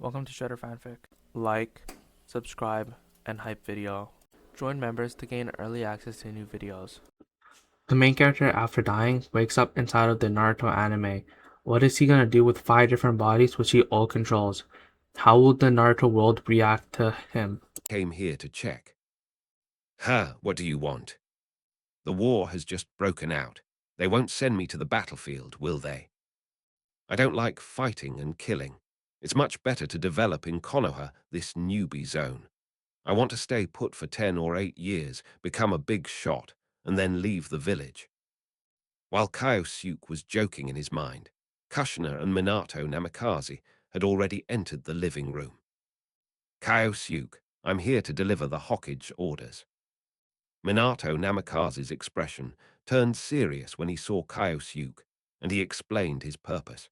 Welcome to Shredder Fanfic. Like, subscribe, and hype video. Join members to gain early access to new videos. The main character, after dying, wakes up inside of the Naruto anime. What is he gonna do with 5 different bodies which he all controls? How will the Naruto world react to him? Came here to check. What do you want? The war has just broken out. They won't send me to the battlefield, will they? I don't like fighting and killing. It's much better to develop in Konoha, this newbie zone. I want to stay put for 10 or 8 years, become a big shot, and then leave the village. While Kyosuke was joking in his mind, Kushina and Minato Namikaze had already entered the living room. Kyosuke, I'm here to deliver the Hokage orders. Minato Namikaze's expression turned serious when he saw Kyosuke, and he explained his purpose.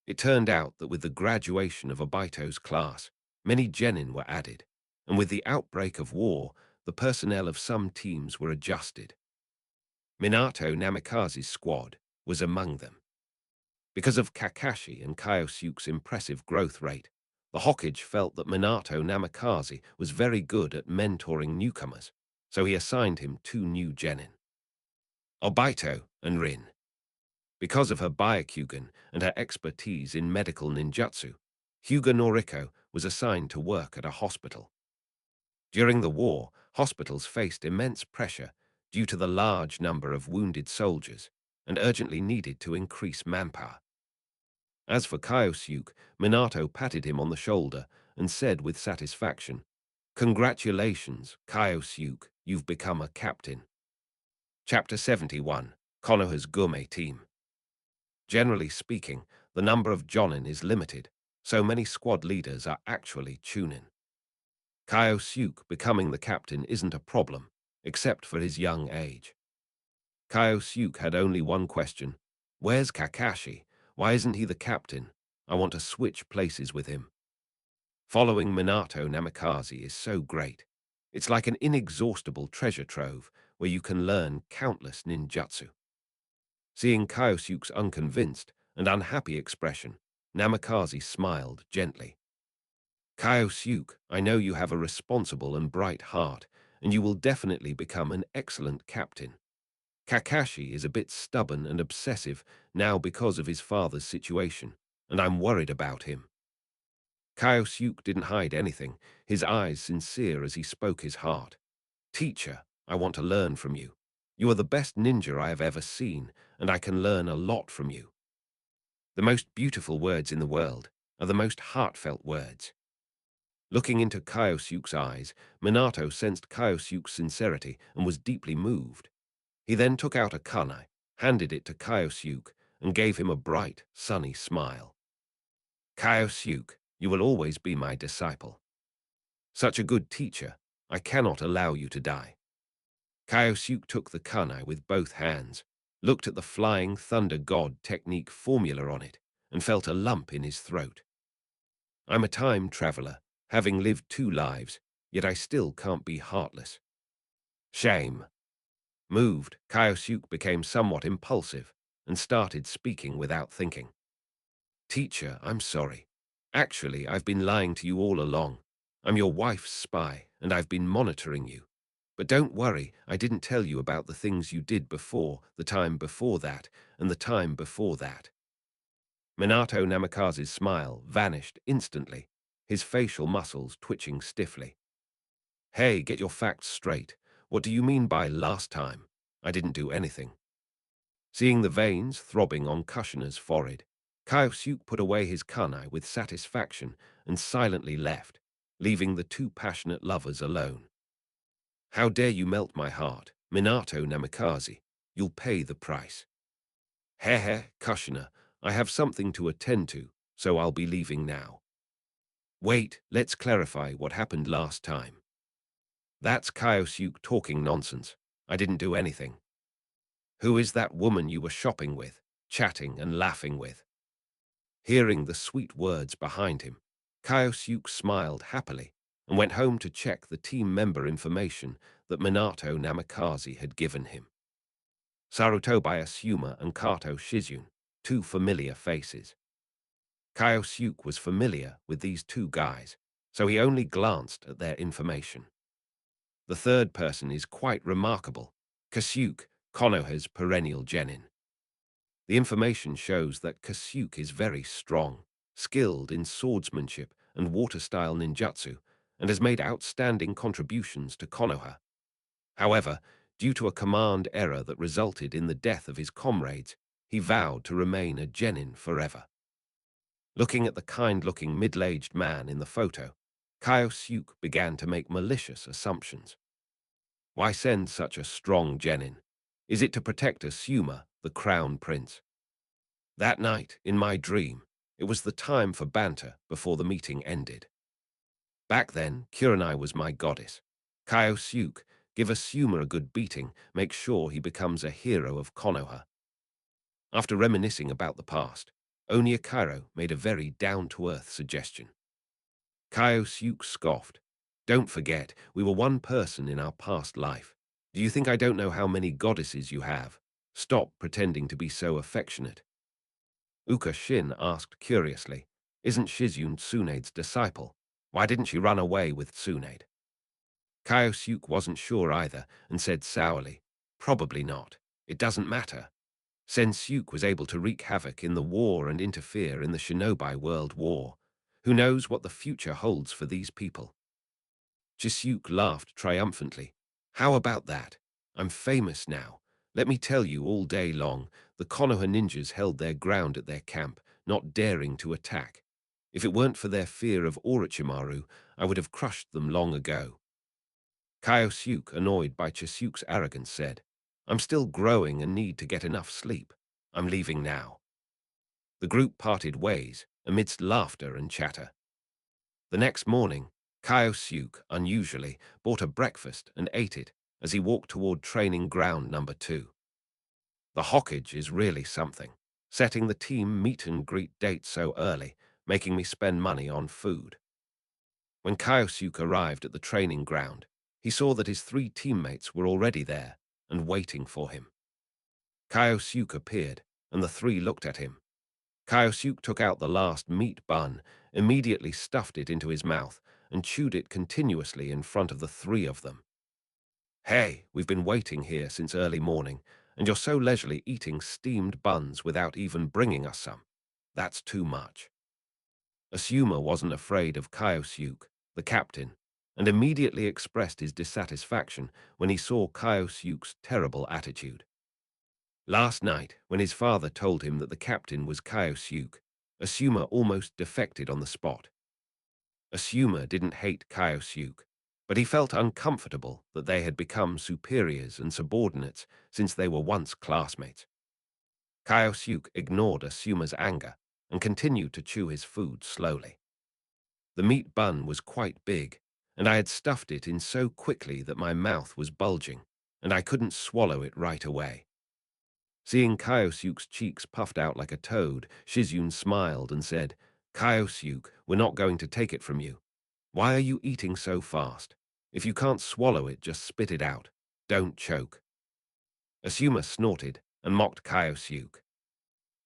It turned out that with the graduation of Obito's class, many genin were added, and with the outbreak of war, the personnel of some teams were adjusted. Minato Namikaze's squad was among them. Because of Kakashi and Kyosuke's impressive growth rate, the Hokage felt that Minato Namikaze was very good at mentoring newcomers, so he assigned him 2 new genin, Obito and Rin. Because of her Byakugan and her expertise in medical ninjutsu, Hyuga Noriko was assigned to work at a hospital. During the war, hospitals faced immense pressure due to the large number of wounded soldiers and urgently needed to increase manpower. As for Kyosuke, Minato patted him on the shoulder and said with satisfaction, "Congratulations, Kyosuke, you've become a captain." Chapter 71, Konoha's Gourmet Team. Generally speaking, the number of jonin is limited, so many squad leaders are actually chunin. Kyosuke becoming the captain isn't a problem, except for his young age. Kyosuke had only one question. Where's Kakashi? Why isn't he the captain? I want to switch places with him. Following Minato Namikaze is so great. It's like an inexhaustible treasure trove where you can learn countless ninjutsu. Seeing Kyosuke's unconvinced and unhappy expression, Namikaze smiled gently. Kyosuke, I know you have a responsible and bright heart, and you will definitely become an excellent captain. Kakashi is a bit stubborn and obsessive now because of his father's situation, and I'm worried about him. Kyosuke didn't hide anything, his eyes sincere as he spoke his heart. Teacher, I want to learn from you. You are the best ninja I have ever seen, and I can learn a lot from you. The most beautiful words in the world are the most heartfelt words. Looking into Kyosuke's eyes, Minato sensed Kyosuke's sincerity and was deeply moved. He then took out a kunai, handed it to Kyosuke, and gave him a bright, sunny smile. Kyosuke, you will always be my disciple. Such a good teacher, I cannot allow you to die. Kyosuke took the kunai with both hands, looked at the flying thunder god technique formula on it, and felt a lump in his throat. I'm a time traveler, having lived 2 lives, yet I still can't be heartless. Shame. Moved, Kyosuke became somewhat impulsive and started speaking without thinking. Teacher, I'm sorry. Actually, I've been lying to you all along. I'm your wife's spy, and I've been monitoring you. But don't worry, I didn't tell you about the things you did before, the time before that, and the time before that. Minato Namikaze's smile vanished instantly, his facial muscles twitching stiffly. Hey, get your facts straight. What do you mean by last time? I didn't do anything. Seeing the veins throbbing on Kushina's forehead, Kyosuke put away his kunai with satisfaction and silently left, leaving the 2 passionate lovers alone. How dare you melt my heart, Minato Namikaze? You'll pay the price. Heh, Kushina, I have something to attend to, so I'll be leaving now. Wait, let's clarify what happened last time. That's Kyosuke talking nonsense. I didn't do anything. Who is that woman you were shopping with, chatting and laughing with? Hearing the sweet words behind him, Kyosuke smiled happily and went home to check the team member information that Minato Namikaze had given him. Sarutobi Asuma and Kato Shizune, 2 familiar faces. Kyosuke was familiar with these two guys, so he only glanced at their information. The third person is quite remarkable, Kasuke, Konoha's perennial genin. The information shows that Kasuke is very strong, skilled in swordsmanship and water-style ninjutsu, and has made outstanding contributions to Konoha. However, due to a command error that resulted in the death of his comrades, he vowed to remain a genin forever. Looking at the kind-looking middle-aged man in the photo, Kyosuke began to make malicious assumptions. Why send such a strong genin? Is it to protect Asuma, the crown prince? That night, in my dream, it was the time for banter before the meeting ended. Back then, Kurenai was my goddess. Kyosuke, give Asuma a good beating, make sure he becomes a hero of Konoha. After reminiscing about the past, Oniakiro made a very down-to-earth suggestion. Kyosuke scoffed. Don't forget, we were one person in our past life. Do you think I don't know how many goddesses you have? Stop pretending to be so affectionate. Uka Shin asked curiously, isn't Shizune Tsunede's disciple? Why didn't she run away with Tsunade? Kyosuke wasn't sure either and said sourly, probably not. It doesn't matter. Sensuke was able to wreak havoc in the war and interfere in the Shinobi World War. Who knows what the future holds for these people? Chisuke laughed triumphantly. How about that? I'm famous now. Let me tell you all day long, the Konoha ninjas held their ground at their camp, not daring to attack. If it weren't for their fear of Orochimaru, I would have crushed them long ago. Kyosuke, annoyed by Chisuke's arrogance, said, I'm still growing and need to get enough sleep. I'm leaving now. The group parted ways, amidst laughter and chatter. The next morning, Kyosuke, unusually, bought a breakfast and ate it as he walked toward training ground number 2. The Hokage is really something, setting the team meet and greet date so early, making me spend money on food. When Kyosuke arrived at the training ground, he saw that his 3 teammates were already there and waiting for him. Kyosuke appeared, and the 3 looked at him. Kyosuke took out the last meat bun, immediately stuffed it into his mouth, and chewed it continuously in front of the 3 of them. Hey, we've been waiting here since early morning, and you're so leisurely eating steamed buns without even bringing us some. That's too much. Asuma wasn't afraid of Kyosuke, the captain, and immediately expressed his dissatisfaction when he saw Kyosuke's terrible attitude. Last night, when his father told him that the captain was Kyosuke, Asuma almost defected on the spot. Asuma didn't hate Kyosuke, but he felt uncomfortable that they had become superiors and subordinates since they were once classmates. Kyosuke ignored Asuma's anger and continued to chew his food slowly. The meat bun was quite big, and I had stuffed it in so quickly that my mouth was bulging, and I couldn't swallow it right away. Seeing Kyosuke's cheeks puffed out like a toad, Shizune smiled and said, Kyosuke, we're not going to take it from you. Why are you eating so fast? If you can't swallow it, just spit it out. Don't choke. Asuma snorted and mocked Kyosuke.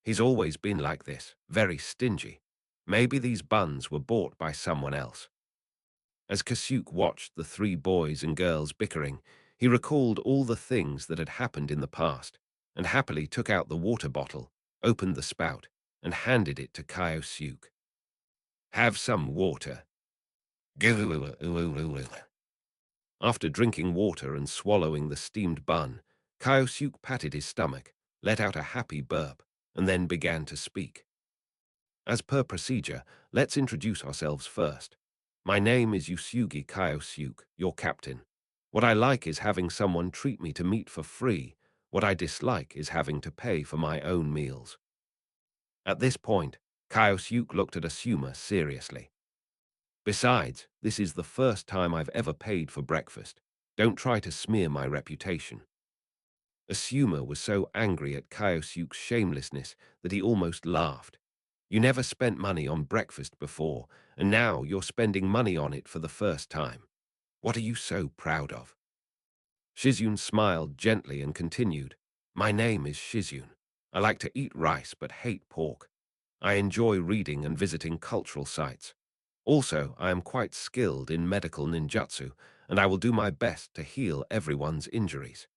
He's always been like this, very stingy. Maybe these buns were bought by someone else. As Kasuke watched the 3 boys and girls bickering, he recalled all the things that had happened in the past, and happily took out the water bottle, opened the spout, and handed it to Kyosuke. Have some water. After drinking water and swallowing the steamed bun, Kyosuke patted his stomach, let out a happy burp, and then began to speak. As per procedure, let's introduce ourselves first. My name is Yusugi Kyosuke, your captain. What I like is having someone treat me to meat for free. What I dislike is having to pay for my own meals. At this point, Kyosuke looked at Asuma seriously. Besides, this is the first time I've ever paid for breakfast. Don't try to smear my reputation. Asuma was so angry at Kyosuke's shamelessness that he almost laughed. You never spent money on breakfast before, and now you're spending money on it for the first time. What are you so proud of? Shizune smiled gently and continued, My name is Shizune. I like to eat rice but hate pork. I enjoy reading and visiting cultural sites. Also, I am quite skilled in medical ninjutsu, and I will do my best to heal everyone's injuries.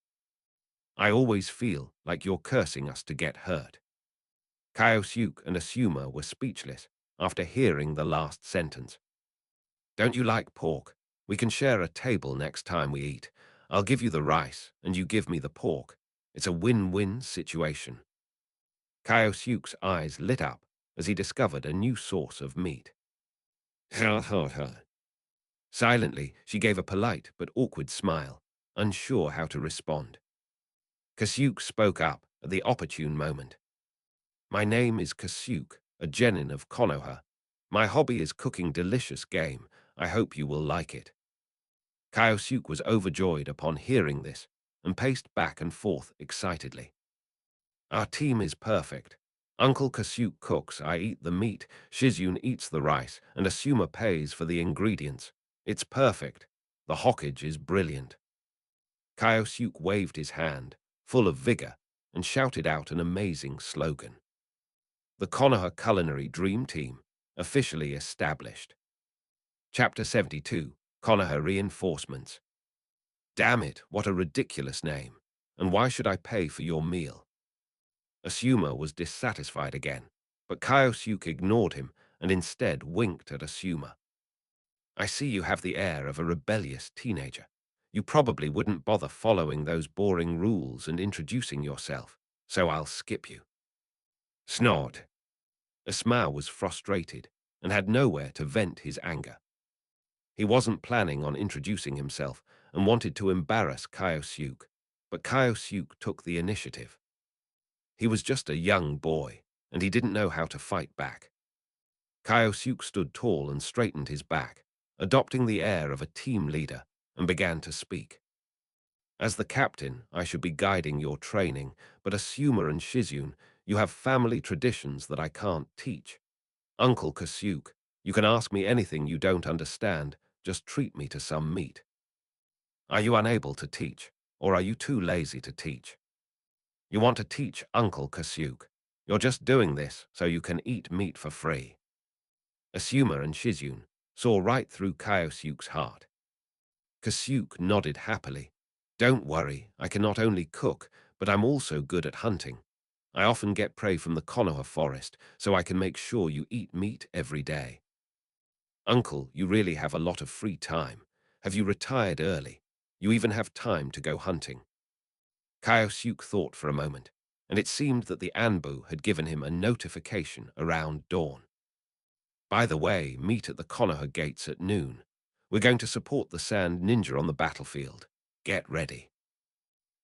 I always feel like you're cursing us to get hurt. Kyosuke and Asuma were speechless after hearing the last sentence. Don't you like pork? We can share a table next time we eat. I'll give you the rice, and you give me the pork. It's a win-win situation. Kyosuke's eyes lit up as he discovered a new source of meat. Silently, she gave a polite but awkward smile, unsure how to respond. Kasuke spoke up at the opportune moment. My name is Kasuke, a genin of Konoha. My hobby is cooking delicious game. I hope you will like it. Kyosuke was overjoyed upon hearing this and paced back and forth excitedly. Our team is perfect. Uncle Kasuke cooks, I eat the meat, Shizune eats the rice, and Asuma pays for the ingredients. It's perfect. The hockage is brilliant. Kyosuke waved his hand, full of vigor, and shouted out an amazing slogan. The Konoha Culinary Dream Team, officially established. Chapter 72, Konoha Reinforcements. Damn it, what a ridiculous name. And why should I pay for your meal? Asuma was dissatisfied again, but Kyosuke ignored him and instead winked at Asuma. I see you have the air of a rebellious teenager. You probably wouldn't bother following those boring rules and introducing yourself, so I'll skip you. Snort. Asuma was frustrated and had nowhere to vent his anger. He wasn't planning on introducing himself and wanted to embarrass Kyosuke, but Kyosuke took the initiative. He was just a young boy, and he didn't know how to fight back. Kyosuke stood tall and straightened his back, adopting the air of a team leader, and began to speak. As the captain, I should be guiding your training, but Asuma and Shizune, you have family traditions that I can't teach. Uncle Kasuke, you can ask me anything you don't understand, just treat me to some meat. Are you unable to teach, or are you too lazy to teach? You want to teach Uncle Kasuke. You're just doing this so you can eat meat for free. Asuma and Shizune saw right through Kyosuke's heart. Kasuke nodded happily. Don't worry, I can not only cook, but I'm also good at hunting. I often get prey from the Konoha forest, so I can make sure you eat meat every day. Uncle, you really have a lot of free time. Have you retired early? You even have time to go hunting. Kyosuke thought for a moment, and it seemed that the Anbu had given him a notification around dawn. By the way, meet at the Konoha gates at noon. We're going to support the Sand Ninja on the battlefield. Get ready.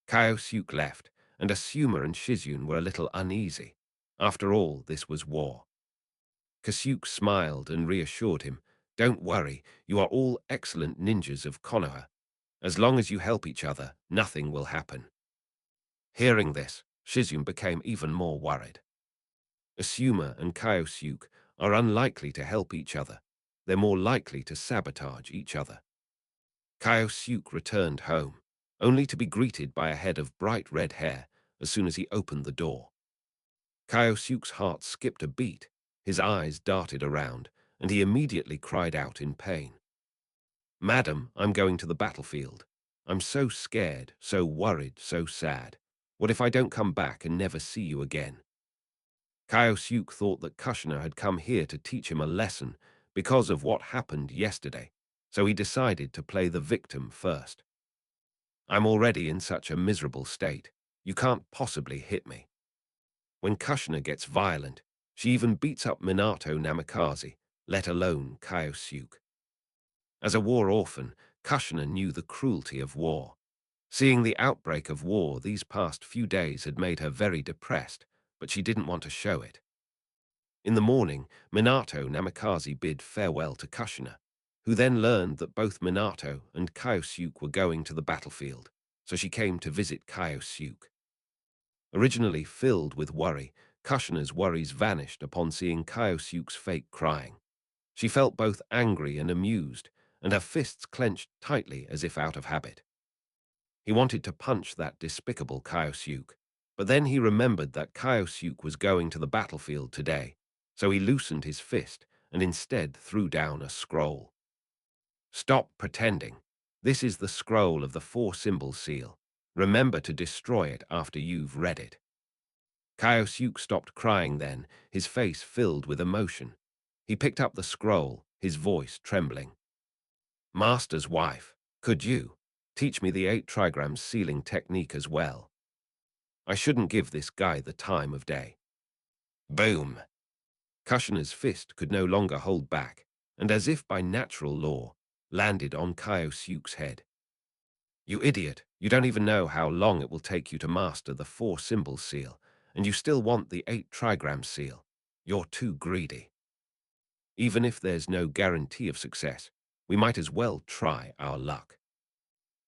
Kyosuke left, and Asuma and Shizune were a little uneasy. After all, this was war. Kasuke smiled and reassured him. Don't worry, you are all excellent ninjas of Konoha. As long as you help each other, nothing will happen. Hearing this, Shizune became even more worried. Asuma and Kyosuke are unlikely to help each other. They're more likely to sabotage each other. Kyosuke returned home, only to be greeted by a head of bright red hair as soon as he opened the door. Kyosuke's heart skipped a beat, his eyes darted around, and he immediately cried out in pain. Madam, I'm going to the battlefield. I'm so scared, so worried, so sad. What if I don't come back and never see you again? Kyosuke thought that Kushina had come here to teach him a lesson because of what happened yesterday, so he decided to play the victim first. I'm already in such a miserable state. You can't possibly hit me. When Kushina gets violent, she even beats up Minato Namikaze, let alone Kyosuke. As a war orphan, Kushina knew the cruelty of war. Seeing the outbreak of war these past few days had made her very depressed, but she didn't want to show it. In the morning, Minato Namikaze bid farewell to Kushina, who then learned that both Minato and Kyosuke were going to the battlefield, so she came to visit Kyosuke. Originally filled with worry, Kushina's worries vanished upon seeing Kyosuke's fake crying. She felt both angry and amused, and her fists clenched tightly as if out of habit. He wanted to punch that despicable Kyosuke, but then he remembered that Kyosuke was going to the battlefield today, so he loosened his fist and instead threw down a scroll. Stop pretending. This is the scroll of the four-symbol seal. Remember to destroy it after you've read it. Kyosuke stopped crying then, his face filled with emotion. He picked up the scroll, his voice trembling. Master's wife, could you teach me the 8 trigrams sealing technique as well? I shouldn't give this guy the time of day. Boom! Kushina's fist could no longer hold back, and as if by natural law, landed on Kyosuke's head. You idiot, you don't even know how long it will take you to master the four-symbol seal, and you still want the 8 trigram seal. You're too greedy. Even if there's no guarantee of success, we might as well try our luck.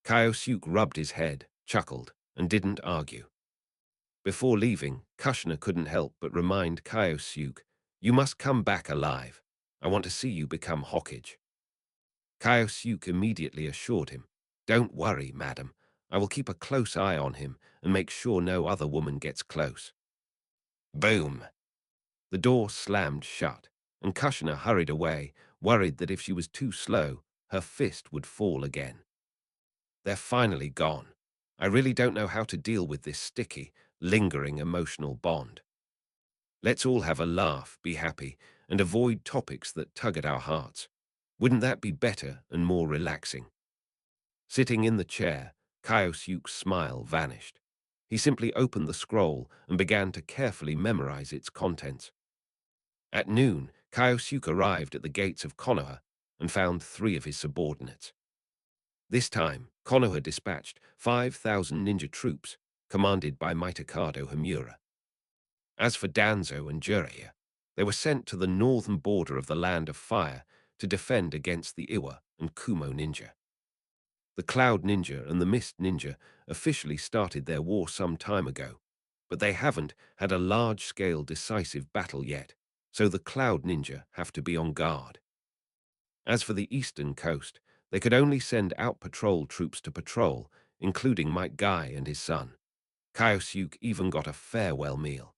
Kyosuke rubbed his head, chuckled, and didn't argue. Before leaving, Kushina couldn't help but remind Kyosuke, you must come back alive. I want to see you become Hokage. Kyosuke immediately assured him, don't worry, madam. I will keep a close eye on him and make sure no other woman gets close. Boom! The door slammed shut, and Kushina hurried away, worried that if she was too slow, her fist would fall again. They're finally gone. I really don't know how to deal with this sticky, lingering emotional bond. Let's all have a laugh, be happy, and avoid topics that tug at our hearts. Wouldn't that be better and more relaxing? Sitting in the chair, Kyosuke's smile vanished. He simply opened the scroll and began to carefully memorize its contents. At noon, Kyosuke arrived at the gates of Konoha and found 3 of his subordinates. This time, Konoha dispatched 5,000 ninja troops, commanded by Mitokado Homura. As for Danzo and Jiraiya, they were sent to the northern border of the Land of Fire to defend against the Iwa and Kumo ninja. The Cloud Ninja and the Mist Ninja officially started their war some time ago, but they haven't had a large-scale decisive battle yet, so the Cloud Ninja have to be on guard. As for the eastern coast, they could only send out patrol troops to patrol, including Might Guy and his son. Kyosuke even got a farewell meal.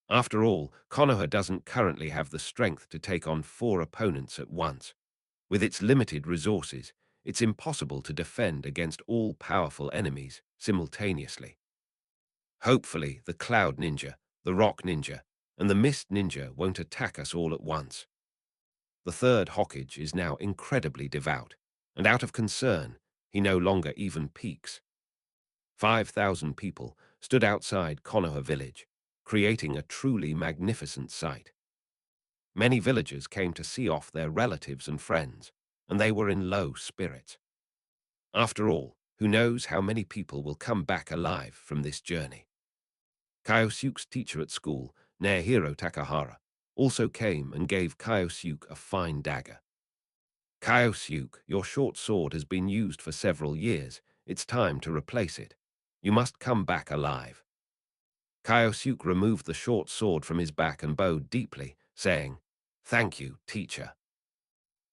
After all, Konoha doesn't currently have the strength to take on 4 opponents at once. With its limited resources, it's impossible to defend against all powerful enemies simultaneously. Hopefully, the Cloud Ninja, the Rock Ninja, and the Mist Ninja won't attack us all at once. The third Hokage is now incredibly devout, and out of concern, he no longer even peeks. 5,000 people stood outside Konoha village, creating a truly magnificent sight. Many villagers came to see off their relatives and friends, and they were in low spirits. After all, who knows how many people will come back alive from this journey? Kyosuke's teacher at school, Naohiro Takahara, also came and gave Kyosuke a fine dagger. Kyosuke, your short sword has been used for several years. It's time to replace it. You must come back alive. Kyosuke removed the short sword from his back and bowed deeply, saying, thank you, teacher.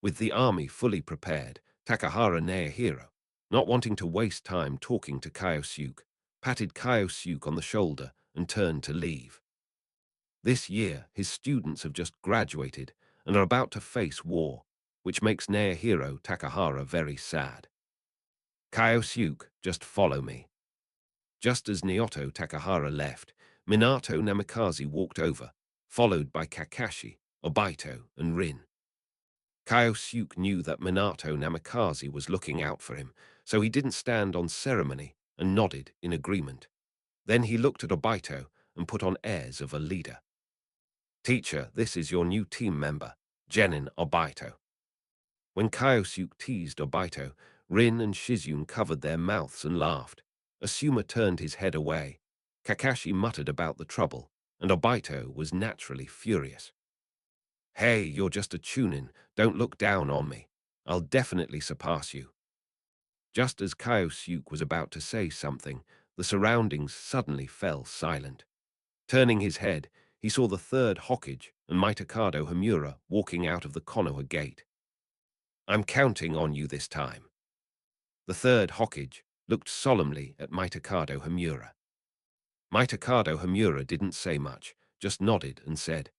With the army fully prepared, Takahara Naohiro, not wanting to waste time talking to Kyosuke, patted Kyosuke on the shoulder and turned to leave. This year, his students have just graduated and are about to face war, which makes Naohiro Takahara very sad. Kyosuke, just follow me. Just as Naoto Takahara left, Minato Namikaze walked over, followed by Kakashi, Obito, and Rin. Kyosuke knew that Minato Namikaze was looking out for him, so he didn't stand on ceremony and nodded in agreement. Then he looked at Obito and put on airs of a leader. Teacher, this is your new team member, Genin Obito. When Kyosuke teased Obito, Rin and Shizune covered their mouths and laughed. Asuma turned his head away. Kakashi muttered about the trouble, and Obito was naturally furious. Hey, you're just a Chunin. Don't look down on me. I'll definitely surpass you. Just as Kyosuke was about to say something, the surroundings suddenly fell silent. Turning his head, he saw the third Hokage and Mitokado Homura walking out of the Konoha gate. I'm counting on you this time. The third Hokage looked solemnly at Mitokado Homura. Mitokado Homura didn't say much, just nodded and said,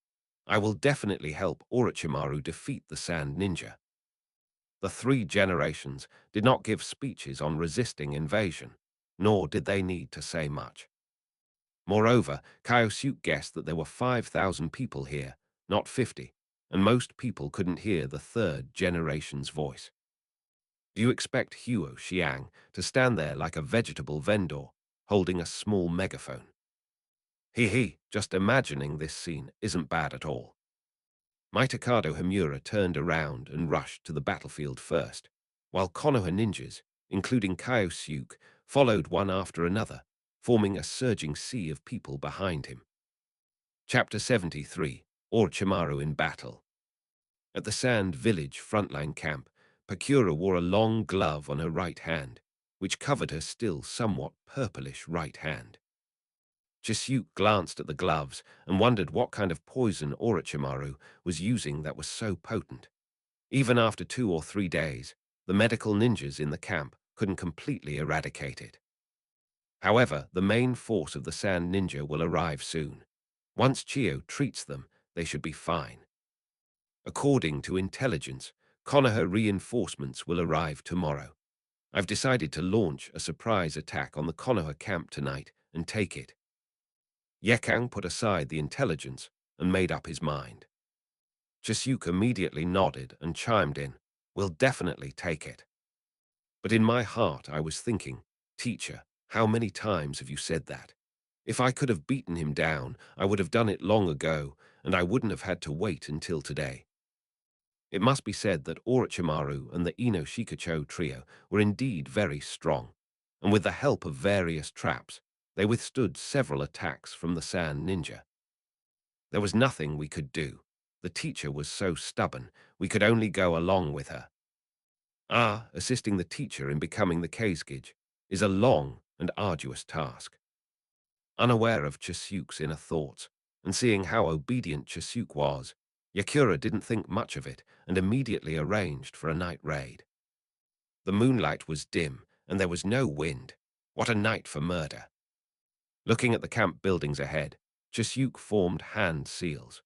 I will definitely help Orochimaru defeat the Sand Ninja. The three generations did not give speeches on resisting invasion, nor did they need to say much. Moreover, Kyosuke guessed that there were 5,000 people here, not 50, and most people couldn't hear the third generation's voice. Do you expect Huo Xiang to stand there like a vegetable vendor, holding a small megaphone? Just imagining this scene isn't bad at all. Mitokado Himura turned around and rushed to the battlefield first, while Konoha ninjas, including Kyosuke, followed one after another, forming a surging sea of people behind him. Chapter 73, Orochimaru in Battle. At the Sand Village frontline camp, Pakura wore a long glove on her right hand, which covered her still somewhat purplish right hand. Chisuke glanced at the gloves and wondered what kind of poison Orochimaru was using that was so potent. Even after 2 or 3 days, the medical ninjas in the camp couldn't completely eradicate it. However, the main force of the Sand Ninja will arrive soon. Once Chio treats them, they should be fine. According to intelligence, Konoha reinforcements will arrive tomorrow. I've decided to launch a surprise attack on the Konoha camp tonight and take it. Yekang put aside the intelligence and made up his mind. Chisuke immediately nodded and chimed in, "We'll definitely take it." But in my heart I was thinking, "Teacher, how many times have you said that? If I could have beaten him down, I would have done it long ago, and I wouldn't have had to wait until today." It must be said that Orochimaru and the Ino Shikacho trio were indeed very strong, and with the help of various traps, they withstood several attacks from the Sand Ninja. There was nothing we could do. The teacher was so stubborn, we could only go along with her. Assisting the teacher in becoming the Kazekage is a long and arduous task. Unaware of Chisuke's inner thoughts, and seeing how obedient Chisuke was, Yakura didn't think much of it and immediately arranged for a night raid. The moonlight was dim, and there was no wind. What a night for murder. Looking at the camp buildings ahead, Chisuke formed hand seals.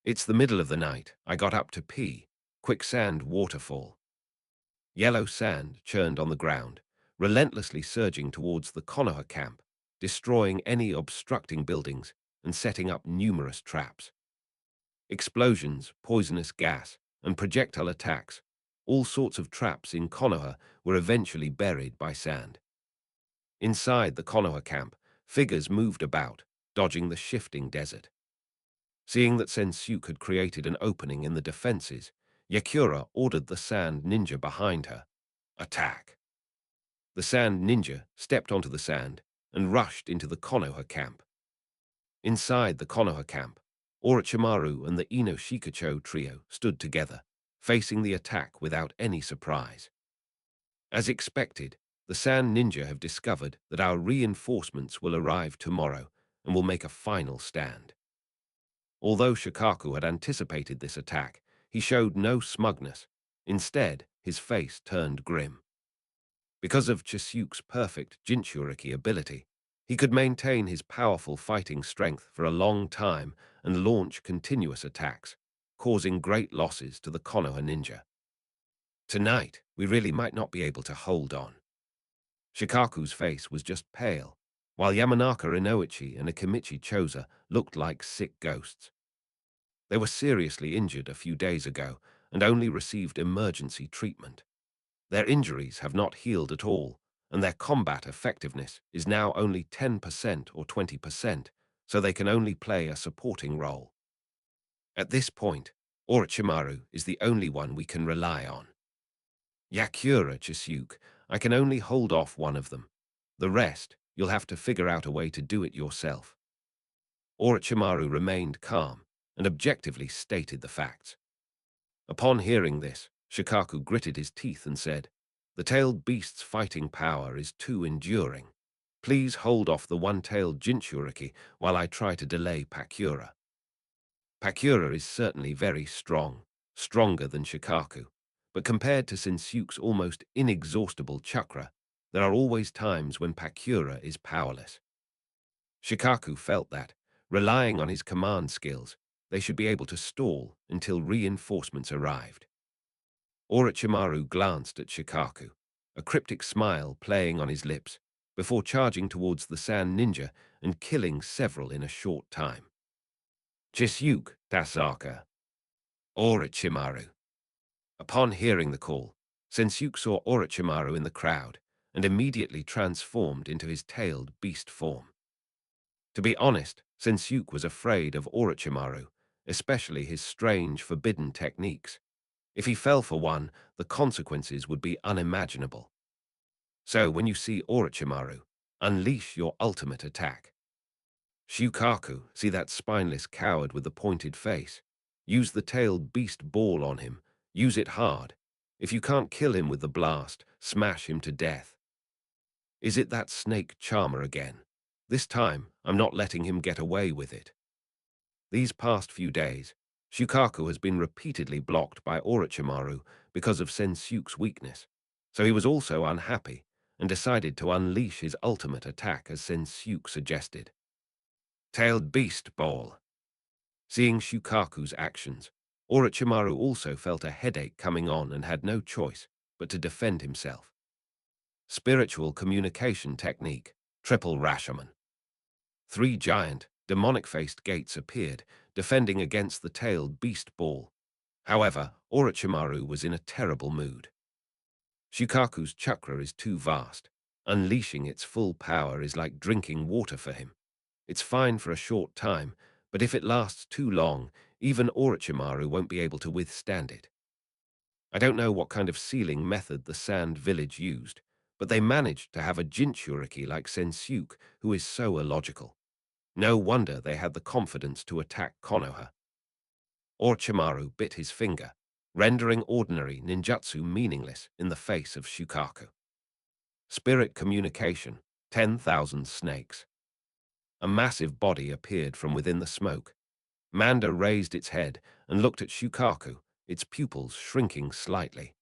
It's the middle of the night. I got up to pee. Quicksand waterfall. Yellow sand churned on the ground, relentlessly surging towards the Konoha camp, destroying any obstructing buildings and setting up numerous traps. Explosions, poisonous gas, and projectile attacks, all sorts of traps in Konoha were eventually buried by sand. Inside the Konoha camp, figures moved about, dodging the shifting desert. Seeing that Sensuke had created an opening in the defenses, Yakura ordered the Sand Ninja behind her. Attack! The Sand Ninja stepped onto the sand and rushed into the Konoha camp. Inside the Konoha camp, Orochimaru and the Ino Shikacho trio stood together, facing the attack without any surprise. As expected, the Sand Ninja have discovered that our reinforcements will arrive tomorrow and will make a final stand. Although Shikaku had anticipated this attack, he showed no smugness. Instead, his face turned grim. Because of Chisuke's perfect Jinchuriki ability, he could maintain his powerful fighting strength for a long time and launch continuous attacks, causing great losses to the Konoha ninja. Tonight, we really might not be able to hold on. Shikaku's face was just pale, while Yamanaka Inoichi and Akimichi Choza looked like sick ghosts. They were seriously injured a few days ago and only received emergency treatment. Their injuries have not healed at all, and their combat effectiveness is now only 10% or 20%, so they can only play a supporting role. At this point, Orochimaru is the only one we can rely on. Yakura, Chisuke, I can only hold off one of them. The rest, you'll have to figure out a way to do it yourself. Orochimaru remained calm and objectively stated the facts. Upon hearing this, Shikaku gritted his teeth and said, "The tailed beast's fighting power is too enduring. Please hold off the one-tailed Jinchuriki while I try to delay Pakura." Pakura is certainly very strong, stronger than Shikaku, but compared to Sensuke's almost inexhaustible chakra, there are always times when Pakura is powerless. Shikaku felt that, relying on his command skills, they should be able to stall until reinforcements arrived. Orochimaru glanced at Shikaku, a cryptic smile playing on his lips, before charging towards the Sand Ninja and killing several in a short time. Chisyuke Tasaka, Orochimaru. Upon hearing the call, Sensuke saw Orochimaru in the crowd and immediately transformed into his tailed beast form. To be honest, Sensuke was afraid of Orochimaru, especially his strange, forbidden techniques. If he fell for one, the consequences would be unimaginable. So when you see Orochimaru, unleash your ultimate attack. Shukaku, see that spineless coward with the pointed face. Use the tailed beast ball on him. Use it hard. If you can't kill him with the blast, smash him to death. Is it that snake charmer again? This time, I'm not letting him get away with it. These past few days, Shukaku has been repeatedly blocked by Orochimaru because of Sensuke's weakness, so he was also unhappy and decided to unleash his ultimate attack as Sensuke suggested. Tailed Beast Ball. Seeing Shukaku's actions, Orochimaru also felt a headache coming on and had no choice but to defend himself. Spiritual Communication Technique, Triple Rashomon. Three giant, demonic-faced gates appeared, defending against the tailed beast ball. However, Orochimaru was in a terrible mood. Shukaku's chakra is too vast. Unleashing its full power is like drinking water for him. It's fine for a short time, but if it lasts too long, even Orochimaru won't be able to withstand it. I don't know what kind of sealing method the Sand Village used, but they managed to have a Jinchuriki like Sensuke, who is so illogical. No wonder they had the confidence to attack Konoha. Orochimaru bit his finger, rendering ordinary ninjutsu meaningless in the face of Shukaku. Spirit Communication, 10,000 Snakes. A massive body appeared from within the smoke. Manda raised its head and looked at Shukaku, its pupils shrinking slightly.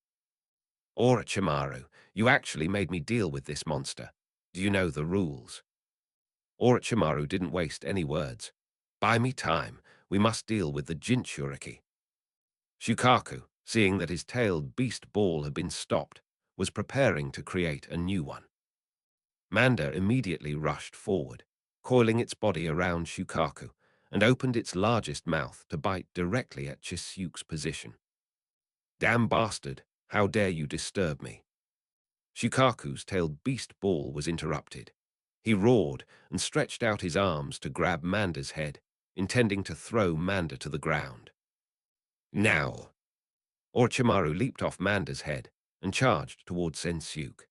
Orochimaru, you actually made me deal with this monster. Do you know the rules? Orochimaru didn't waste any words. Buy me time. We must deal with the Jinchuriki. Shukaku, seeing that his tailed beast ball had been stopped, was preparing to create a new one. Manda immediately rushed forward, coiling its body around Shukaku, and opened its largest mouth to bite directly at Chisuke's position. Damn bastard, how dare you disturb me? Shukaku's tailed beast ball was interrupted. He roared and stretched out his arms to grab Manda's head, intending to throw Manda to the ground. Now! Orochimaru leaped off Manda's head and charged towards Sensuke.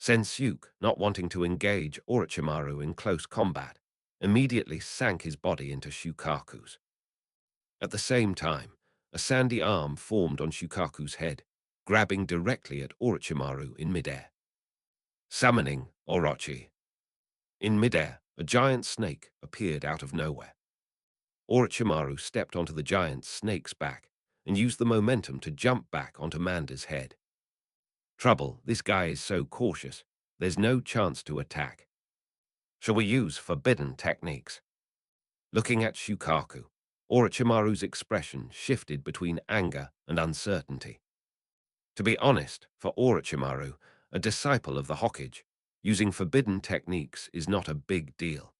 Sensuke, not wanting to engage Orochimaru in close combat, immediately sank his body into Shukaku's. At the same time, a sandy arm formed on Shukaku's head, grabbing directly at Orochimaru in midair. Summoning Orochi. In midair, a giant snake appeared out of nowhere. Orochimaru stepped onto the giant snake's back and used the momentum to jump back onto Manda's head. Trouble, this guy is so cautious, there's no chance to attack. Shall we use forbidden techniques? Looking at Shukaku, Orochimaru's expression shifted between anger and uncertainty. To be honest, for Orochimaru, a disciple of the Hokage, using forbidden techniques is not a big deal.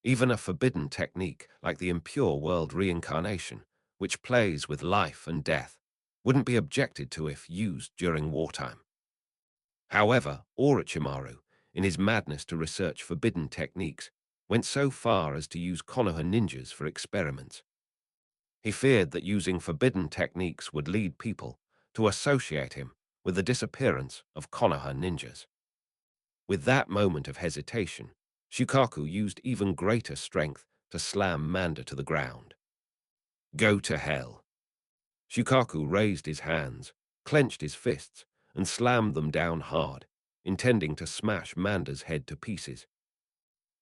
Even a forbidden technique like the impure world reincarnation, which plays with life and death, wouldn't be objected to if used during wartime. However, Orochimaru, in his madness to research forbidden techniques, went so far as to use Konoha ninjas for experiments. He feared that using forbidden techniques would lead people to associate him with the disappearance of Konoha ninjas. With that moment of hesitation, Shukaku used even greater strength to slam Manda to the ground. Go to hell. Shukaku raised his hands, clenched his fists, and slammed them down hard, intending to smash Manda's head to pieces.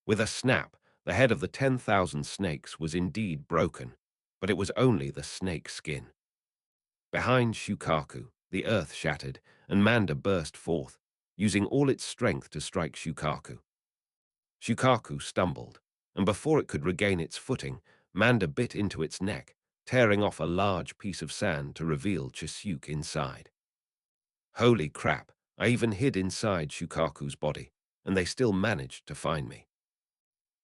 With a snap, the head of the 10,000 snakes was indeed broken, but it was only the snake skin. Behind Shukaku, the earth shattered, and Manda burst forth, using all its strength to strike Shukaku. Shukaku stumbled, and before it could regain its footing, Manda bit into its neck, tearing off a large piece of sand to reveal Chisuke inside. Holy crap, I even hid inside Shukaku's body, and they still managed to find me.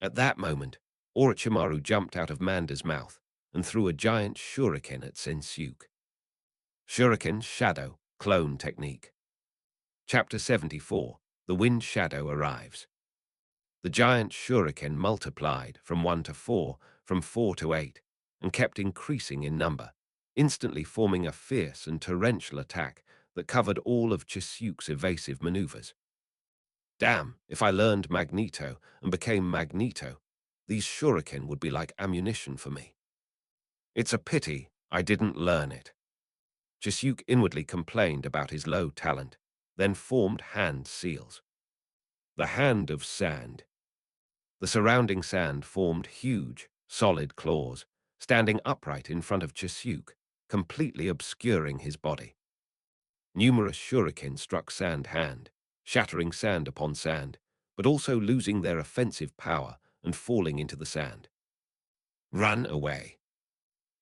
At that moment, Orochimaru jumped out of Manda's mouth and threw a giant shuriken at Sensuke. Shuriken Shadow Clone Technique. Chapter 74. The Wind Shadow Arrives. The giant shuriken multiplied from 1 to 4, from 4 to 8, and kept increasing in number, instantly forming a fierce and torrential attack that covered all of Chisuke's evasive maneuvers. Damn, if I learned Magneto and became Magneto, these shuriken would be like ammunition for me. It's a pity I didn't learn it. Chisuke inwardly complained about his low talent, then formed hand seals. The Hand of Sand. The surrounding sand formed huge, solid claws, standing upright in front of Chisuke, completely obscuring his body. Numerous shuriken struck Sand Hand, shattering sand upon sand, but also losing their offensive power and falling into the sand. Run away.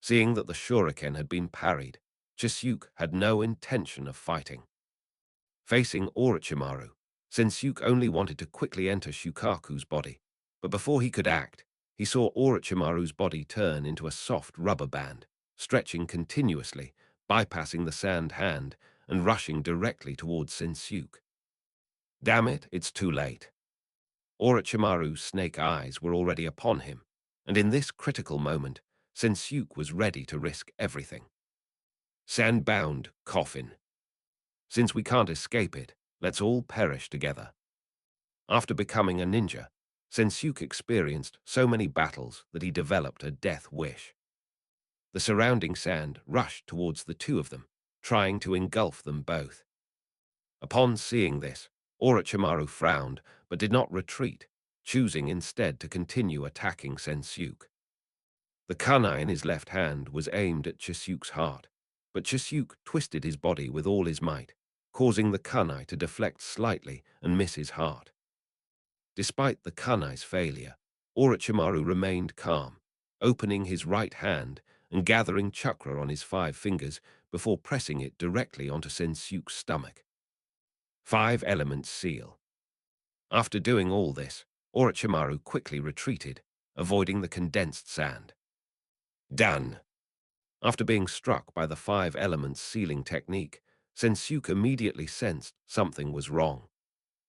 Seeing that the shuriken had been parried, Chisuke had no intention of fighting. Facing Orochimaru, Sensuke only wanted to quickly enter Shukaku's body, but before he could act, he saw Orochimaru's body turn into a soft rubber band, stretching continuously, bypassing the sand hand and rushing directly towards Sensuke. Damn it, it's too late. Orochimaru's snake eyes were already upon him, and in this critical moment, Sensuke was ready to risk everything. Sandbound coffin. Since we can't escape it, let's all perish together. After becoming a ninja, Sensuke experienced so many battles that he developed a death wish. The surrounding sand rushed towards the two of them, trying to engulf them both. Upon seeing this, Orochimaru frowned but did not retreat, choosing instead to continue attacking Sensuke. The kunai in his left hand was aimed at Chisuke's heart, but Chisuke twisted his body with all his might, causing the kunai to deflect slightly and miss his heart. Despite the kunai's failure, Orochimaru remained calm, opening his right hand and gathering chakra on his 5 fingers before pressing it directly onto Sensuke's stomach. 5 Elements Seal. After doing all this, Orochimaru quickly retreated, avoiding the condensed sand. Done. After being struck by the 5 Elements sealing technique, Sensuke immediately sensed something was wrong.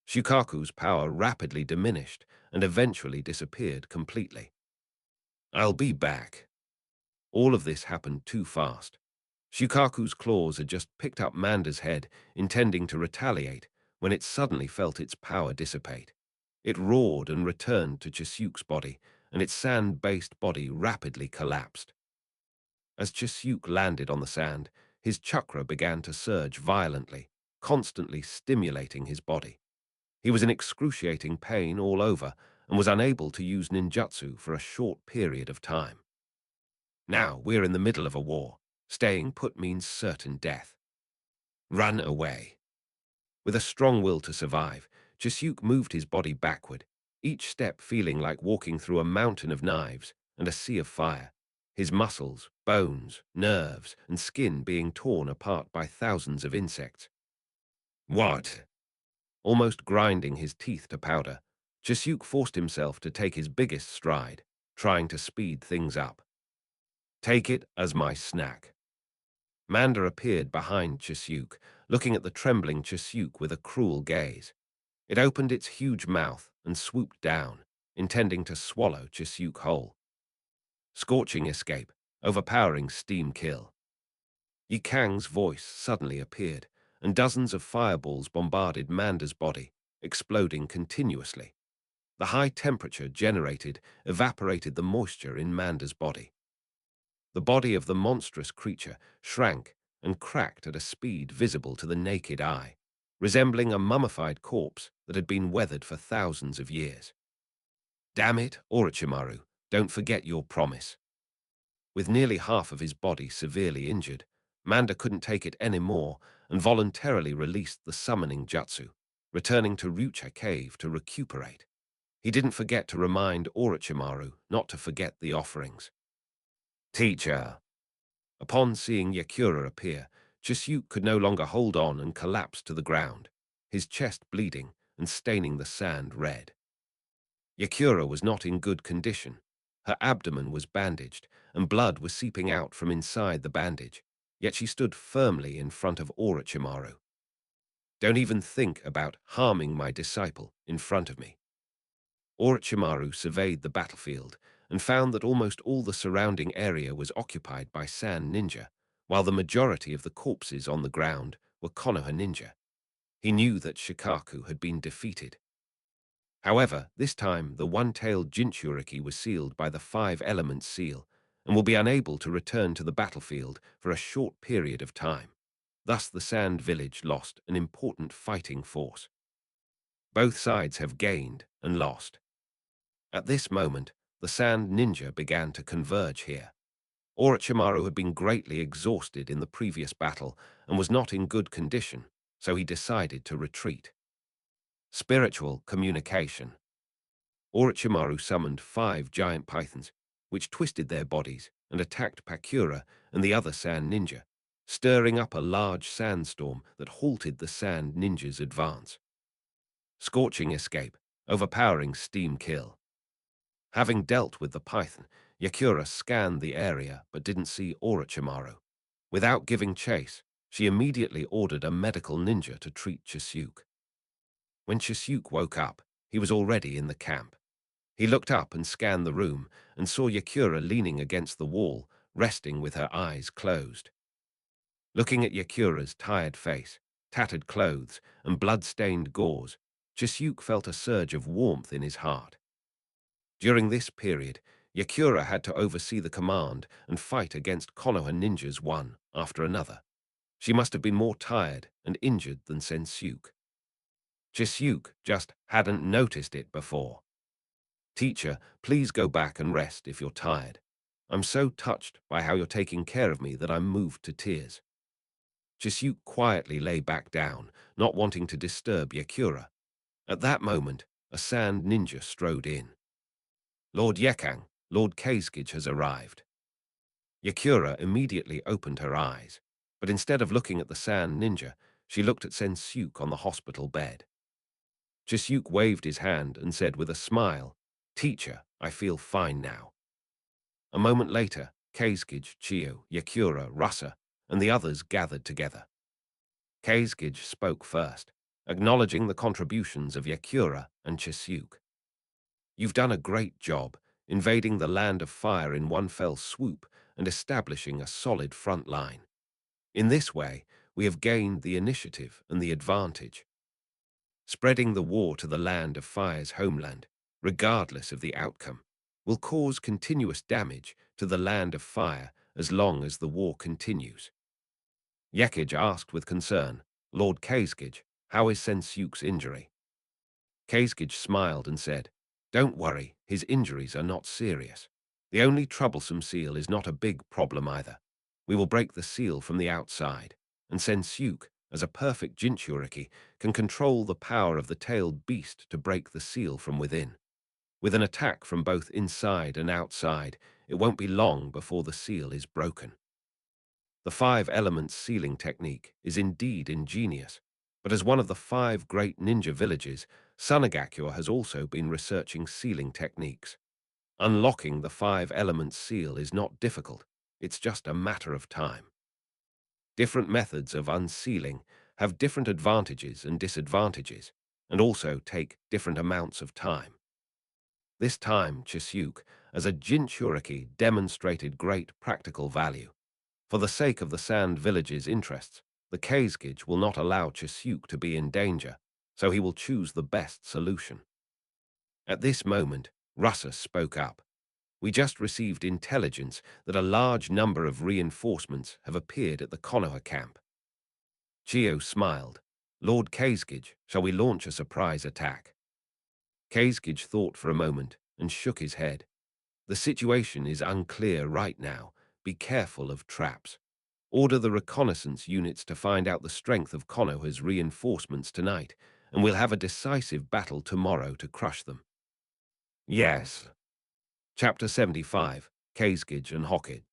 Shukaku's power rapidly diminished and eventually disappeared completely. I'll be back. All of this happened too fast. Shukaku's claws had just picked up Manda's head, intending to retaliate, when it suddenly felt its power dissipate. It roared and returned to Chisuke's body, and its sand-based body rapidly collapsed. As Chisuke landed on the sand, his chakra began to surge violently, constantly stimulating his body. He was in excruciating pain all over and was unable to use ninjutsu for a short period of time. Now we're in the middle of a war. Staying put means certain death. Run away. With a strong will to survive, Chisuke moved his body backward, each step feeling like walking through a mountain of knives and a sea of fire, his muscles, bones, nerves, and skin being torn apart by thousands of insects. What? Almost grinding his teeth to powder, Chisuke forced himself to take his biggest stride, trying to speed things up. Take it as my snack. Manda appeared behind Chisuke, looking at the trembling Chisuke with a cruel gaze. It opened its huge mouth and swooped down, intending to swallow Chisuke whole. Scorching escape, overpowering steam kill. Yi Kang's voice suddenly appeared, and dozens of fireballs bombarded Manda's body, exploding continuously. The high temperature generated evaporated the moisture in Manda's body. The body of the monstrous creature shrank and cracked at a speed visible to the naked eye, resembling a mummified corpse that had been weathered for thousands of years. Damn it, Orochimaru, don't forget your promise. With nearly half of his body severely injured, Manda couldn't take it anymore and voluntarily released the summoning jutsu, returning to Ryucha Cave to recuperate. He didn't forget to remind Orochimaru not to forget the offerings. Teacher! Upon seeing Yakura appear, Chisyuk could no longer hold on and collapsed to the ground, his chest bleeding and staining the sand red. Yakura was not in good condition. Her abdomen was bandaged, and blood was seeping out from inside the bandage, yet she stood firmly in front of Orochimaru. Don't even think about harming my disciple in front of me. Orochimaru surveyed the battlefield and found that almost all the surrounding area was occupied by Sand Ninja, while the majority of the corpses on the ground were Konoha ninja. He knew that Shikaku had been defeated. However, this time the one-tailed Jinchuriki was sealed by the Five Elements seal and will be unable to return to the battlefield for a short period of time. Thus the Sand Village lost an important fighting force. Both sides have gained and lost. At this moment, the Sand Ninja began to converge here. Orochimaru had been greatly exhausted in the previous battle and was not in good condition, so he decided to retreat. Spiritual communication. Orochimaru summoned 5 giant pythons, which twisted their bodies and attacked Pakura and the other Sand Ninja, stirring up a large sandstorm that halted the Sand Ninja's advance. Scorching escape, overpowering steam kill. Having dealt with the python, Yakura scanned the area but didn't see Orochimaru. Without giving chase, she immediately ordered a medical ninja to treat Chisyuk. When Chisyuk woke up, he was already in the camp. He looked up and scanned the room and saw Yakura leaning against the wall, resting with her eyes closed. Looking at Yakura's tired face, tattered clothes, and blood-stained gauze, Chisyuk felt a surge of warmth in his heart. During this period, Yakura had to oversee the command and fight against Konoha ninjas one after another. She must have been more tired and injured than Sensyuk. Chisyuk just hadn't noticed it before. Teacher, please go back and rest if you're tired. I'm so touched by how you're taking care of me that I'm moved to tears. Chisyuk quietly lay back down, not wanting to disturb Yakura. At that moment, a Sand Ninja strode in. Lord Yekang, Lord Kazekage has arrived. Yakura immediately opened her eyes, but instead of looking at the Sand Ninja, she looked at Sensyuk on the hospital bed. Chisyuk waved his hand and said with a smile, "Teacher, I feel fine now." A moment later, Kazekage, Chiyo, Yakura, Rasa, and the others gathered together. Kazekage spoke first, acknowledging the contributions of Yakura and Chisyuk. You've done a great job, invading the Land of Fire in one fell swoop and establishing a solid front line. In this way, we have gained the initiative and the advantage. Spreading the war to the Land of Fire's homeland, regardless of the outcome, will cause continuous damage to the Land of Fire as long as the war continues. Yekage asked with concern, Lord Kazekage, how is Sensyuk's injury? Kazekage smiled and said, "Don't worry, his injuries are not serious. The only troublesome seal is not a big problem either. We will break the seal from the outside, and Sensyuk, as a perfect Jinchuriki, can control the power of the tailed beast to break the seal from within. With an attack from both inside and outside, it won't be long before the seal is broken." The 5 elements sealing technique is indeed ingenious, but as one of the 5 great ninja villages, Sunagakure has also been researching sealing techniques. Unlocking the 5 elements seal is not difficult, it's just a matter of time. Different methods of unsealing have different advantages and disadvantages, and also take different amounts of time. This time, Chisyuk, as a Jinchuriki, demonstrated great practical value. For the sake of the Sand Village's interests, the Kazekage will not allow Chisyuk to be in danger, so he will choose the best solution. At this moment, Rasa spoke up. We just received intelligence that a large number of reinforcements have appeared at the Konoha camp. Chiyo smiled. Lord Kazekage, shall we launch a surprise attack? Kazekage thought for a moment and shook his head. The situation is unclear right now. Be careful of traps. Order the reconnaissance units to find out the strength of Konoha's reinforcements tonight, and we'll have a decisive battle tomorrow to crush them. Yes. Chapter 75, Kazekage and Hokage.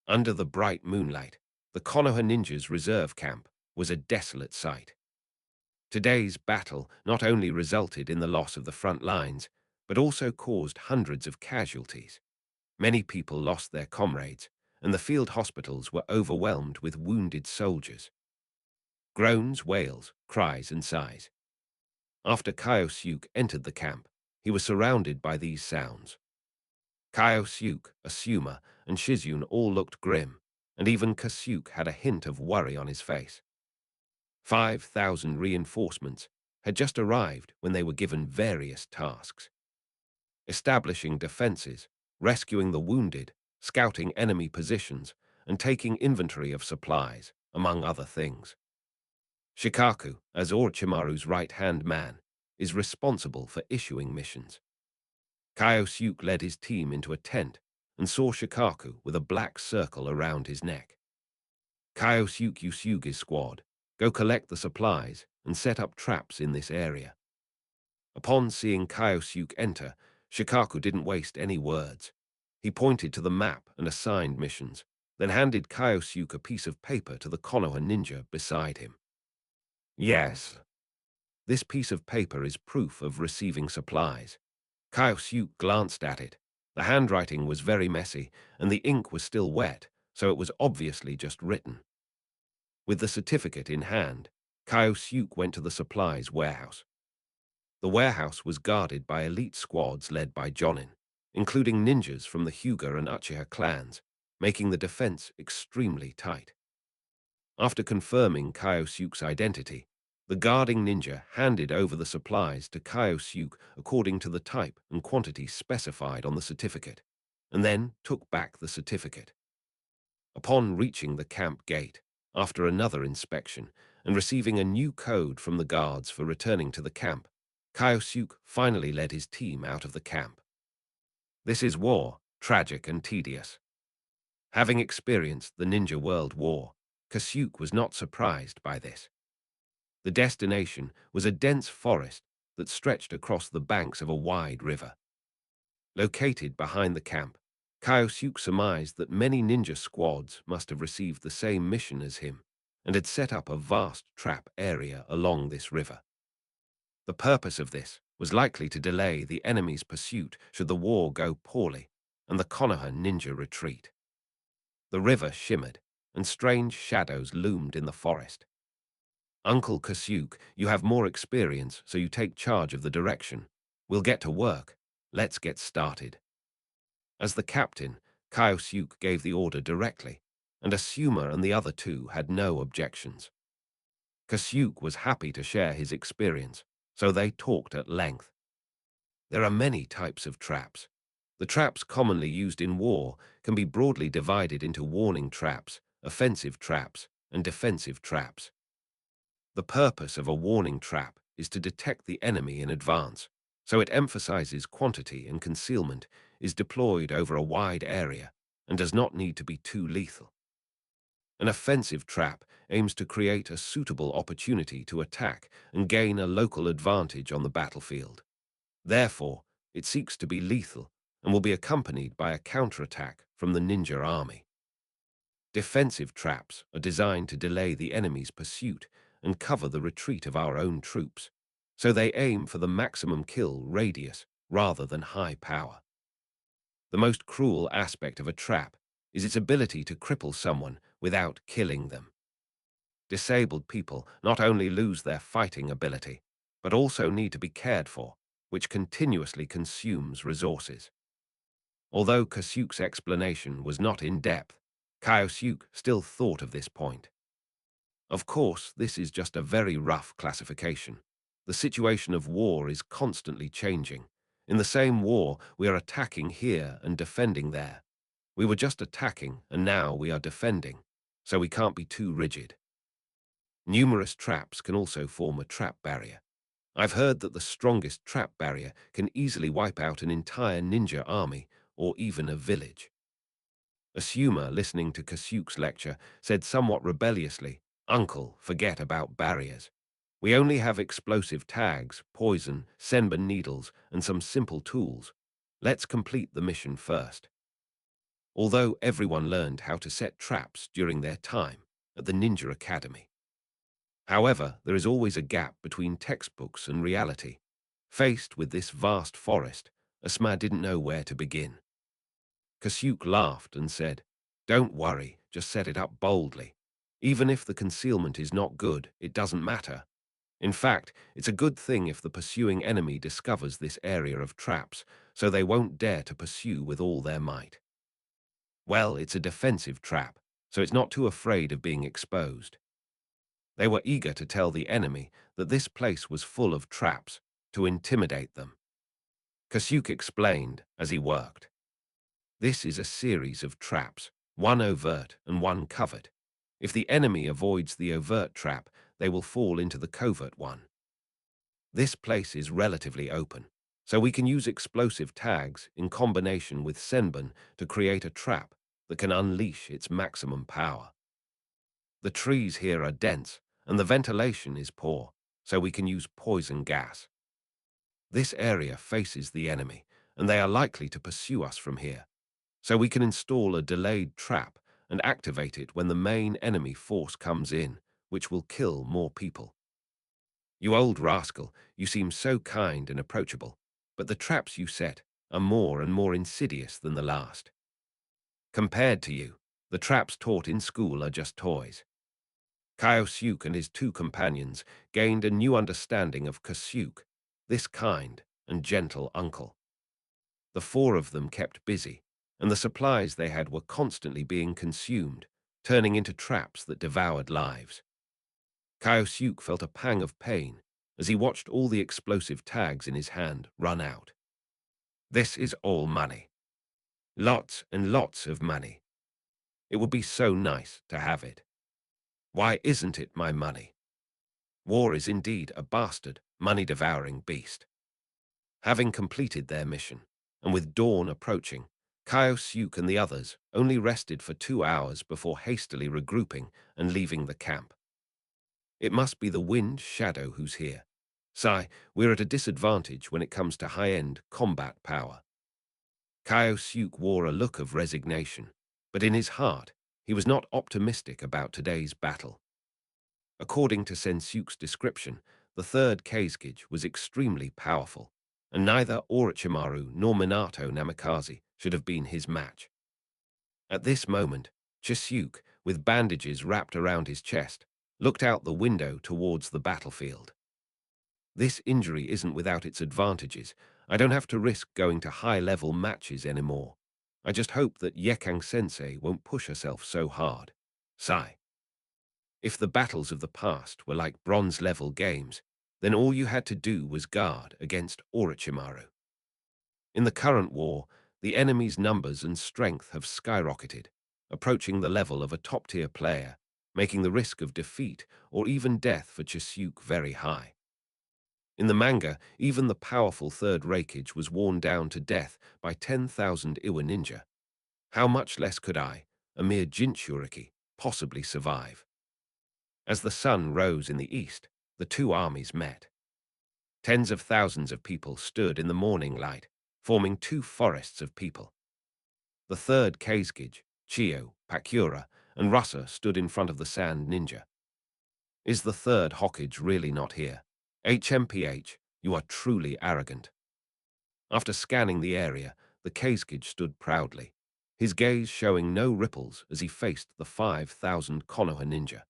Under the bright moonlight, the Konoha ninjas' reserve camp was a desolate sight. Today's battle not only resulted in the loss of the front lines, but also caused hundreds of casualties. Many people lost their comrades, and the field hospitals were overwhelmed with wounded soldiers. Groans, wails, cries, and sighs. After Kyosuke entered the camp, he was surrounded by these sounds. Kyosuke, Asuma, and Shizune all looked grim, and even Kasuke had a hint of worry on his face. 5,000 reinforcements had just arrived when they were given various tasks. Establishing defenses, rescuing the wounded, scouting enemy positions, and taking inventory of supplies, among other things. Shikaku, as Orochimaru's right-hand man, is responsible for issuing missions. Kyosuke led his team into a tent and saw Shikaku with a black circle around his neck. Kyosuke Usugi's squad go collect the supplies and set up traps in this area. Upon seeing Kyosuke enter, Shikaku didn't waste any words. He pointed to the map and assigned missions, then handed Kyosuke a piece of paper to the Konoha ninja beside him. Yes, this piece of paper is proof of receiving supplies. Kyosuke glanced at it. The handwriting was very messy, and the ink was still wet, so it was obviously just written. With the certificate in hand, Kyosuke went to the supplies warehouse. The warehouse was guarded by elite squads led by Jonin, including ninjas from the Hyuga and Uchiha clans, making the defense extremely tight. After confirming Kyosuke's identity, the guarding ninja handed over the supplies to Kyosuke according to the type and quantity specified on the certificate, and then took back the certificate. Upon reaching the camp gate, after another inspection, and receiving a new code from the guards for returning to the camp, Kyosuke finally led his team out of the camp. This is war, tragic and tedious. Having experienced the Ninja World War, Kyosuke was not surprised by this. The destination was a dense forest that stretched across the banks of a wide river. Located behind the camp, Kyosuke surmised that many ninja squads must have received the same mission as him and had set up a vast trap area along this river. The purpose of this was likely to delay the enemy's pursuit should the war go poorly and the Konoha ninja retreat. The river shimmered, and strange shadows loomed in the forest. Uncle Kasuke, you have more experience, so you take charge of the direction. We'll get to work. Let's get started. As the captain, Kyosuke gave the order directly, and Asuma and the other two had no objections. Kasuke was happy to share his experience, so they talked at length. There are many types of traps. The traps commonly used in war can be broadly divided into warning traps, offensive traps, and defensive traps. The purpose of a warning trap is to detect the enemy in advance, so it emphasizes quantity and concealment, is deployed over a wide area, and does not need to be too lethal. An offensive trap aims to create a suitable opportunity to attack and gain a local advantage on the battlefield. Therefore, it seeks to be lethal and will be accompanied by a counterattack from the ninja army. Defensive traps are designed to delay the enemy's pursuit and cover the retreat of our own troops, so they aim for the maximum kill radius rather than high power. The most cruel aspect of a trap is its ability to cripple someone without killing them. Disabled people not only lose their fighting ability, but also need to be cared for, which continuously consumes resources. Although Kasuke's explanation was not in-depth, Kyosuke still thought of this point. Of course, this is just a very rough classification. The situation of war is constantly changing. In the same war, we are attacking here and defending there. We were just attacking, and now we are defending, so we can't be too rigid. Numerous traps can also form a trap barrier. I've heard that the strongest trap barrier can easily wipe out an entire ninja army or even a village. Asuma, listening to Kasuke's lecture, said somewhat rebelliously, "Uncle, forget about barriers. We only have explosive tags, poison, senbon needles, and some simple tools. Let's complete the mission first." although everyone learned how to set traps during their time at the Ninja Academy. However, there is always a gap between textbooks and reality. Faced with this vast forest, Asma didn't know where to begin. Kasyuk laughed and said, "Don't worry, just set it up boldly. Even if the concealment is not good, it doesn't matter. In fact, it's a good thing if the pursuing enemy discovers this area of traps, so they won't dare to pursue with all their might. Well, it's a defensive trap, so it's not too afraid of being exposed." They were eager to tell the enemy that this place was full of traps to intimidate them. Kasyuk explained as he worked. This is a series of traps, one overt and one covert. If the enemy avoids the overt trap, they will fall into the covert one. This place is relatively open, so we can use explosive tags in combination with Senbon to create a trap that can unleash its maximum power. The trees here are dense, and the ventilation is poor, so we can use poison gas. This area faces the enemy, and they are likely to pursue us from here, so we can install a delayed trap and activate it when the main enemy force comes in, which will kill more people. You old rascal, you seem so kind and approachable, but the traps you set are more and more insidious than the last. Compared to you, the traps taught in school are just toys. Kaosyuk and his two companions gained a new understanding of Kasyuk, this kind and gentle uncle. The four of them kept busy, and the supplies they had were constantly being consumed, turning into traps that devoured lives. Kaosyuk felt a pang of pain as he watched all the explosive tags in his hand run out. This is all money. Lots and lots of money. It would be so nice to have it. Why isn't it my money? War is indeed a bastard, money-devouring beast. Having completed their mission, and with dawn approaching, Kaosyuk and the others only rested for 2 hours before hastily regrouping and leaving the camp. It must be the wind shadow who's here. Sai, we're at a disadvantage when it comes to high-end combat power. Kaosyuk wore a look of resignation, but in his heart, he was not optimistic about today's battle. According to Sensyuk's description, the third Kazekage was extremely powerful, and neither Orochimaru nor Minato Namikaze should have been his match. At this moment, Chisyuk, with bandages wrapped around his chest, looked out the window towards the battlefield. This injury isn't without its advantages. I don't have to risk going to high-level matches anymore. I just hope that Yekang-sensei won't push herself so hard. Sigh. If the battles of the past were like bronze-level games, then all you had to do was guard against Orochimaru. In the current war, the enemy's numbers and strength have skyrocketed, approaching the level of a top-tier player, making the risk of defeat or even death for Chisyuk very high. In the manga, even the powerful third Raikage was worn down to death by 10,000 Iwa ninja. How much less could I, a mere Jinchuriki, possibly survive? As the sun rose in the east, the two armies met. Tens of thousands of people stood in the morning light, forming two forests of people. The third Kazekage, Chiyo, Pakura, and Rasa stood in front of the Sand Ninja. Is the third Hokage really not here? HMPH, you are truly arrogant. After scanning the area, the Kazekage stood proudly, his gaze showing no ripples as he faced the 5,000 Konoha ninja.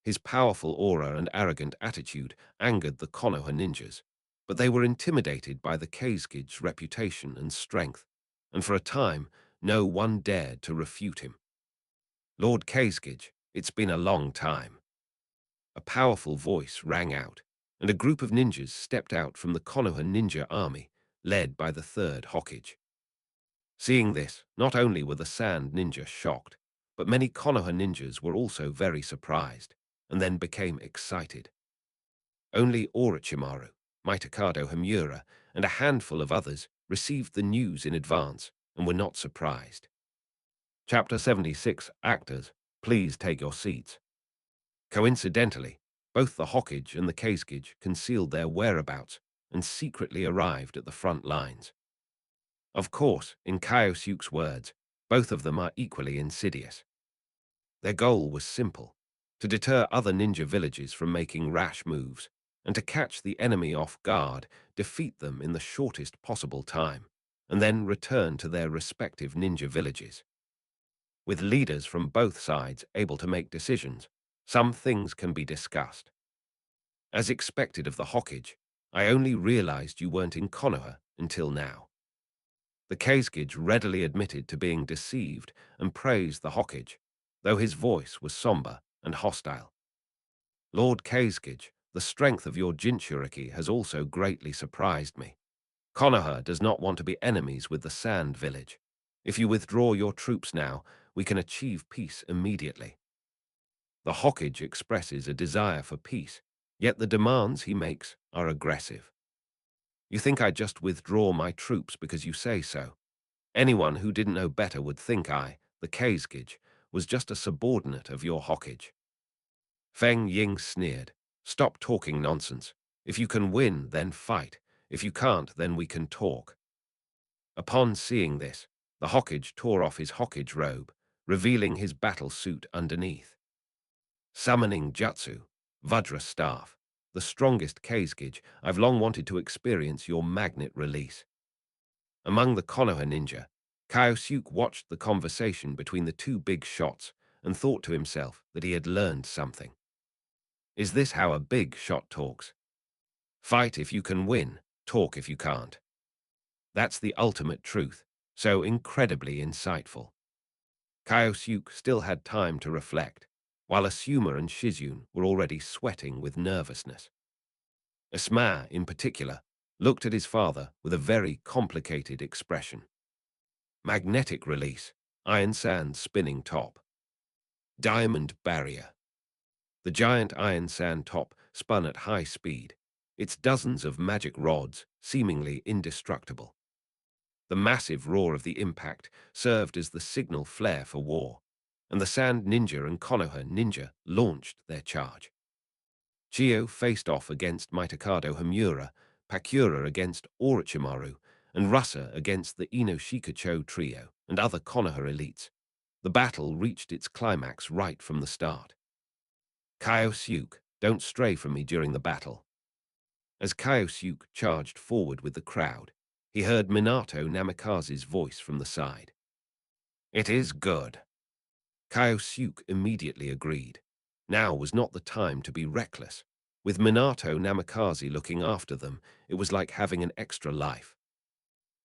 His powerful aura and arrogant attitude angered the Konoha ninjas, but they were intimidated by the Kazecage's reputation and strength, and for a time, no one dared to refute him. Lord Kazekage, it's been a long time. A powerful voice rang out, and a group of ninjas stepped out from the Konoha ninja army, led by the third Hokage. Seeing this, not only were the Sand Ninja shocked, but many Konoha ninjas were also very surprised, and then became excited. Only Orochimaru, Mitokado Himura, and a handful of others received the news in advance and were not surprised. Chapter 76 Actors, please take your seats. Coincidentally, both the Hokage and the Kazekage concealed their whereabouts and secretly arrived at the front lines. Of course, in Kaiosyuk's words, Both of them are equally insidious. Their goal was simple: to deter other ninja villages from making rash moves, and to catch the enemy off guard, defeat them in the shortest possible time, and then return to their respective ninja villages. With leaders from both sides able to make decisions, some things can be discussed. As expected of the Hokage, I only realized you weren't in Konoha until now. The Kazekage readily admitted to being deceived and praised the Hokage, though his voice was somber and hostile. Lord Kazekage, the strength of your Jinchuriki has also greatly surprised me. Konoha does not want to be enemies with the Sand Village. If you withdraw your troops now, we can achieve peace immediately. The Hokage expresses a desire for peace, yet the demands he makes are aggressive. You think I just withdraw my troops because you say so? Anyone who didn't know better would think I, the Kazekage, was just a subordinate of your Hokage. Feng Ying sneered. Stop talking nonsense. If you can win, then fight. If you can't, then we can talk. Upon seeing this, the Hokage tore off his Hokage robe, revealing his battle suit underneath. Summoning Jutsu, Vajra Staff, the strongest Kazekage, I've long wanted to experience your magnet release. Among the Konoha ninja, Kyosuke watched the conversation between the two big shots and thought to himself that he had learned something. Is this how a big shot talks? Fight if you can win, talk if you can't. That's the ultimate truth, so incredibly insightful. Kyosuke still had time to reflect, while Asuma and Shizune were already sweating with nervousness. Asuma, in particular, looked at his father with a very complicated expression. Magnetic release, iron sand spinning top. Diamond barrier. The giant iron sand top spun at high speed, its dozens of magic rods seemingly indestructible. The massive roar of the impact served as the signal flare for war, and the Sand Ninja and Konoha Ninja launched their charge. Chiyo faced off against Mitakado Hamura, Pakura against Orochimaru, and Rasa against the Inoshikacho trio and other Konoha elites. The battle reached its climax right from the start. Kyosuke, don't stray from me during the battle. As Kyosuke charged forward with the crowd, he heard Minato Namikaze's voice from the side. It is good. Kyosuke immediately agreed. Now was not the time to be reckless. With Minato Namikaze looking after them, it was like having an extra life.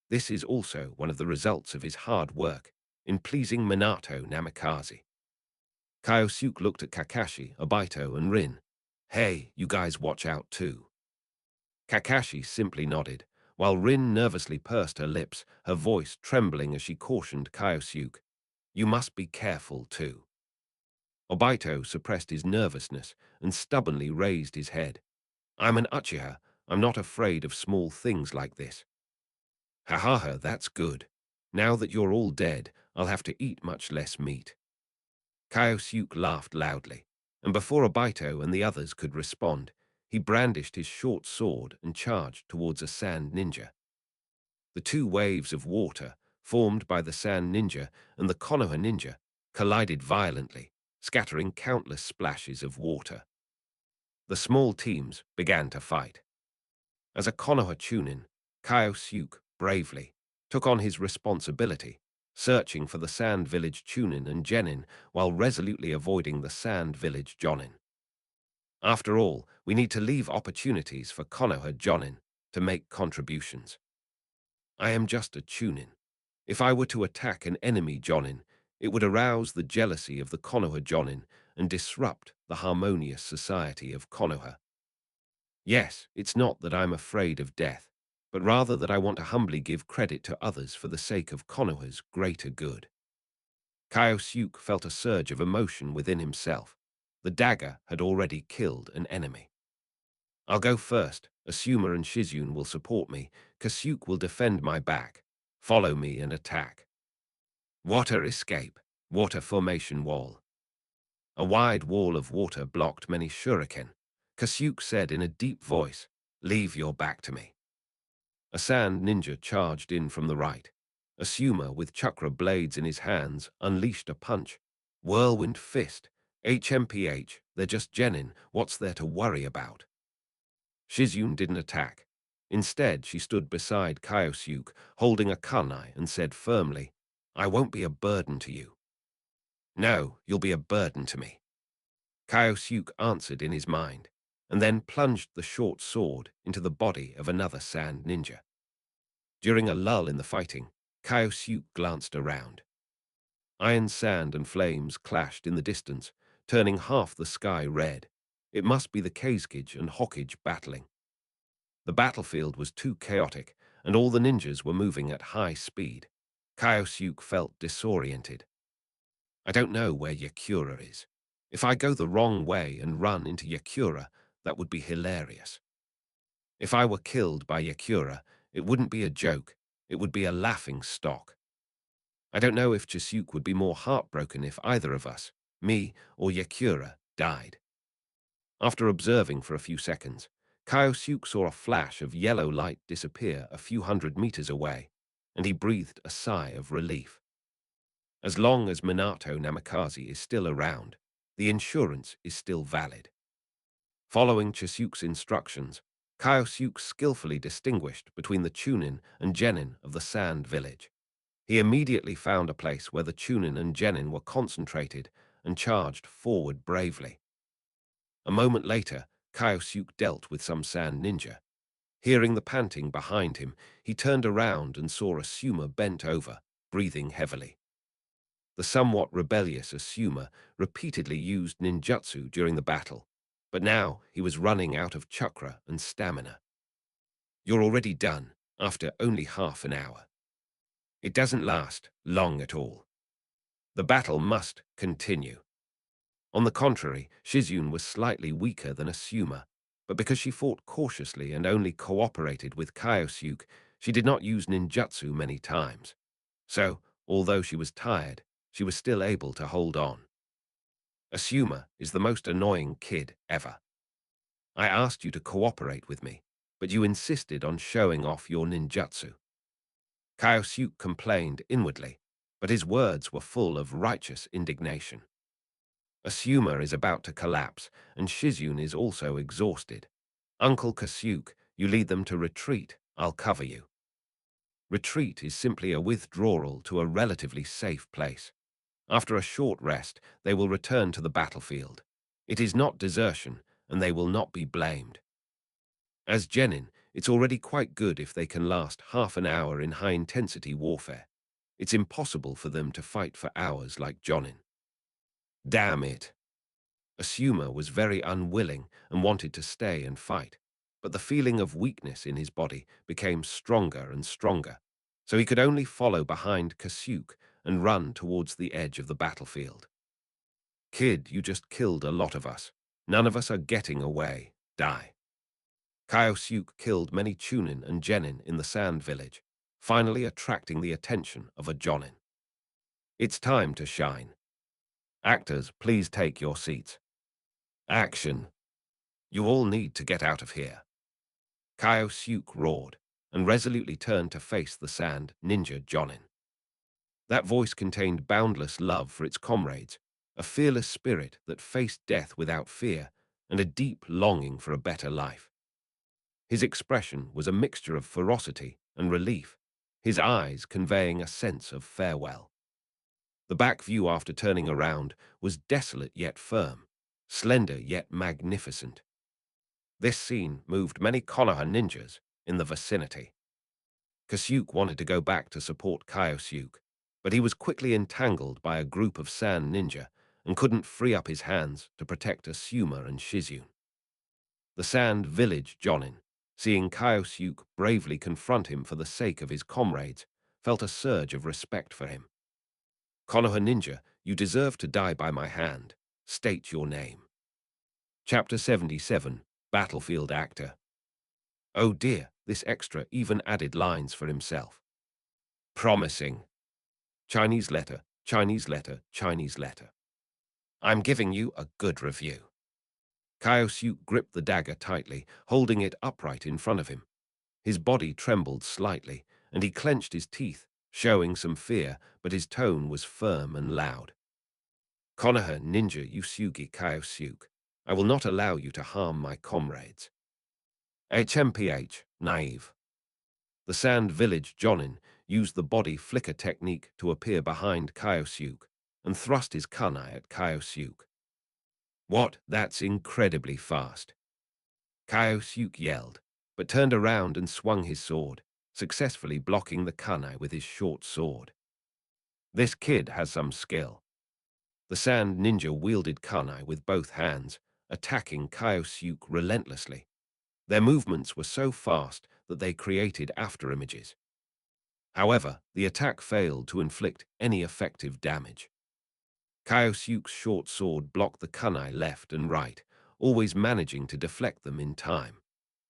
This is also one of the results of his hard work in pleasing Minato Namikaze. Kyosuke looked at Kakashi, Obito, and Rin. Hey, you guys watch out too. Kakashi simply nodded, while Rin nervously pursed her lips, her voice trembling as she cautioned Kyosuke. You must be careful too. Obito suppressed his nervousness and stubbornly raised his head. I'm an Uchiha. I'm not afraid of small things like this. Ha ha ha, that's good. Now that you're all dead, I'll have to eat much less meat. Kyosuke laughed loudly, and before Obito and the others could respond, he brandished his short sword and charged towards a Sand Ninja. The two waves of water, formed by the Sand Ninja and the Konoha Ninja, collided violently, scattering countless splashes of water. The small teams began to fight. As a Konoha Chunin, Kyosuke bravely took on his responsibility, searching for the Sand Village Chunin and Genin while resolutely avoiding the Sand Village Jonin. After all, we need to leave opportunities for Konoha Jonin to make contributions. I am just a Chunin. If I were to attack an enemy Jonin, it would arouse the jealousy of the Konoha Jonin and disrupt the harmonious society of Konoha. Yes, it's not that I'm afraid of death, but rather that I want to humbly give credit to others for the sake of Konoha's greater good. Kyosuke felt a surge of emotion within himself. The dagger had already killed an enemy. I'll go first. Asuma and Shizune will support me. Kyosuke will defend my back. Follow me and attack. Water escape. Water formation wall. A wide wall of water blocked many shuriken. Kyosuke said in a deep voice, "Leave your back to me." A Sand Ninja charged in from the right. Asuma, with chakra blades in his hands, unleashed a punch. Whirlwind fist. HMPH, they're just genin. What's there to worry about? Shizune didn't attack. Instead, she stood beside Kyosuke, holding a kunai, and said firmly, I won't be a burden to you. No, you'll be a burden to me. Kyosuke answered in his mind, and then plunged the short sword into the body of another sand ninja. During a lull in the fighting, Kyosuke glanced around. Iron sand and flames clashed in the distance, turning half the sky red. It must be the Kazekage and Hokage battling. The battlefield was too chaotic, and all the ninjas were moving at high speed. Kyosuke felt disoriented. I don't know where Yakura is. If I go the wrong way and run into Yakura, that would be hilarious. If I were killed by Yakura, it wouldn't be a joke. It would be a laughing stock. I don't know if Chisuke would be more heartbroken if either of us, me or Yakura, died. After observing for a few seconds, Kyosuke saw a flash of yellow light disappear a few hundred meters away, and he breathed a sigh of relief. As long as Minato Namikaze is still around, the insurance is still valid. Following Chisuke's instructions, Kyosuke skillfully distinguished between the Chunin and Genin of the Sand Village. He immediately found a place where the Chunin and Genin were concentrated and charged forward bravely. A moment later, Kyosuke dealt with some sand ninja. Hearing the panting behind him, he turned around and saw Asuma bent over, breathing heavily. The somewhat rebellious Asuma repeatedly used ninjutsu during the battle, but now he was running out of chakra and stamina. You're already done, after only half an hour. It doesn't last long at all. The battle must continue. On the contrary, Shizune was slightly weaker than Asuma, but because she fought cautiously and only cooperated with Kyosuke, she did not use ninjutsu many times. So, although she was tired, she was still able to hold on. Asuma is the most annoying kid ever. I asked you to cooperate with me, but you insisted on showing off your ninjutsu. Kyosuke complained inwardly, but his words were full of righteous indignation. Asuma is about to collapse, and Shizune is also exhausted. Uncle Kasuke, you lead them to retreat. I'll cover you. Retreat is simply a withdrawal to a relatively safe place. After a short rest, they will return to the battlefield. It is not desertion, and they will not be blamed. As Genin, it's already quite good if they can last half an hour in high-intensity warfare. It's impossible for them to fight for hours like Jonin. Damn it. Asuma was very unwilling and wanted to stay and fight, but the feeling of weakness in his body became stronger and stronger, so he could only follow behind Kasuke and run towards the edge of the battlefield. Kid, you just killed a lot of us. None of us are getting away. Die. Kyosuke killed many Chunin and Genin in the Sand Village, finally attracting the attention of a Jonin. It's time to shine. Actors, please take your seats. Action. You all need to get out of here. Kyosuke roared and resolutely turned to face the sand ninja Jonin. That voice contained boundless love for its comrades, a fearless spirit that faced death without fear, and a deep longing for a better life. His expression was a mixture of ferocity and relief, his eyes conveying a sense of farewell. The back view after turning around was desolate yet firm, slender yet magnificent. This scene moved many Konoha ninjas in the vicinity. Kasuke wanted to go back to support Kyosuke, but he was quickly entangled by a group of sand ninja and couldn't free up his hands to protect Asuma and Shizune. The sand village Jonin, seeing Kyosuke bravely confront him for the sake of his comrades, felt a surge of respect for him. Konoha ninja, you deserve to die by my hand. State your name. Chapter 77, Battlefield Actor. Oh dear, this extra even added lines for himself. Promising. Chinese letter, Chinese letter, Chinese letter. I'm giving you a good review. Kyosuke gripped the dagger tightly, holding it upright in front of him. His body trembled slightly, and he clenched his teeth showing some fear, but his tone was firm and loud. Konoha Ninja Yusugi Kyosuke, I will not allow you to harm my comrades. HMPH, naive. The Sand Village Jonin used the body flicker technique to appear behind Kyosuke and thrust his kunai at Kyosuke. What? That's incredibly fast. Kyosuke yelled, but turned around and swung his sword, successfully blocking the kunai with his short sword. This kid has some skill. The Sand Ninja wielded kunai with both hands, attacking Kyosuke relentlessly. Their movements were so fast that they created afterimages. However, the attack failed to inflict any effective damage. Kyosuke's short sword blocked the kunai left and right, always managing to deflect them in time.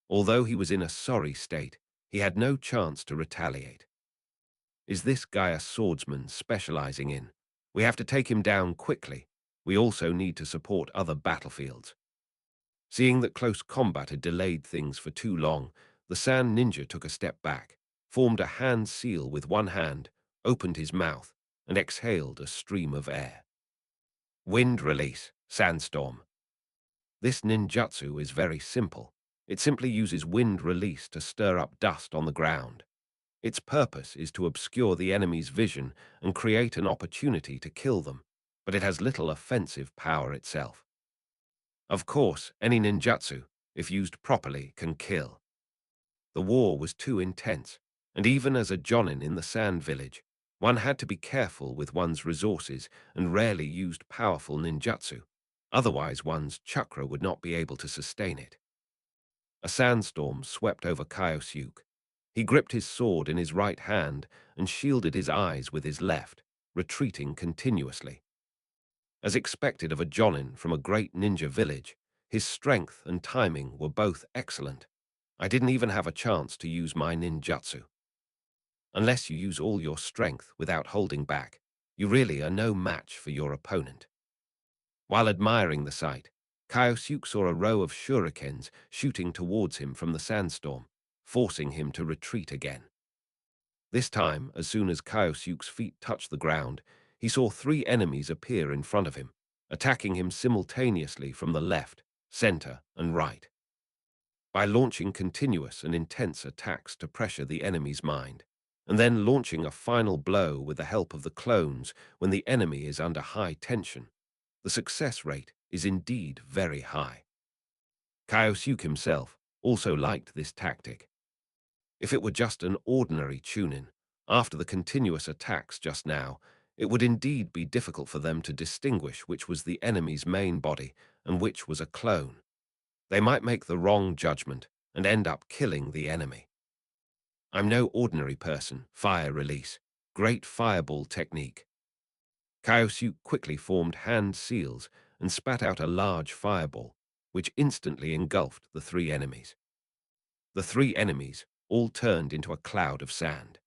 Although he was in a sorry state, he had no chance to retaliate. Is this guy a swordsman specializing in? We have to take him down quickly. We also need to support other battlefields. Seeing that close combat had delayed things for too long, the Sand Ninja took a step back, formed a hand seal with one hand, opened his mouth, and exhaled a stream of air. Wind release, sandstorm. This ninjutsu is very simple. It simply uses wind release to stir up dust on the ground. Its purpose is to obscure the enemy's vision and create an opportunity to kill them, but it has little offensive power itself. Of course, any ninjutsu, if used properly, can kill. The war was too intense, and even as a jonin in the Sand Village, one had to be careful with one's resources and rarely used powerful ninjutsu, otherwise one's chakra would not be able to sustain it. A sandstorm swept over Kyosuke. He gripped his sword in his right hand and shielded his eyes with his left, retreating continuously. As expected of a jonin from a great ninja village, his strength and timing were both excellent. I didn't even have a chance to use my ninjutsu. Unless you use all your strength without holding back, you really are no match for your opponent. While admiring the sight, Kyosuke saw a row of shurikens shooting towards him from the sandstorm, forcing him to retreat again. This time, as soon as Kyosuke's feet touched the ground, he saw 3 enemies appear in front of him, attacking him simultaneously from the left, center, and right. By launching continuous and intense attacks to pressure the enemy's mind, and then launching a final blow with the help of the clones when the enemy is under high tension, the success rate is indeed very high. Kyosuke himself also liked this tactic. If it were just an ordinary Chunin, after the continuous attacks just now, it would indeed be difficult for them to distinguish which was the enemy's main body and which was a clone. They might make the wrong judgment and end up killing the enemy. I'm no ordinary person. Fire release. Great fireball technique. Kyosuke quickly formed hand seals and spat out a large fireball, which instantly engulfed the 3 enemies. The 3 enemies all turned into a cloud of sand.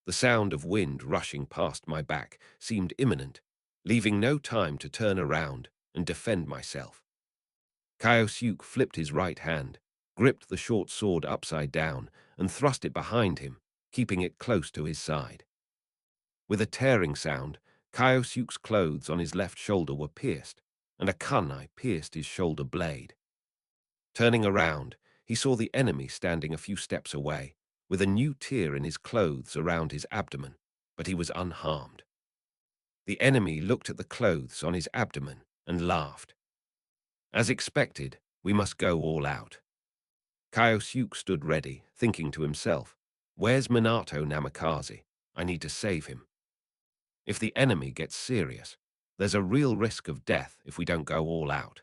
The sound of wind rushing past my back seemed imminent, leaving no time to turn around and defend myself. Kyosuke flipped his right hand, gripped the short sword upside down, and thrust it behind him, keeping it close to his side. With a tearing sound, Kyosuke's clothes on his left shoulder were pierced, and a kunai pierced his shoulder blade. Turning around, he saw the enemy standing a few steps away, with a new tear in his clothes around his abdomen, but he was unharmed. The enemy looked at the clothes on his abdomen and laughed. As expected, we must go all out. Kyosuke stood ready, thinking to himself, where's Minato Namikaze? I need to save him. If the enemy gets serious, there's a real risk of death if we don't go all out.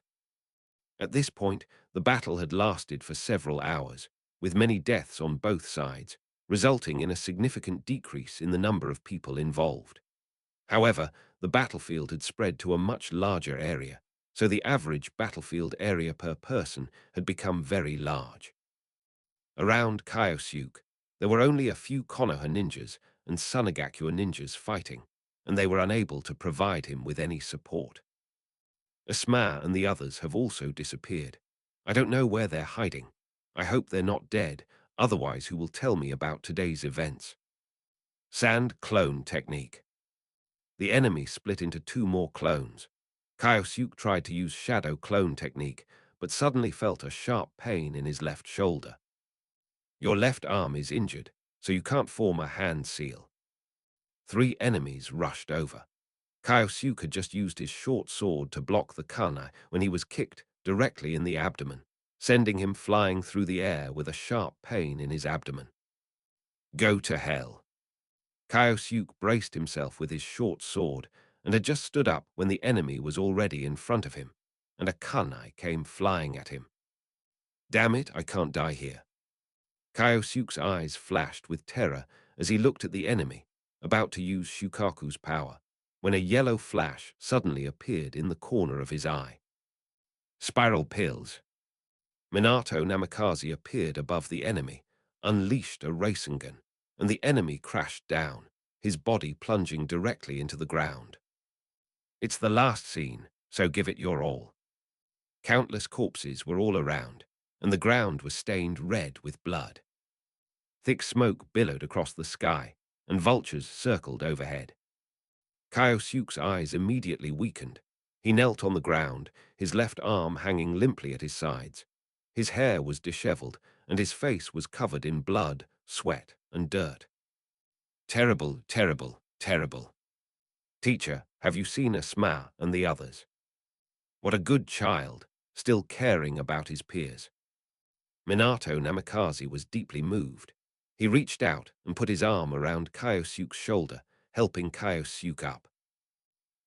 At this point, the battle had lasted for several hours, with many deaths on both sides, resulting in a significant decrease in the number of people involved. However, the battlefield had spread to a much larger area, so the average battlefield area per person had become very large. Around Kyosuke, there were only a few Konoha ninjas and Sunagakure ninjas fighting, and they were unable to provide him with any support. Asma and the others have also disappeared. I don't know where they're hiding. I hope they're not dead, otherwise who will tell me about today's events? Sand clone technique. The enemy split into two more clones. Kyosuke tried to use shadow clone technique, but suddenly felt a sharp pain in his left shoulder. Your left arm is injured, so you can't form a hand seal. Three enemies rushed over. Kyosuke had just used his short sword to block the kunai when he was kicked directly in the abdomen, sending him flying through the air with a sharp pain in his abdomen. Go to hell. Kyosuke braced himself with his short sword and had just stood up when the enemy was already in front of him, and a kunai came flying at him. Damn it, I can't die here. Kyosuke's eyes flashed with terror as he looked at the enemy, about to use Shukaku's power, when a yellow flash suddenly appeared in the corner of his eye. Spiral pills. Minato Namikaze appeared above the enemy, unleashed a Rasengan, and the enemy crashed down, his body plunging directly into the ground. It's the last scene, so give it your all. Countless corpses were all around, and the ground was stained red with blood. Thick smoke billowed across the sky, and vultures circled overhead. Kyosuke's eyes immediately weakened. He knelt on the ground, his left arm hanging limply at his sides. His hair was disheveled, and his face was covered in blood, sweat, and dirt. Terrible, terrible, terrible. Teacher, have you seen Asma and the others? What a good child, still caring about his peers. Minato Namikaze was deeply moved. He reached out and put his arm around Kyosuke's shoulder, helping Kyosuke up.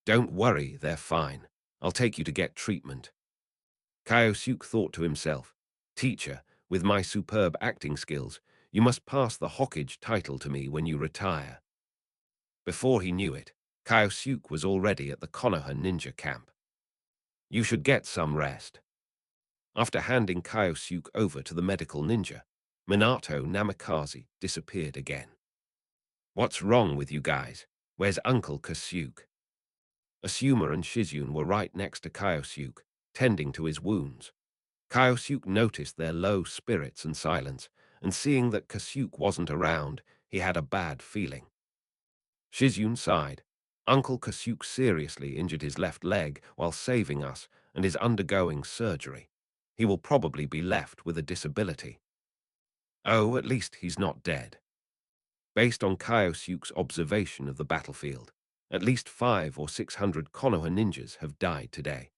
Don't worry, they're fine. I'll take you to get treatment. Kyosuke thought to himself, Teacher, with my superb acting skills, you must pass the Hokage title to me when you retire. Before he knew it, Kyosuke was already at the Konoha ninja camp. You should get some rest. After handing Kyosuke over to the medical ninja, Minato Namikaze disappeared again. What's wrong with you guys? Where's Uncle Kyosuke? Asuma and Shizune were right next to Kyosuke, tending to his wounds. Kyosuke noticed their low spirits and silence, and seeing that Kyosuke wasn't around, he had a bad feeling. Shizune sighed. Uncle Kyosuke seriously injured his left leg while saving us and is undergoing surgery. He will probably be left with a disability. Oh, at least he's not dead. Based on Kyosuke's observation of the battlefield, at least 500 or 600 Konoha ninjas have died today.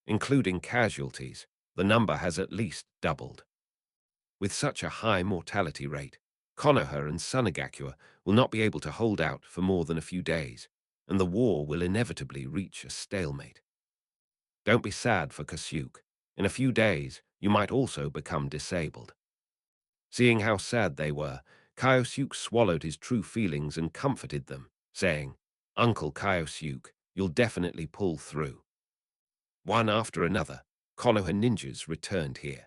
Including casualties, the number has at least doubled. With such a high mortality rate, Konoha and Sunagakure will not be able to hold out for more than a few days, and the war will inevitably reach a stalemate. Don't be sad for Kyosuke. In a few days, you might also become disabled. Seeing how sad they were, Kyosuke swallowed his true feelings and comforted them, saying, Uncle Kyosuke, you'll definitely pull through. One after another, Konoha ninjas returned here.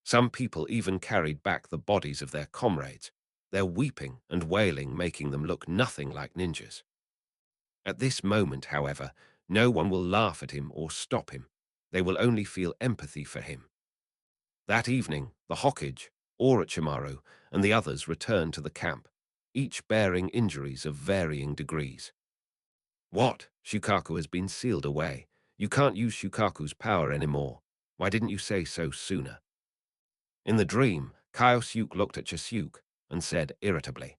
Some people even carried back the bodies of their comrades, their weeping and wailing making them look nothing like ninjas. At this moment, however, no one will laugh at him or stop him. They will only feel empathy for him. That evening, the Hokage, Orochimaru, and the others returned to the camp, each bearing injuries of varying degrees. What? Shukaku has been sealed away. You can't use Shukaku's power anymore. Why didn't you say so sooner? In the dream, Kyosuke looked at Chisuke and said irritably,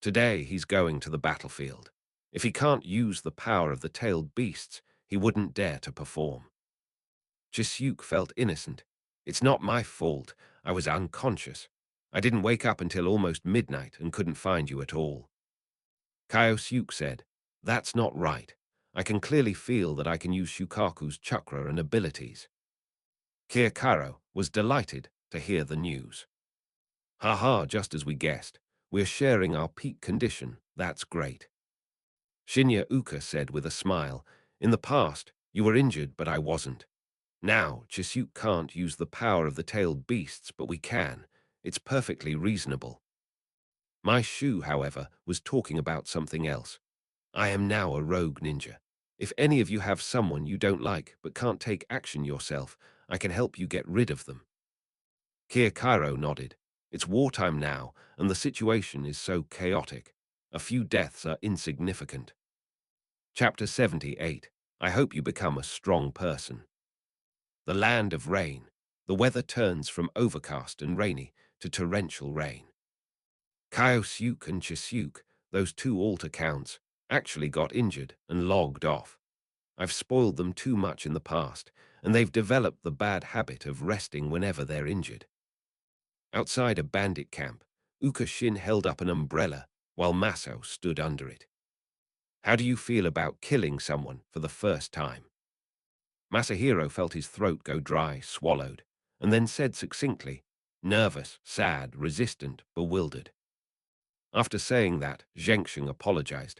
Today he's going to the battlefield. If he can't use the power of the tailed beasts, he wouldn't dare to perform. Chisuke felt innocent. It's not my fault. I was unconscious. I didn't wake up until almost midnight and couldn't find you at all. Kyosuke said, That's not right. I can clearly feel that I can use Shukaku's chakra and abilities. Kiyokaro was delighted to hear the news. Haha, just as we guessed. We're sharing our peak condition. That's great. Shinya Uka said with a smile, In the past, you were injured, but I wasn't. Now, Chisuke can't use the power of the tailed beasts, but we can. It's perfectly reasonable. My shoe, however, was talking about something else. I am now a rogue ninja. If any of you have someone you don't like but can't take action yourself, I can help you get rid of them. Kiyokaro nodded. It's wartime now, and the situation is so chaotic. A few deaths are insignificant. Chapter 78. I hope you become a strong person. The land of rain. The weather turns from overcast and rainy to torrential rain. Kyosyuk and Chisyuk, those two altar counts, actually got injured and logged off. I've spoiled them too much in the past, and they've developed the bad habit of resting whenever they're injured. Outside a bandit camp, Ukashin held up an umbrella while Maso stood under it. How do you feel about killing someone for the first time? Masahiro felt his throat go dry, swallowed, and then said succinctly, nervous, sad, resistant, bewildered. After saying that, Zhengsheng apologized.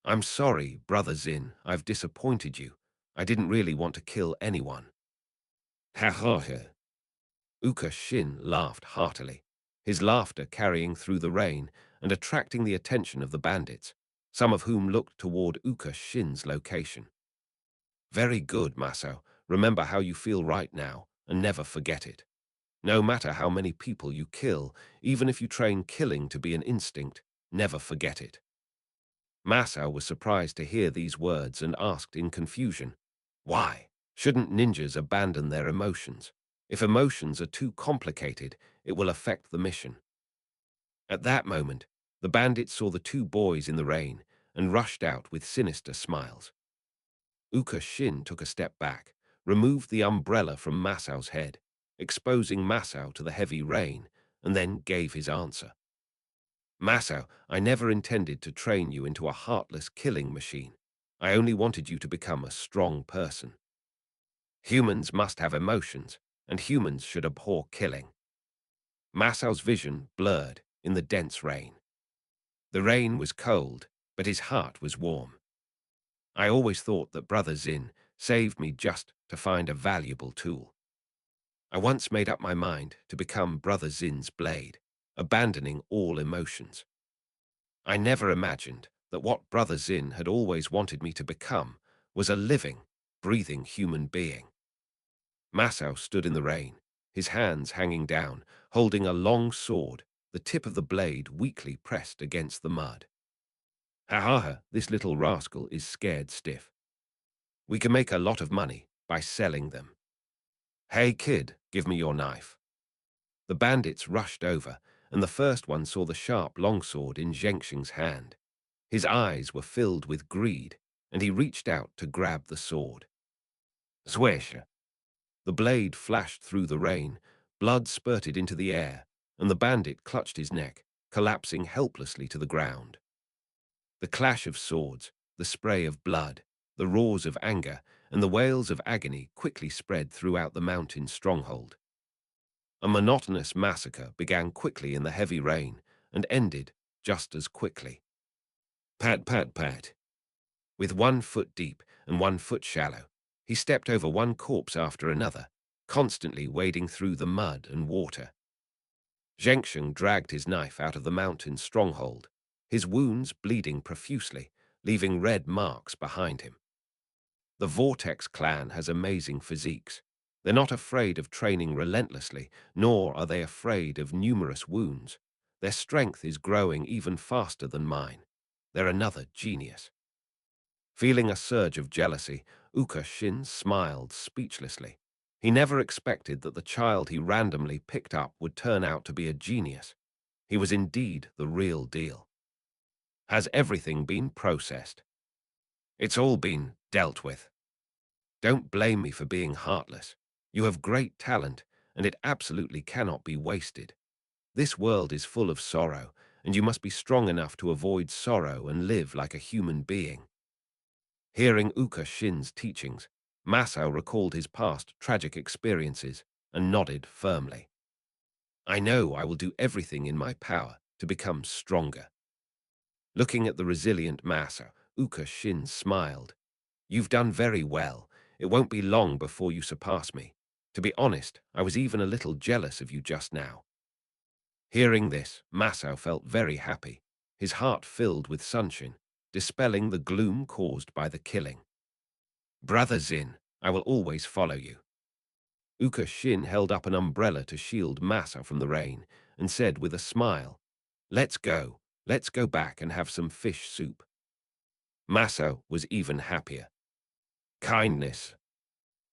I'm sorry, Brother Zin, I've disappointed you. I didn't really want to kill anyone. Ha ha ha. Uka Shin laughed heartily, his laughter carrying through the rain and attracting the attention of the bandits, some of whom looked toward Uka Shin's location. Very good, Maso. Remember how you feel right now, and never forget it. No matter how many people you kill, even if you train killing to be an instinct, never forget it. Masao was surprised to hear these words and asked in confusion, why? Shouldn't ninjas abandon their emotions? If emotions are too complicated, it will affect the mission. At that moment, the bandits saw the two boys in the rain and rushed out with sinister smiles. Uka Shin took a step back, removed the umbrella from Masao's head, exposing Masao to the heavy rain, and then gave his answer. Masao, I never intended to train you into a heartless killing machine. I only wanted you to become a strong person. Humans must have emotions, and humans should abhor killing. Masao's vision blurred in the dense rain. The rain was cold, but his heart was warm. I always thought that Brother Zin saved me just to find a valuable tool. I once made up my mind to become Brother Zin's blade, abandoning all emotions. I never imagined that what Brother Zin had always wanted me to become was a living, breathing human being. Masao stood in the rain, his hands hanging down, holding a long sword, the tip of the blade weakly pressed against the mud. Ha ha ha, this little rascal is scared stiff. We can make a lot of money by selling them. Hey kid, give me your knife. The bandits rushed over, and the first one saw the sharp longsword in Zhengsheng's hand. His eyes were filled with greed, and he reached out to grab the sword. Swish! The blade flashed through the rain, blood spurted into the air, and the bandit clutched his neck, collapsing helplessly to the ground. The clash of swords, the spray of blood, the roars of anger, and the wails of agony quickly spread throughout the mountain stronghold. A monotonous massacre began quickly in the heavy rain and ended just as quickly. Pat, pat, pat. With 1 foot deep and 1 foot shallow, he stepped over one corpse after another, constantly wading through the mud and water. Zhengsheng dragged his knife out of the mountain stronghold, his wounds bleeding profusely, leaving red marks behind him. The Vortex clan has amazing physiques. They're not afraid of training relentlessly, nor are they afraid of numerous wounds. Their strength is growing even faster than mine. They're another genius. Feeling a surge of jealousy, Uka Shin smiled speechlessly. He never expected that the child he randomly picked up would turn out to be a genius. He was indeed the real deal. Has everything been processed? It's all been dealt with. Don't blame me for being heartless. You have great talent, and it absolutely cannot be wasted. This world is full of sorrow, and you must be strong enough to avoid sorrow and live like a human being. Hearing Uka Shin's teachings, Masao recalled his past tragic experiences and nodded firmly. I know I will do everything in my power to become stronger. Looking at the resilient Masao, Uka Shin smiled. You've done very well. It won't be long before you surpass me. To be honest, I was even a little jealous of you just now. Hearing this, Masao felt very happy, his heart filled with sunshine, dispelling the gloom caused by the killing. Brother Zin, I will always follow you. Uka Shin held up an umbrella to shield Masao from the rain, and said with a smile, "Let's go. Let's go back and have some fish soup." Maso was even happier. Kindness.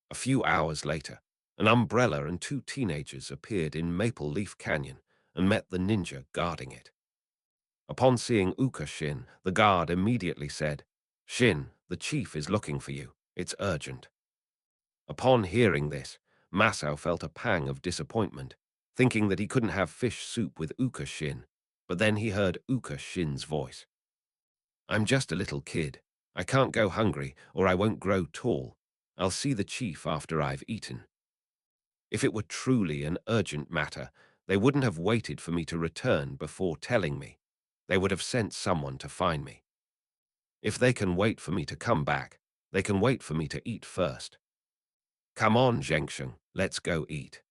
A few hours later, an umbrella and two teenagers appeared in Maple Leaf Canyon and met the ninja guarding it. Upon seeing Uka Shin, the guard immediately said, "Shin, the chief is looking for you. It's urgent." Upon hearing this, Masao felt a pang of disappointment, thinking that he couldn't have fish soup with Uka Shin, but then he heard Uka Shin's voice. "I'm just a little kid. I can't go hungry or I won't grow tall. I'll see the chief after I've eaten." If it were truly an urgent matter, they wouldn't have waited for me to return before telling me. They would have sent someone to find me. If they can wait for me to come back, they can wait for me to eat first. "Come on, Zhengsheng, let's go eat."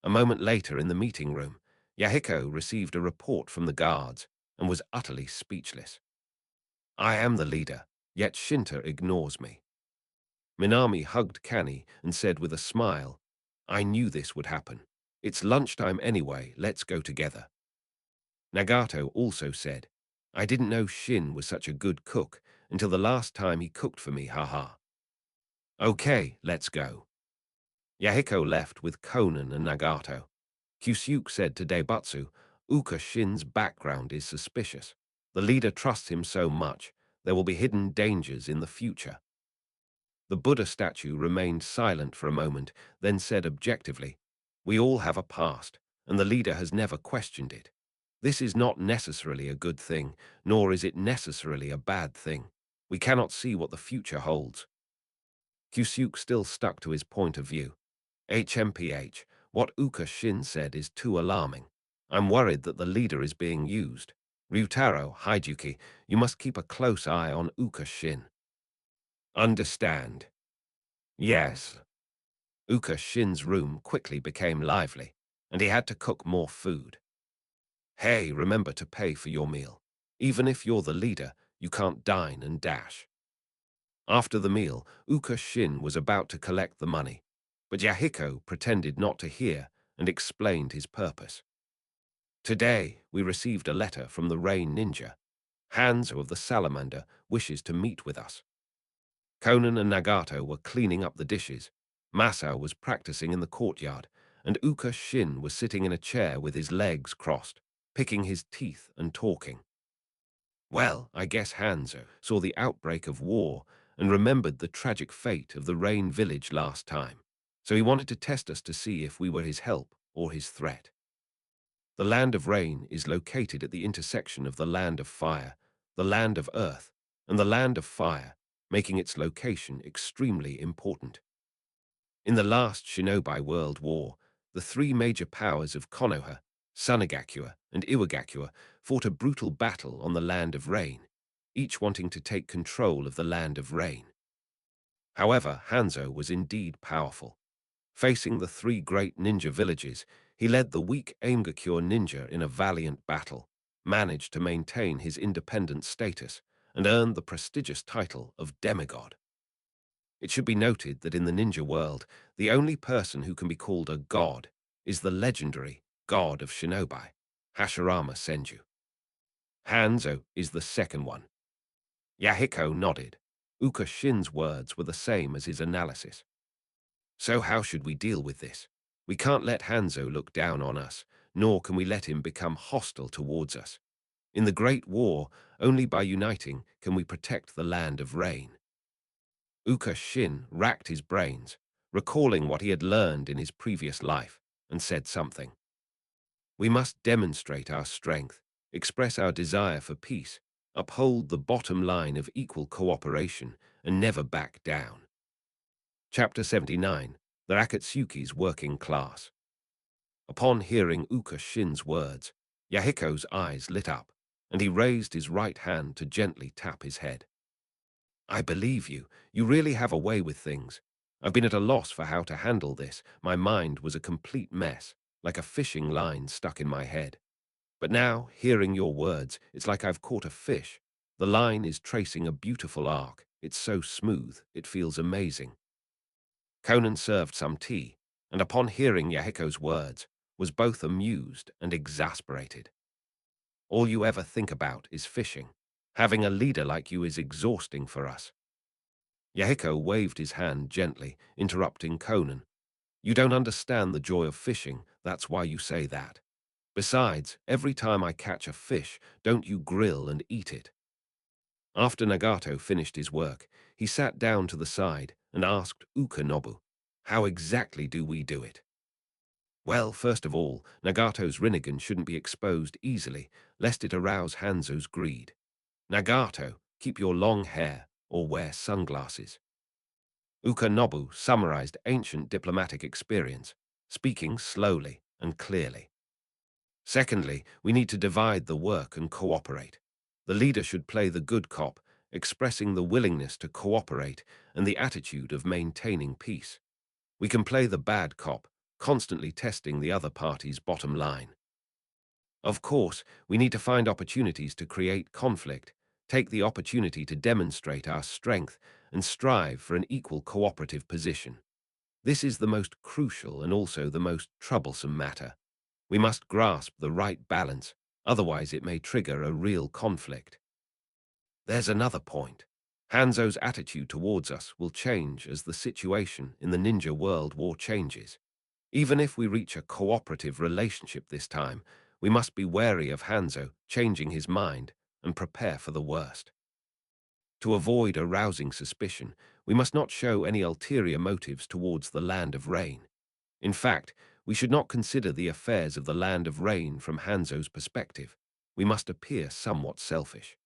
A moment later in the meeting room, Yahiko received a report from the guards and was utterly speechless. "I am the leader, yet Shinta ignores me." Minami hugged Kani and said with a smile, "I knew this would happen. It's lunchtime anyway, let's go together." Nagato also said, "I didn't know Shin was such a good cook until the last time he cooked for me, haha." "Okay, let's go." Yahiko left with Konan and Nagato. Kyusuke said to Daibatsu, "Uka Shin's background is suspicious. The leader trusts him so much, there will be hidden dangers in the future." The Buddha statue remained silent for a moment, then said objectively, "We all have a past, and the leader has never questioned it. This is not necessarily a good thing, nor is it necessarily a bad thing. We cannot see what the future holds." Kyusuke still stuck to his point of view. "HMPH, what Uka Shin said is too alarming. I'm worried that the leader is being used. Ryutaro, Haijuki, you must keep a close eye on Uka Shin." "Understand." "Yes." Uka Shin's room quickly became lively, and he had to cook more food. "Hey, remember to pay for your meal. Even if you're the leader, you can't dine and dash." After the meal, Uka Shin was about to collect the money, but Yahiko pretended not to hear and explained his purpose. "Today, we received a letter from the Rain Ninja. Hanzo of the Salamander wishes to meet with us." Conan and Nagato were cleaning up the dishes. Masao was practicing in the courtyard, and Uka Shin was sitting in a chair with his legs crossed, picking his teeth and talking. "Well, I guess Hanzo saw the outbreak of war and remembered the tragic fate of the Rain village last time, so he wanted to test us to see if we were his help or his threat. The Land of Rain is located at the intersection of the Land of Fire, the Land of Earth, and the Land of Fire, making its location extremely important. In the last Shinobi World War, the three major powers of Konoha, Sunagakure, and Iwagakure fought a brutal battle on the Land of Rain, each wanting to take control of the Land of Rain. However, Hanzo was indeed powerful. Facing the three great ninja villages, he led the weak Aimgakure ninja in a valiant battle, managed to maintain his independent status, and earned the prestigious title of demigod. It should be noted that in the ninja world, the only person who can be called a god is the legendary god of shinobi, Hashirama Senju. Hanzo is the second one. Yahiko nodded. Uka Shin's words were the same as his analysis. "So how should we deal with this? We can't let Hanzo look down on us, nor can we let him become hostile towards us. In the Great War, only by uniting can we protect the Land of Rain." Uka Shin racked his brains, recalling what he had learned in his previous life, and said something. "We must demonstrate our strength, express our desire for peace, uphold the bottom line of equal cooperation, and never back down." Chapter 79, The Akatsuki's Working Class. Upon hearing Uka Shin's words, Yahiko's eyes lit up, and he raised his right hand to gently tap his head. "I believe you. You really have a way with things. I've been at a loss for how to handle this. My mind was a complete mess, like a fishing line stuck in my head. But now, hearing your words, it's like I've caught a fish. The line is tracing a beautiful arc. It's so smooth, it feels amazing." Conan served some tea, and upon hearing Yahiko's words, was both amused and exasperated. All you ever think about is fishing. Having a leader like you is exhausting for us. Yahiko waved his hand gently, interrupting Conan. You don't understand the joy of fishing, that's why you say that. Besides, every time I catch a fish, don't you grill and eat it? After Nagato finished his work, he sat down to the side and asked Ukanobu, how exactly do we do it? Well, first of all, Nagato's Rinnegan shouldn't be exposed easily, lest it arouse Hanzo's greed. Nagato, keep your long hair or wear sunglasses. Ukanobu summarized ancient diplomatic experience, speaking slowly and clearly. Secondly, we need to divide the work and cooperate. The leader should play the good cop, expressing the willingness to cooperate and the attitude of maintaining peace. We can play the bad cop, constantly testing the other party's bottom line. Of course, we need to find opportunities to create conflict, take the opportunity to demonstrate our strength, and strive for an equal cooperative position. This is the most crucial and also the most troublesome matter. We must grasp the right balance, otherwise it may trigger a real conflict. There's another point. Hanzo's attitude towards us will change as the situation in the ninja world war changes. Even if we reach a cooperative relationship this time, we must be wary of Hanzo changing his mind and prepare for the worst. To avoid arousing suspicion, we must not show any ulterior motives towards the Land of Rain. In fact, we should not consider the affairs of the Land of Rain from Hanzo's perspective. We must appear somewhat selfish.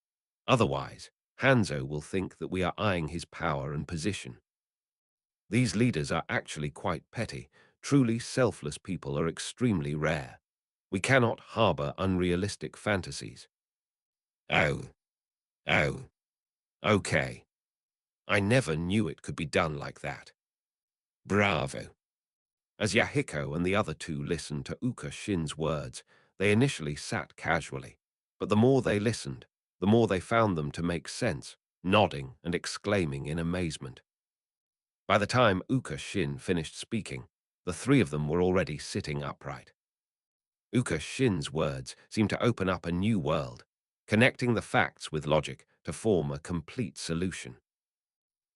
Otherwise, Hanzo will think that we are eyeing his power and position. These leaders are actually quite petty. Truly selfless people are extremely rare. We cannot harbor unrealistic fantasies. Oh, oh, okay. I never knew it could be done like that. Bravo. As Yahiko and the other two listened to Uka Shin's words, they initially sat casually, but the more they listened, the more they found them to make sense, nodding and exclaiming in amazement. By the time Uka Shin finished speaking, the three of them were already sitting upright. Uka Shin's words seemed to open up a new world, connecting the facts with logic to form a complete solution.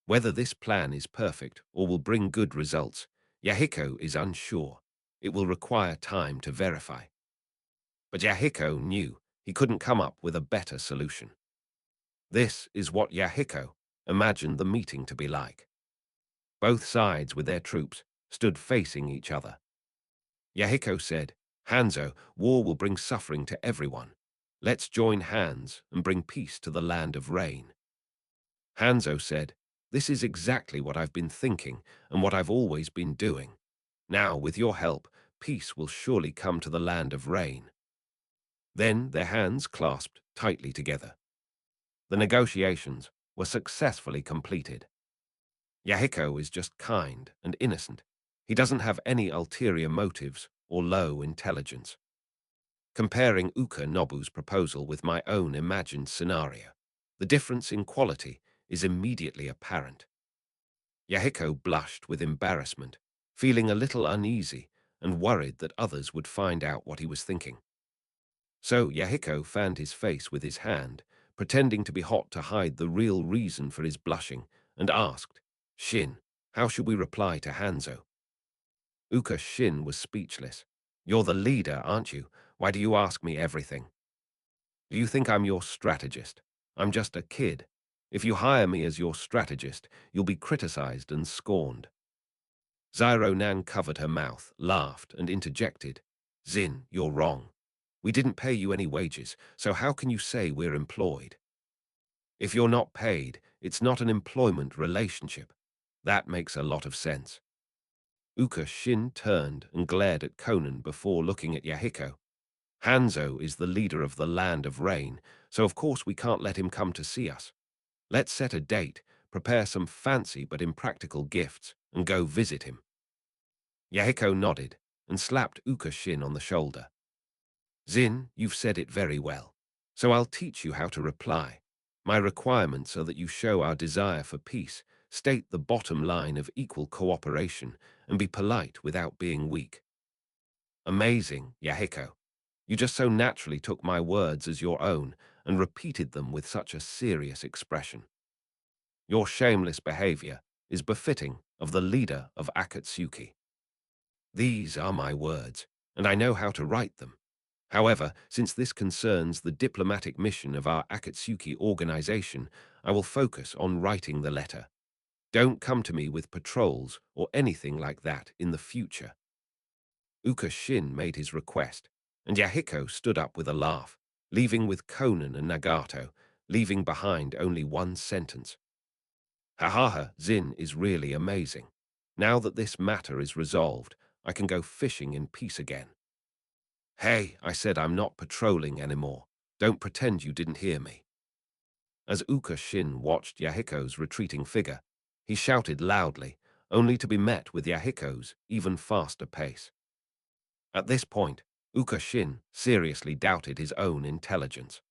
Whether this plan is perfect or will bring good results, Yahiko is unsure. It will require time to verify. But Yahiko knew he couldn't come up with a better solution. This is what Yahiko imagined the meeting to be like. Both sides with their troops stood facing each other. Yahiko said, Hanzo, war will bring suffering to everyone. Let's join hands and bring peace to the Land of Rain. Hanzo said, this is exactly what I've been thinking and what I've always been doing. Now, with your help, peace will surely come to the Land of Rain. Then their hands clasped tightly together. The negotiations were successfully completed. Yahiko is just kind and innocent. He doesn't have any ulterior motives or low intelligence. Comparing Uka Nobu's proposal with my own imagined scenario, the difference in quality is immediately apparent. Yahiko blushed with embarrassment, feeling a little uneasy and worried that others would find out what he was thinking. So Yahiko fanned his face with his hand, pretending to be hot to hide the real reason for his blushing, and asked, Shin, how should we reply to Hanzo? Uka Shin was speechless. You're the leader, aren't you? Why do you ask me everything? Do you think I'm your strategist? I'm just a kid. If you hire me as your strategist, you'll be criticized and scorned. Zyro Nan covered her mouth, laughed, and interjected. Zin, you're wrong. We didn't pay you any wages, so how can you say we're employed? If you're not paid, it's not an employment relationship. That makes a lot of sense. Uka Shin turned and glared at Conan before looking at Yahiko. Hanzo is the leader of the Land of Rain, so of course we can't let him come to see us. Let's set a date, prepare some fancy but impractical gifts, and go visit him. Yahiko nodded and slapped Uka Shin on the shoulder. Zin, you've said it very well, so I'll teach you how to reply. My requirements are that you show our desire for peace, state the bottom line of equal cooperation, and be polite without being weak. Amazing, Yahiko. You just so naturally took my words as your own and repeated them with such a serious expression. Your shameless behavior is befitting of the leader of Akatsuki. These are my words, and I know how to write them. However, since this concerns the diplomatic mission of our Akatsuki organization, I will focus on writing the letter. Don't come to me with patrols or anything like that in the future. Uka Shin made his request, and Yahiko stood up with a laugh, leaving with Conan and Nagato, leaving behind only one sentence. Hahaha, Zin is really amazing. Now that this matter is resolved, I can go fishing in peace again. Hey, I said I'm not patrolling anymore. Don't pretend you didn't hear me. As Uka Shin watched Yahiko's retreating figure, he shouted loudly, only to be met with Yahiko's even faster pace. At this point, Uka Shin seriously doubted his own intelligence.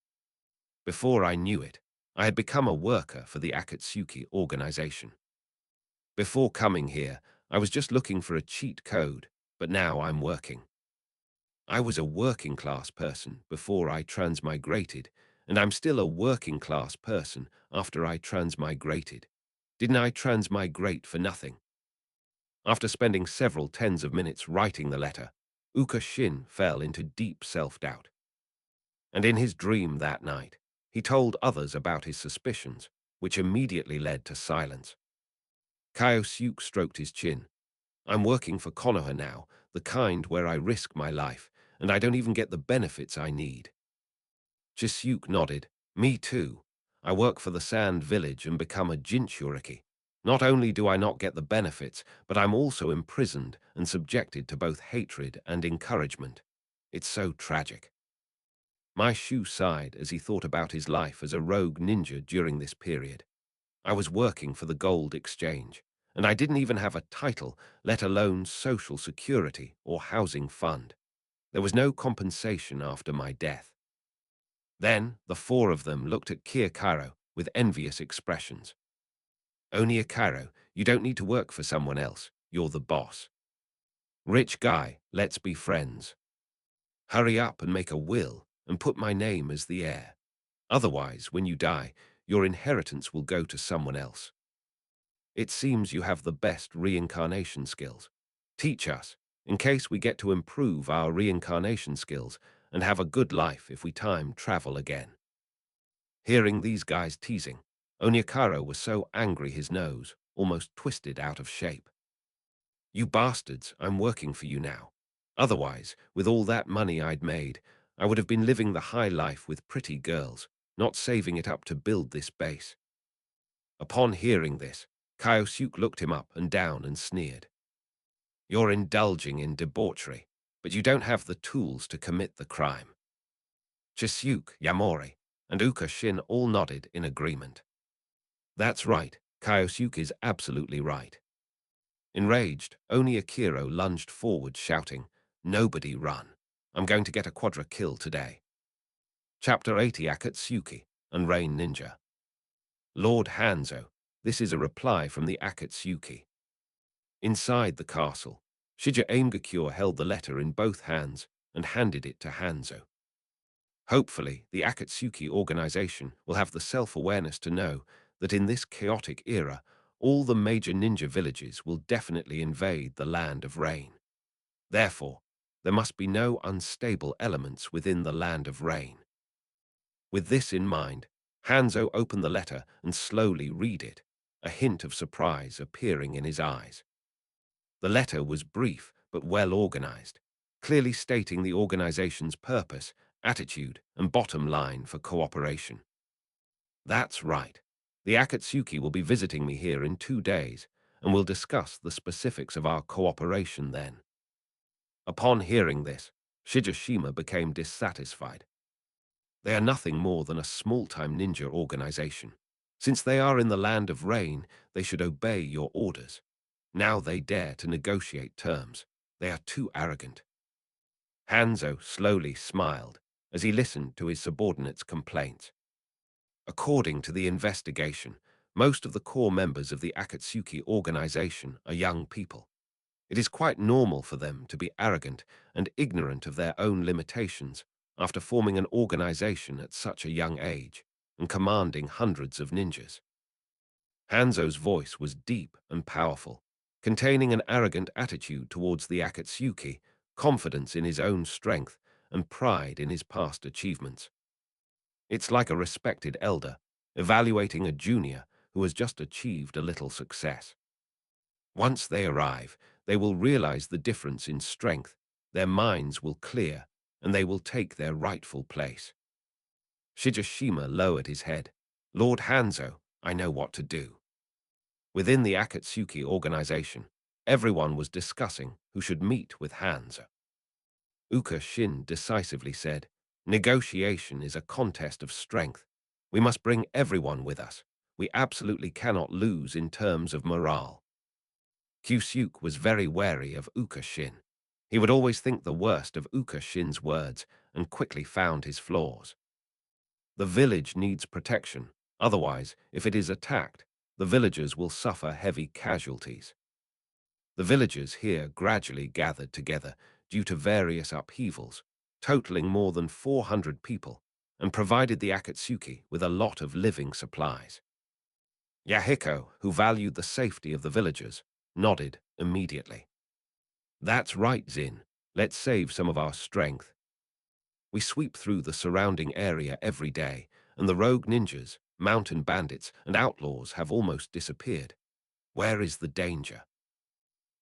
Before I knew it, I had become a worker for the Akatsuki organization. Before coming here, I was just looking for a cheat code, but now I'm working. I was a working class person before I transmigrated, and I'm still a working class person after I transmigrated. Didn't I transmigrate for nothing? After spending several tens of minutes writing the letter, Uka Shin fell into deep self-doubt. And in his dream that night, he told others about his suspicions, which immediately led to silence. Kyosuke stroked his chin. I'm working for Konoha now, the kind where I risk my life, and I don't even get the benefits I need. Chisuke nodded. Me too. I work for the Sand Village and become a Jinchuriki. Not only do I not get the benefits, but I'm also imprisoned and subjected to both hatred and encouragement. It's so tragic. My Shu sighed as he thought about his life as a rogue ninja during this period. I was working for the gold exchange, and I didn't even have a title, let alone social security or housing fund. There was no compensation after my death. Then the four of them looked at Kiyokaro with envious expressions. Oniakaro, you don't need to work for someone else. You're the boss. Rich guy, let's be friends. Hurry up and make a will and put my name as the heir. Otherwise, when you die, your inheritance will go to someone else. It seems you have the best reincarnation skills. Teach us, in case we get to improve our reincarnation skills and have a good life if we time travel again. Hearing these guys teasing, Oniakaro was so angry his nose almost twisted out of shape. You bastards, I'm working for you now. Otherwise, with all that money I'd made, I would have been living the high life with pretty girls, not saving it up to build this base. Upon hearing this, Kyosuke looked him up and down and sneered. You're indulging in debauchery, but you don't have the tools to commit the crime. Chisuke, Yamori, and Uka Shin all nodded in agreement. That's right, Kyosuke is absolutely right. Enraged, Oni Akiro lunged forward, shouting, Nobody run. I'm going to get a quadra kill today. Chapter 80 Akatsuki and Rain Ninja. Lord Hanzo, this is a reply from the Akatsuki. Inside the castle, Shija Aimgakure held the letter in both hands and handed it to Hanzo. Hopefully, the Akatsuki organization will have the self-awareness to know that in this chaotic era, all the major ninja villages will definitely invade the land of rain. Therefore, there must be no unstable elements within the land of rain. With this in mind, Hanzo opened the letter and slowly read it, a hint of surprise appearing in his eyes. The letter was brief but well organized, clearly stating the organization's purpose, attitude, and bottom line for cooperation. That's right. The Akatsuki will be visiting me here in 2 days, and we'll discuss the specifics of our cooperation then. Upon hearing this, Shijashima became dissatisfied. They are nothing more than a small-time ninja organization. Since they are in the land of rain, they should obey your orders. Now they dare to negotiate terms. They are too arrogant. Hanzo slowly smiled as he listened to his subordinate's complaints. According to the investigation, most of the core members of the Akatsuki organization are young people. It is quite normal for them to be arrogant and ignorant of their own limitations after forming an organization at such a young age and commanding hundreds of ninjas. Hanzo's voice was deep and powerful, containing an arrogant attitude towards the Akatsuki, confidence in his own strength, and pride in his past achievements. It's like a respected elder evaluating a junior who has just achieved a little success. Once they arrive, they will realize the difference in strength, their minds will clear, and they will take their rightful place. Shijashima lowered his head. Lord Hanzo, I know what to do. Within the Akatsuki organization, everyone was discussing who should meet with Hanzo. Uka Shin decisively said, negotiation is a contest of strength. We must bring everyone with us. We absolutely cannot lose in terms of morale. Kyusyuk was very wary of Uka Shin. He would always think the worst of Uka Shin's words and quickly found his flaws. The village needs protection. Otherwise, if it is attacked, the villagers will suffer heavy casualties. The villagers here gradually gathered together due to various upheavals, totaling more than 400 people, and provided the Akatsuki with a lot of living supplies. Yahiko, who valued the safety of the villagers, nodded immediately. That's right, Zin. Let's save some of our strength. We sweep through the surrounding area every day, and the rogue ninjas, mountain bandits, and outlaws have almost disappeared. Where is the danger?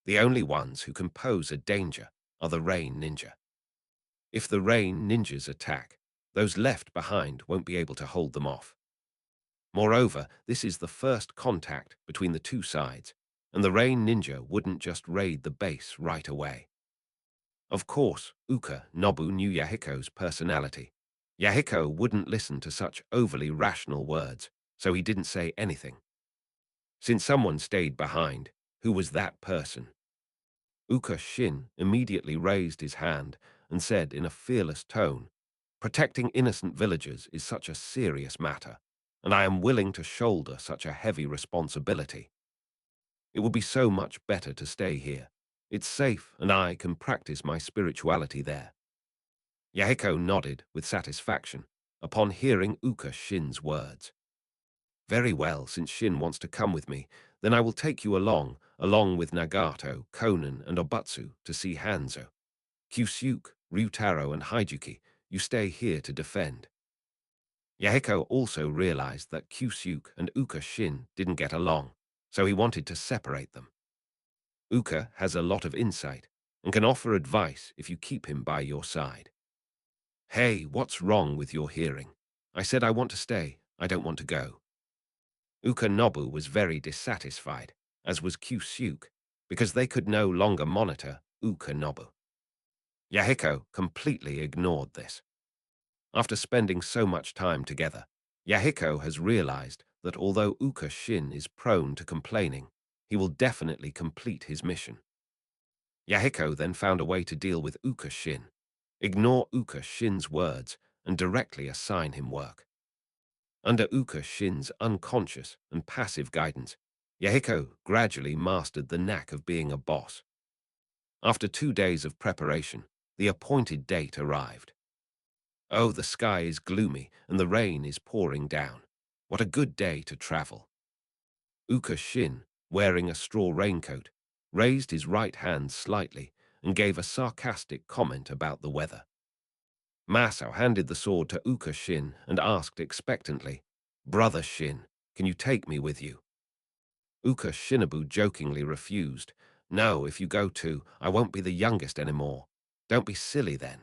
The only ones who can pose a danger are the rain ninja. If the rain ninjas attack, those left behind won't be able to hold them off. Moreover, this is the first contact between the two sides, and the rain ninja wouldn't just raid the base right away. Of course, Uka Nobu knew Yahiko's personality. Yahiko wouldn't listen to such overly rational words, so he didn't say anything. Since someone stayed behind, who was that person? Uka Shin immediately raised his hand and said in a fearless tone, protecting innocent villagers is such a serious matter, and I am willing to shoulder such a heavy responsibility. It would be so much better to stay here. It's safe, and I can practice my spirituality there. Yahiko nodded with satisfaction upon hearing Uka Shin's words. Very well, since Shin wants to come with me, then I will take you along with Nagato, Konan, and Obatsu to see Hanzo. Kyusyuk, Ryutaro, and Haijuki, you stay here to defend. Yahiko also realized that Kyusyuk and Uka Shin didn't get along, so he wanted to separate them. Uka has a lot of insight and can offer advice if you keep him by your side. Hey, what's wrong with your hearing? I said I want to stay, I don't want to go. Uka Nobu was very dissatisfied, as was Kyusyuk, because they could no longer monitor Uka Nobu. Yahiko completely ignored this. After spending so much time together, Yahiko has realized that although Uka Shin is prone to complaining, he will definitely complete his mission. Yahiko then found a way to deal with Uka Shin, ignore Uka Shin's words, and directly assign him work. Under Uka Shin's unconscious and passive guidance, Yahiko gradually mastered the knack of being a boss. After 2 days of preparation, the appointed date arrived. Oh, the sky is gloomy and the rain is pouring down. What a good day to travel. Uka Shin, wearing a straw raincoat, raised his right hand slightly and gave a sarcastic comment about the weather. Masao handed the sword to Uka Shin and asked expectantly, Brother Shin, can you take me with you? Uka Shinobu jokingly refused. No, if you go too, I won't be the youngest anymore. Don't be silly then.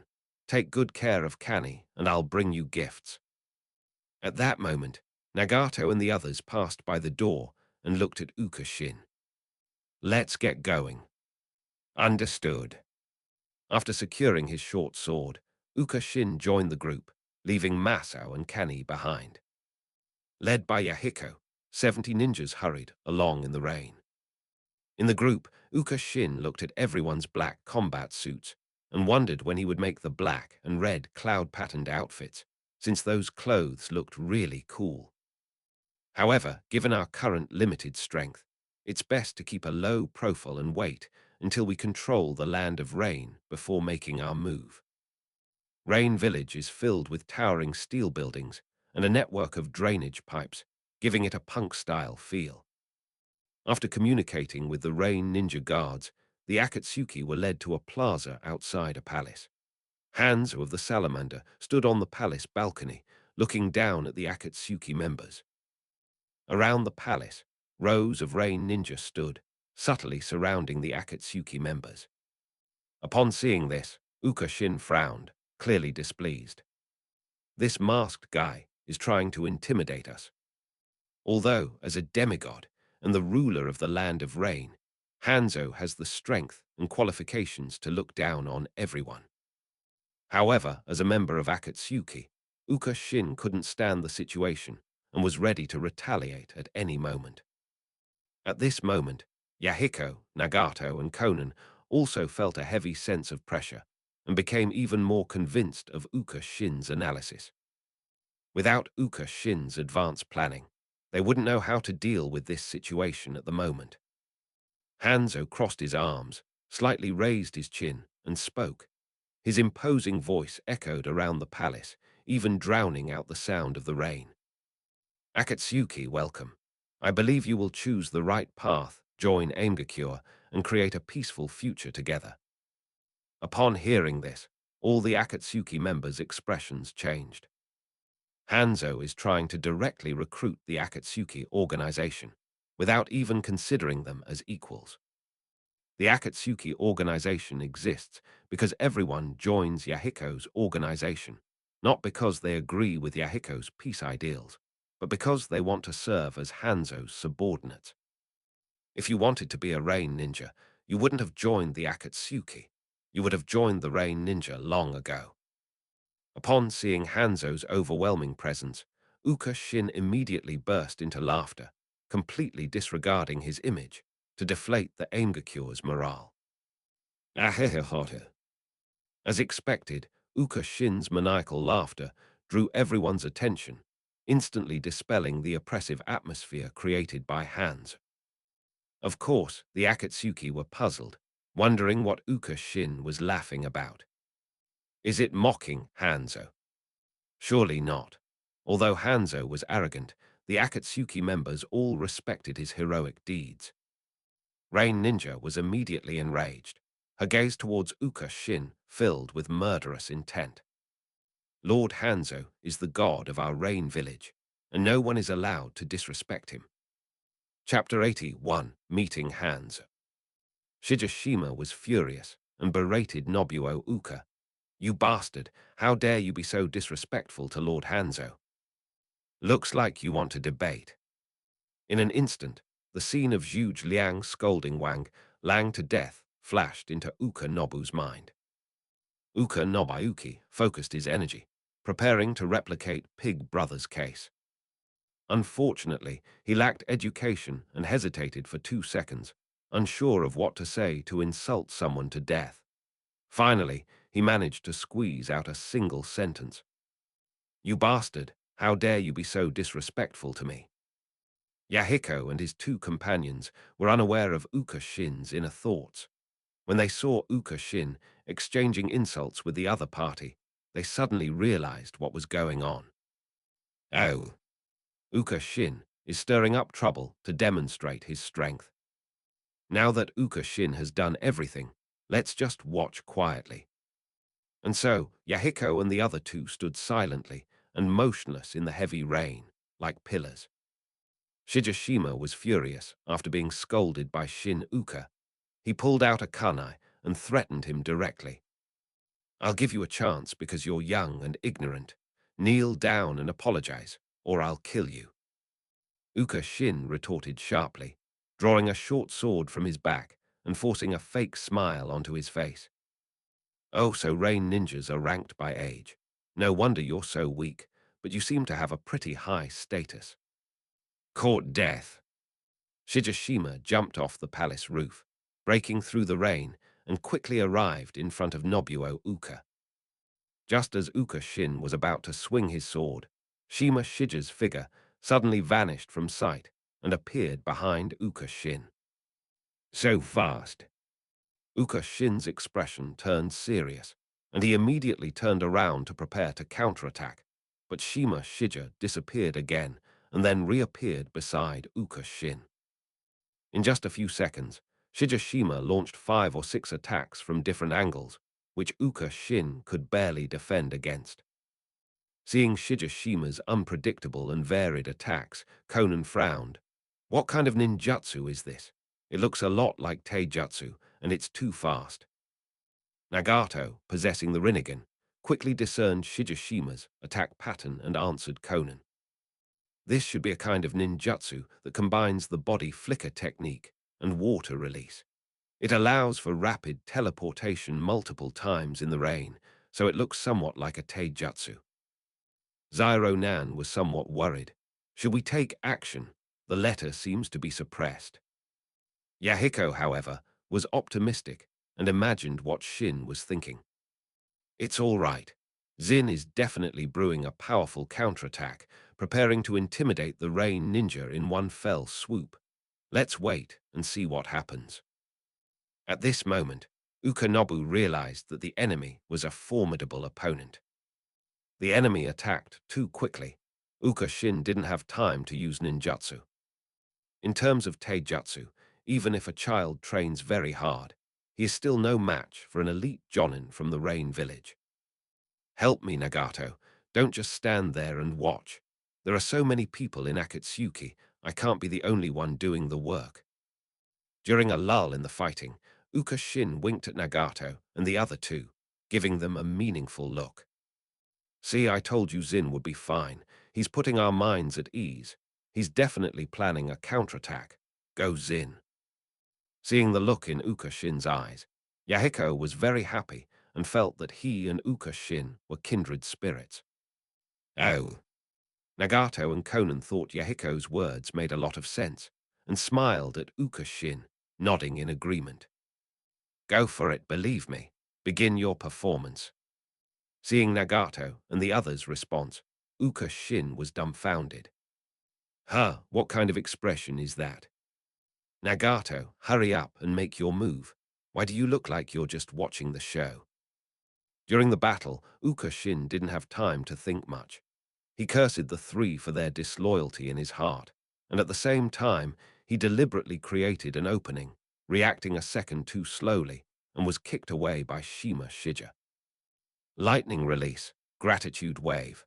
Take good care of Kani, and I'll bring you gifts. At that moment, Nagato and the others passed by the door and looked at Uka Shin. Let's get going. Understood. After securing his short sword, Uka Shin joined the group, leaving Masao and Kani behind. Led by Yahiko, 70 ninjas hurried along in the rain. In the group, Uka Shin looked at everyone's black combat suits and wondered when he would make the black and red cloud-patterned outfits, since those clothes looked really cool. However, given our current limited strength, it's best to keep a low profile and wait until we control the land of Rain before making our move. Rain Village is filled with towering steel buildings and a network of drainage pipes, giving it a punk-style feel. After communicating with the Rain Ninja guards, the Akatsuki were led to a plaza outside a palace. Hanzo of the Salamander stood on the palace balcony, looking down at the Akatsuki members. Around the palace, rows of Rain Ninja stood, subtly surrounding the Akatsuki members. Upon seeing this, Uka Shin frowned, clearly displeased. This masked guy is trying to intimidate us. Although, as a demigod and the ruler of the land of rain, Hanzo has the strength and qualifications to look down on everyone. However, as a member of Akatsuki, Uka Shin couldn't stand the situation and was ready to retaliate at any moment. At this moment, Yahiko, Nagato, and Conan also felt a heavy sense of pressure and became even more convinced of Uka Shin's analysis. Without Uka Shin's advanced planning, they wouldn't know how to deal with this situation at the moment. Hanzo crossed his arms, slightly raised his chin, and spoke. His imposing voice echoed around the palace, even drowning out the sound of the rain. Akatsuki, welcome. I believe you will choose the right path, join Aimgakure, and create a peaceful future together. Upon hearing this, all the Akatsuki members' expressions changed. Hanzo is trying to directly recruit the Akatsuki organization, without even considering them as equals. The Akatsuki organization exists because everyone joins Yahiko's organization, not because they agree with Yahiko's peace ideals, but because they want to serve as Hanzo's subordinates. If you wanted to be a Rain Ninja, you wouldn't have joined the Akatsuki. You would have joined the Rain Ninja long ago. Upon seeing Hanzo's overwhelming presence, Uka Shin immediately burst into laughter, completely disregarding his image, to deflate the Aimgakure's morale. Ahehehote. As expected, Uka Shin's maniacal laughter drew everyone's attention, instantly dispelling the oppressive atmosphere created by Hanzo. Of course, the Akatsuki were puzzled, wondering what Uka Shin was laughing about. Is it mocking Hanzo? Surely not. Although Hanzo was arrogant, the Akatsuki members all respected his heroic deeds. Rain Ninja was immediately enraged, her gaze towards Uka Shin filled with murderous intent. Lord Hanzo is the god of our Rain village, and no one is allowed to disrespect him. Chapter 81, Meeting Hanzo. Shijashima was furious and berated Nobuo Uka. You bastard, how dare you be so disrespectful to Lord Hanzo? Looks like you want to debate. In an instant, the scene of Zhuge Liang scolding Wang Lang to death flashed into Uka Nobu's mind. Uka Nobuyuki focused his energy, preparing to replicate Pig Brother's case. Unfortunately, he lacked education and hesitated for 2 seconds, unsure of what to say to insult someone to death. Finally, he managed to squeeze out a single sentence. You bastard, how dare you be so disrespectful to me? Yahiko and his 2 companions were unaware of Uka Shin's inner thoughts. When they saw Uka Shin exchanging insults with the other party, they suddenly realized what was going on. Oh, Uka Shin is stirring up trouble to demonstrate his strength. Now that Uka Shin has done everything, let's just watch quietly. And so, Yahiko and the other 2 stood silently and motionless in the heavy rain, like pillars. Shijashima was furious after being scolded by Shin Uka. He pulled out a kunai and threatened him directly. I'll give you a chance because you're young and ignorant. Kneel down and apologize, or I'll kill you. Uka Shin retorted sharply, drawing a short sword from his back and forcing a fake smile onto his face. Oh, so Rain Ninjas are ranked by age. No wonder you're so weak, but you seem to have a pretty high status. Court death. Shijashima jumped off the palace roof, breaking through the rain, and quickly arrived in front of Nobuo Uka. Just as Uka Shin was about to swing his sword, Shima Shija's figure suddenly vanished from sight and appeared behind Uka Shin. So fast. Uka Shin's expression turned serious, and he immediately turned around to prepare to counterattack. But Shima Shija disappeared again and then reappeared beside Uka Shin. In just a few seconds, Shija Shima launched 5 or 6 attacks from different angles, which Uka Shin could barely defend against. Seeing Shija Shima's unpredictable and varied attacks, Conan frowned. What kind of ninjutsu is this? It looks a lot like Taijutsu, and it's too fast. Nagato, possessing the Rinnegan, quickly discerned Shigeshima's attack pattern and answered Conan. This should be a kind of ninjutsu that combines the body flicker technique and water release. It allows for rapid teleportation multiple times in the rain, so it looks somewhat like a taijutsu. Zyro Nan was somewhat worried. Should we take action? The letter seems to be suppressed. Yahiko, however, was optimistic and imagined what Shin was thinking. It's all right. Zin is definitely brewing a powerful counterattack, preparing to intimidate the Rain Ninja in one fell swoop. Let's wait and see what happens. At this moment, Ukanobu realized that the enemy was a formidable opponent. The enemy attacked too quickly. Uka Shin didn't have time to use ninjutsu. In terms of taijutsu, even if a child trains very hard, he is still no match for an elite jonin from the Rain Village. Help me, Nagato. Don't just stand there and watch. There are so many people in Akatsuki, I can't be the only one doing the work. During a lull in the fighting, Uka Shin winked at Nagato and the other two, giving them a meaningful look. See, I told you Zin would be fine. He's putting our minds at ease. He's definitely planning a counterattack. Go Zin. Seeing the look in Uka Shin's eyes, Yahiko was very happy and felt that he and Uka Shin were kindred spirits. Oh. Nagato and Conan thought Yahiko's words made a lot of sense and smiled at Uka Shin, nodding in agreement. Go for it, believe me. Begin your performance. Seeing Nagato and the others' response, Uka Shin was dumbfounded. Huh, what kind of expression is that? Nagato, hurry up and make your move. Why do you look like you're just watching the show? During the battle, Uka Shin didn't have time to think much. He cursed the three for their disloyalty in his heart, and at the same time, he deliberately created an opening, reacting a second too slowly, and was kicked away by Shima Shija. Lightning release, gratitude wave.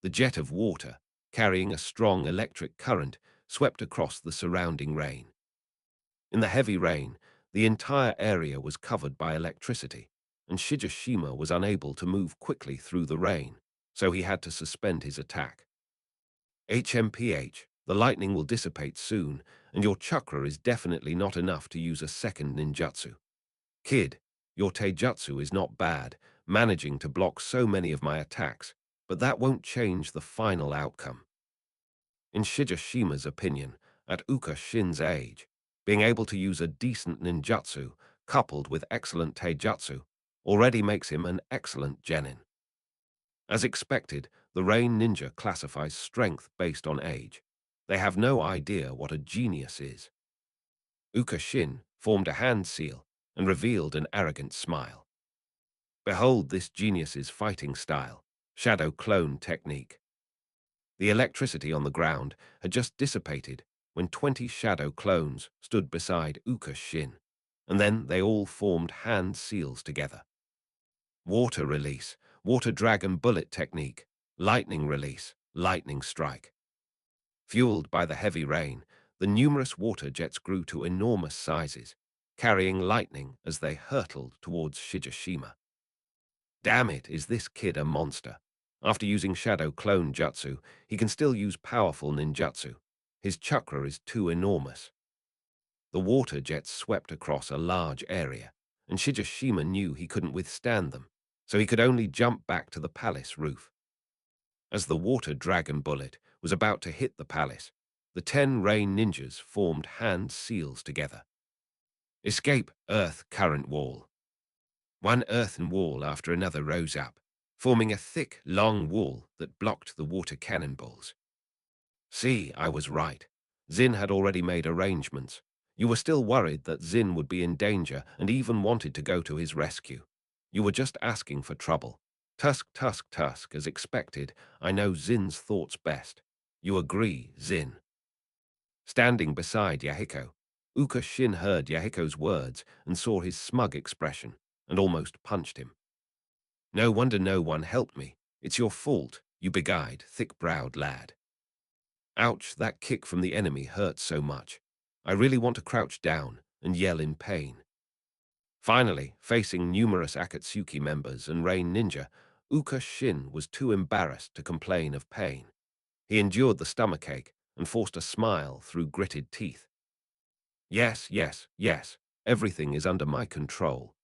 The jet of water, carrying a strong electric current, swept across the surrounding rain. In the heavy rain, the entire area was covered by electricity, and Shijashima was unable to move quickly through the rain, so he had to suspend his attack. HMPH, the lightning will dissipate soon, and your chakra is definitely not enough to use a second ninjutsu. Kid, your taijutsu is not bad, managing to block so many of my attacks, but that won't change the final outcome. In Shijashima's opinion, at Uka Shin's age, being able to use a decent ninjutsu, coupled with excellent taijutsu, already makes him an excellent genin. As expected, the Rain Ninja classifies strength based on age. They have no idea what a genius is. Uka Shin formed a hand seal and revealed an arrogant smile. Behold this genius's fighting style, shadow clone technique. The electricity on the ground had just dissipated when 20 shadow clones stood beside Uka Shin, and then they all formed hand seals together. Water release, water dragon bullet technique, lightning release, lightning strike. Fueled by the heavy rain, the numerous water jets grew to enormous sizes, carrying lightning as they hurtled towards Shijashima. Damn it, is this kid a monster? After using Shadow Clone Jutsu, he can still use powerful ninjutsu. His chakra is too enormous. The water jets swept across a large area, and Shijashima knew he couldn't withstand them, so he could only jump back to the palace roof. As the water dragon bullet was about to hit the palace, the 10 rain ninjas formed hand seals together. Escape earth current wall. One earthen wall after another rose up, forming a thick, long wall that blocked the water cannonballs. See, I was right. Zin had already made arrangements. You were still worried that Zin would be in danger and even wanted to go to his rescue. You were just asking for trouble. Tusk, tusk, tusk, as expected, I know Zin's thoughts best. You agree, Zin. Standing beside Yahiko, Uka Shin heard Yahiko's words and saw his smug expression, and almost punched him. No wonder no one helped me. It's your fault, you big-eyed, thick-browed lad. Ouch, that kick from the enemy hurt so much. I really want to crouch down and yell in pain. Finally, facing numerous Akatsuki members and Rain Ninja, Uka Shin was too embarrassed to complain of pain. He endured the stomachache and forced a smile through gritted teeth. Yes, yes, yes, everything is under my control.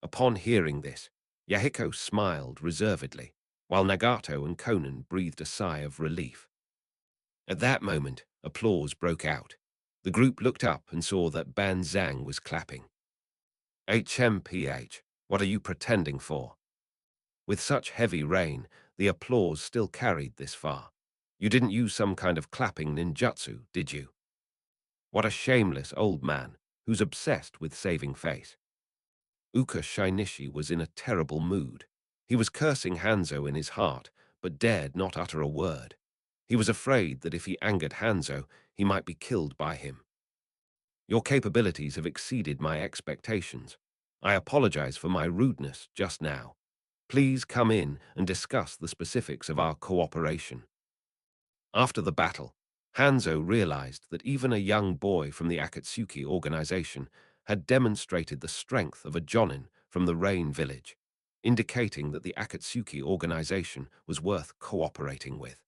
Upon hearing this, Yahiko smiled reservedly, while Nagato and Conan breathed a sigh of relief. At that moment, applause broke out. The group looked up and saw that Ban Zhang was clapping. HMPH, what are you pretending for? With such heavy rain, the applause still carried this far. You didn't use some kind of clapping ninjutsu, did you? What a shameless old man, who's obsessed with saving face. Uka Shinichi was in a terrible mood. He was cursing Hanzo in his heart, but dared not utter a word. He was afraid that if he angered Hanzo, he might be killed by him. Your capabilities have exceeded my expectations. I apologize for my rudeness just now. Please come in and discuss the specifics of our cooperation. After the battle, Hanzo realized that even a young boy from the Akatsuki organization had demonstrated the strength of a Jonin from the Rain village, indicating that the Akatsuki organization was worth cooperating with.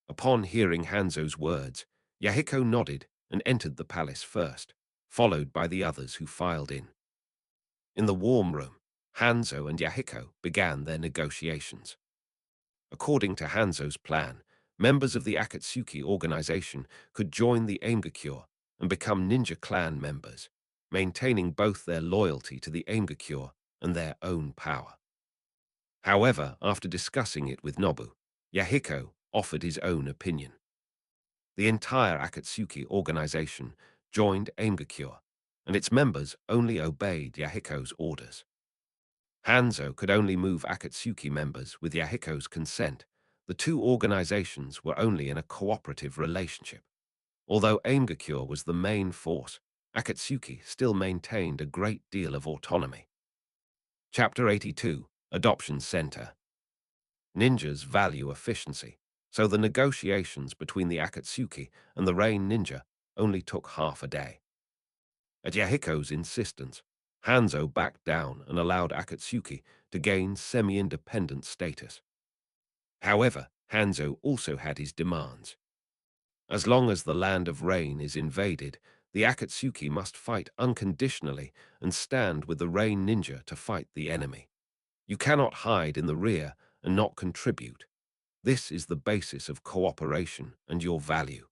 Upon hearing Hanzo's words, Yahiko nodded and entered the palace first, followed by the others who filed in. In the warm room, Hanzo and Yahiko began their negotiations. According to Hanzo's plan, members of the Akatsuki organization could join the Aimgakure and become ninja clan members, maintaining both their loyalty to the Aimgakure and their own power. However, after discussing it with Nobu, Yahiko offered his own opinion. The entire Akatsuki organization joined Aimgakure, and its members only obeyed Yahiko's orders. Hanzo could only move Akatsuki members with Yahiko's consent. The two organizations were only in a cooperative relationship. Although Aimgakure was the main force, Akatsuki still maintained a great deal of autonomy. Chapter 82, Adoption Center. Ninjas value efficiency, so the negotiations between the Akatsuki and the Rain Ninja only took half a day. At Yahiko's insistence, Hanzo backed down and allowed Akatsuki to gain semi-independent status. However, Hanzo also had his demands. As long as the land of Rain is invaded, the Akatsuki must fight unconditionally and stand with the Rain Ninja to fight the enemy. You cannot hide in the rear and not contribute. This is the basis of cooperation and your value.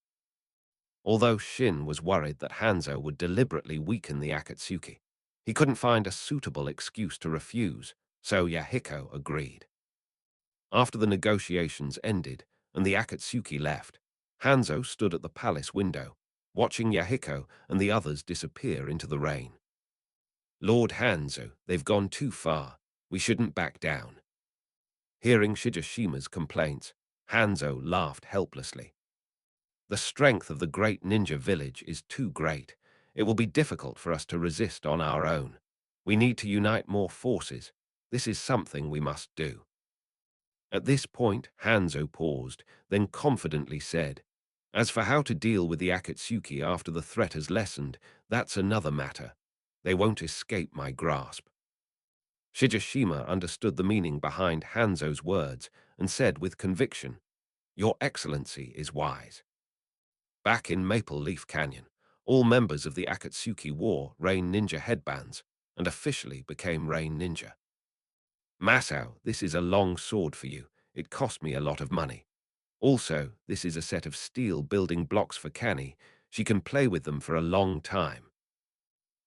Although Shin was worried that Hanzo would deliberately weaken the Akatsuki, he couldn't find a suitable excuse to refuse, so Yahiko agreed. After the negotiations ended and the Akatsuki left, Hanzo stood at the palace window, watching Yahiko and the others disappear into the rain. Lord Hanzo, they've gone too far. We shouldn't back down. Hearing Shijishima's complaints, Hanzo laughed helplessly. The strength of the great ninja village is too great. It will be difficult for us to resist on our own. We need to unite more forces. This is something we must do. At this point, Hanzo paused, then confidently said, As for how to deal with the Akatsuki after the threat has lessened, that's another matter. They won't escape my grasp. Shijishima understood the meaning behind Hanzo's words and said with conviction, Your Excellency is wise. Back in Maple Leaf Canyon, all members of the Akatsuki wore Rain Ninja headbands and officially became Rain Ninja. Masao, this is a long sword for you. It cost me a lot of money. Also, this is a set of steel building blocks for Kani. She can play with them for a long time.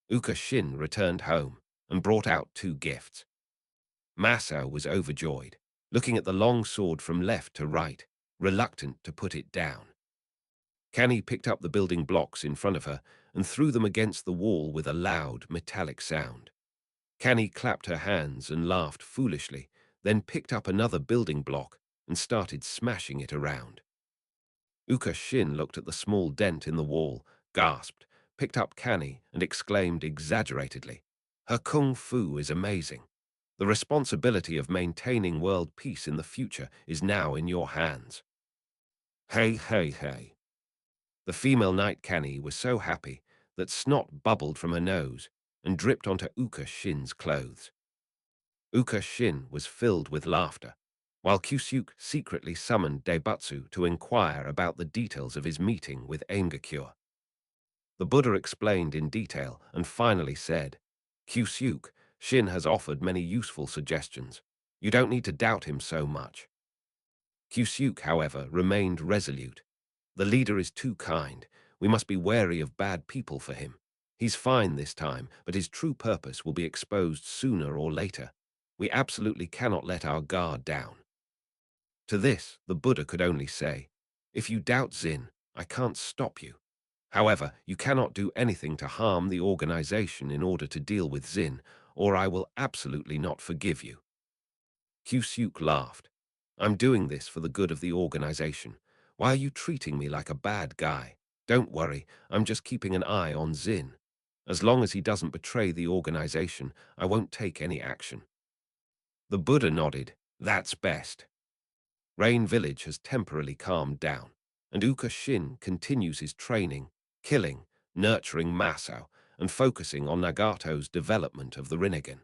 Uka Shin returned home and brought out two gifts. Masao was overjoyed, looking at the long sword from left to right, reluctant to put it down. Canny picked up the building blocks in front of her and threw them against the wall with a loud, metallic sound. Canny clapped her hands and laughed foolishly, then picked up another building block and started smashing it around. Uka Shin looked at the small dent in the wall, gasped, picked up Canny, and exclaimed exaggeratedly, "Her kung fu is amazing. The responsibility of maintaining world peace in the future is now in your hands." Hey, hey, hey. The female knight Canny was so happy that snot bubbled from her nose and dripped onto Uka Shin's clothes. Uka Shin was filled with laughter, while Kyusuk secretly summoned Daibatsu to inquire about the details of his meeting with Aimgakure. The Buddha explained in detail and finally said, "Kyusuk, Shin has offered many useful suggestions. You don't need to doubt him so much." Kyusuk, however, remained resolute. "The leader is too kind. We must be wary of bad people for him. He's fine this time, but his true purpose will be exposed sooner or later. We absolutely cannot let our guard down." To this, the Buddha could only say, "If you doubt Zin, I can't stop you. However, you cannot do anything to harm the organization in order to deal with Zin, or I will absolutely not forgive you." Kyusuk laughed. "I'm doing this for the good of the organization. Why are you treating me like a bad guy? Don't worry, I'm just keeping an eye on Zin. As long as he doesn't betray the organization, I won't take any action." The Buddha nodded. "That's best." Rain Village has temporarily calmed down, and Uka Shin continues his training, killing, nurturing Masao, and focusing on Nagato's development of the Rinnegan.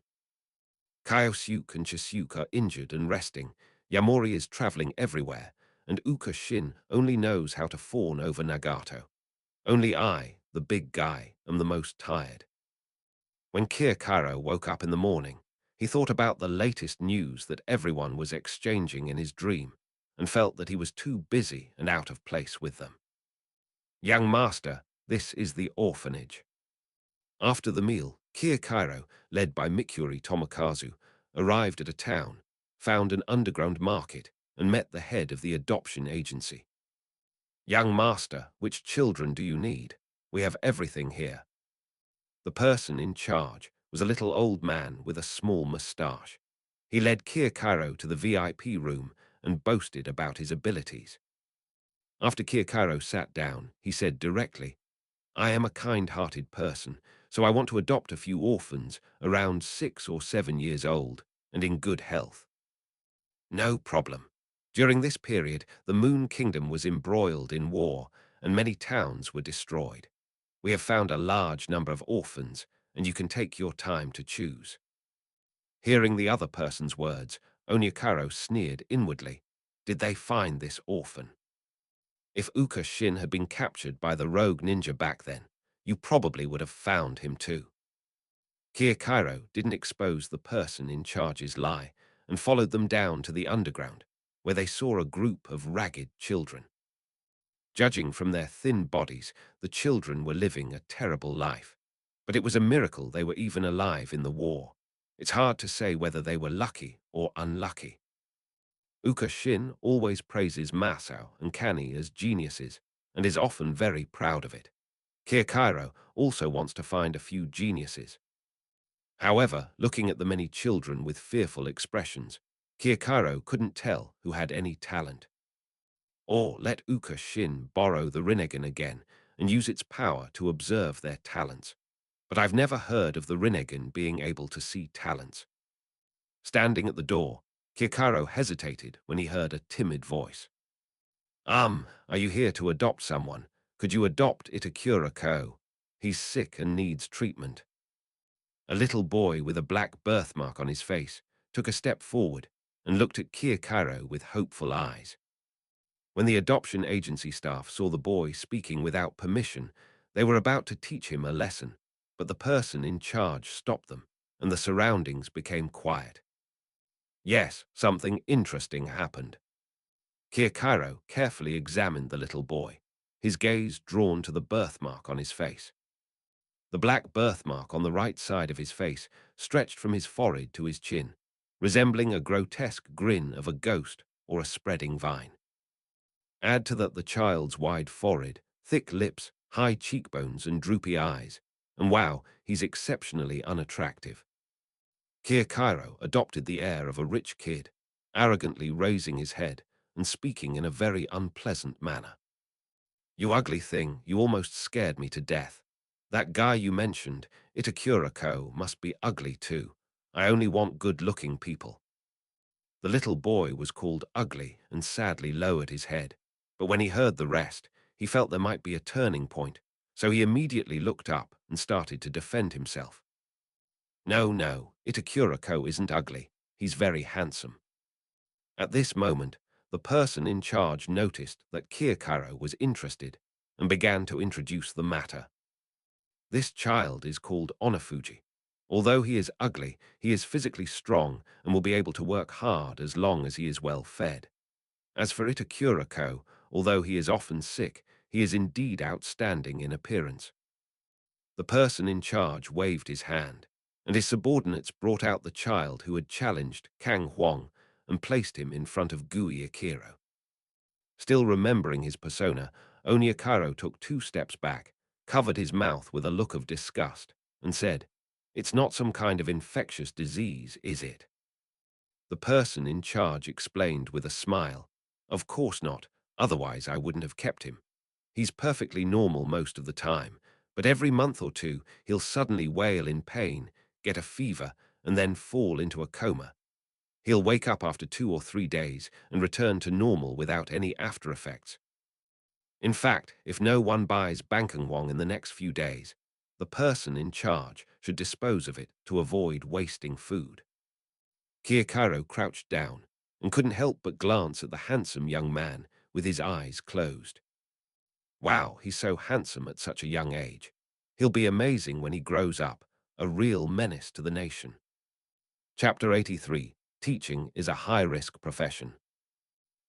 Kyosuke and Chisuke are injured and resting, Yamori is traveling everywhere, and Uka Shin only knows how to fawn over Nagato. Only I, the big guy, am the most tired. When Kiyokaro woke up in the morning, he thought about the latest news that everyone was exchanging in his dream, and felt that he was too busy and out of place with them. "Young master, this is the orphanage." After the meal, Kiyokaro, led by Mikuri Tomokazu, arrived at a town, found an underground market, and met the head of the adoption agency. "Young master, which children do you need? We have everything here." The person in charge was a little old man with a small moustache. He led Kiyokaro to the VIP room and boasted about his abilities. After Kiyokaro sat down, he said directly, "I am a kind-hearted person, so I want to adopt a few orphans around 6 or 7 years old and in good health." "No problem. During this period, the Moon Kingdom was embroiled in war and many towns were destroyed. We have found a large number of orphans, and you can take your time to choose." Hearing the other person's words, Onyakaro sneered inwardly. Did they find this orphan? If Uka Shin had been captured by the rogue ninja back then, you probably would have found him too. Kiyokaro didn't expose the person in charge's lie and followed them down to the underground, where they saw a group of ragged children. Judging from their thin bodies, the children were living a terrible life. But it was a miracle they were even alive in the war. It's hard to say whether they were lucky or unlucky. Uka Shin always praises Masao and Kani as geniuses and is often very proud of it. Kiyokaro also wants to find a few geniuses. However, looking at the many children with fearful expressions, Kiyokaro couldn't tell who had any talent. Or let Uka Shin borrow the Rinnegan again and use its power to observe their talents. But I've never heard of the Rinnegan being able to see talents. Standing at the door, Kiyokaro hesitated when he heard a timid voice. Are you here to adopt someone? Could you adopt Itakura Ko? He's sick and needs treatment." A little boy with a black birthmark on his face took a step forward and looked at Kiyokaro with hopeful eyes. When the adoption agency staff saw the boy speaking without permission, they were about to teach him a lesson, but the person in charge stopped them, and the surroundings became quiet. Yes, something interesting happened. Kiyokaro carefully examined the little boy, his gaze drawn to the birthmark on his face. The black birthmark on the right side of his face stretched from his forehead to his chin, resembling a grotesque grin of a ghost or a spreading vine. Add to that the child's wide forehead, thick lips, high cheekbones, and droopy eyes. And wow, he's exceptionally unattractive. Kirkairo adopted the air of a rich kid, arrogantly raising his head and speaking in a very unpleasant manner. You ugly thing, you almost scared me to death. That guy you mentioned, Itakura-ko, must be ugly too. I only want good-looking people. The little boy was called ugly and sadly lowered his head. But when he heard the rest, he felt there might be a turning point, so he immediately looked up and started to defend himself. No, no, Itakura-ko isn't ugly. He's very handsome. At this moment, the person in charge noticed that Kirkaro was interested and began to introduce the matter. This child is called Onafuji. Although he is ugly, he is physically strong and will be able to work hard as long as he is well fed. As for Itakura-ko, although he is often sick, he is indeed outstanding in appearance. The person in charge waved his hand, and his subordinates brought out the child who had challenged Kang Huang and placed him in front of Gui Akiro. Still remembering his persona, Oniakaro took 2 steps back, covered his mouth with a look of disgust, and said, "It's not some kind of infectious disease, is it?" The person in charge explained with a smile, "Of course not, otherwise I wouldn't have kept him. He's perfectly normal most of the time, but every month or two he'll suddenly wail in pain, get a fever, and then fall into a coma. He'll wake up after 2 or 3 days and return to normal without any after effects. In fact, if no one buys Bangkok in the next few days, the person in charge should dispose of it to avoid wasting food." Kiyokaro crouched down and couldn't help but glance at the handsome young man with his eyes closed. Wow, he's so handsome at such a young age. He'll be amazing when he grows up, a real menace to the nation. Chapter 83. Teaching is a high-risk profession.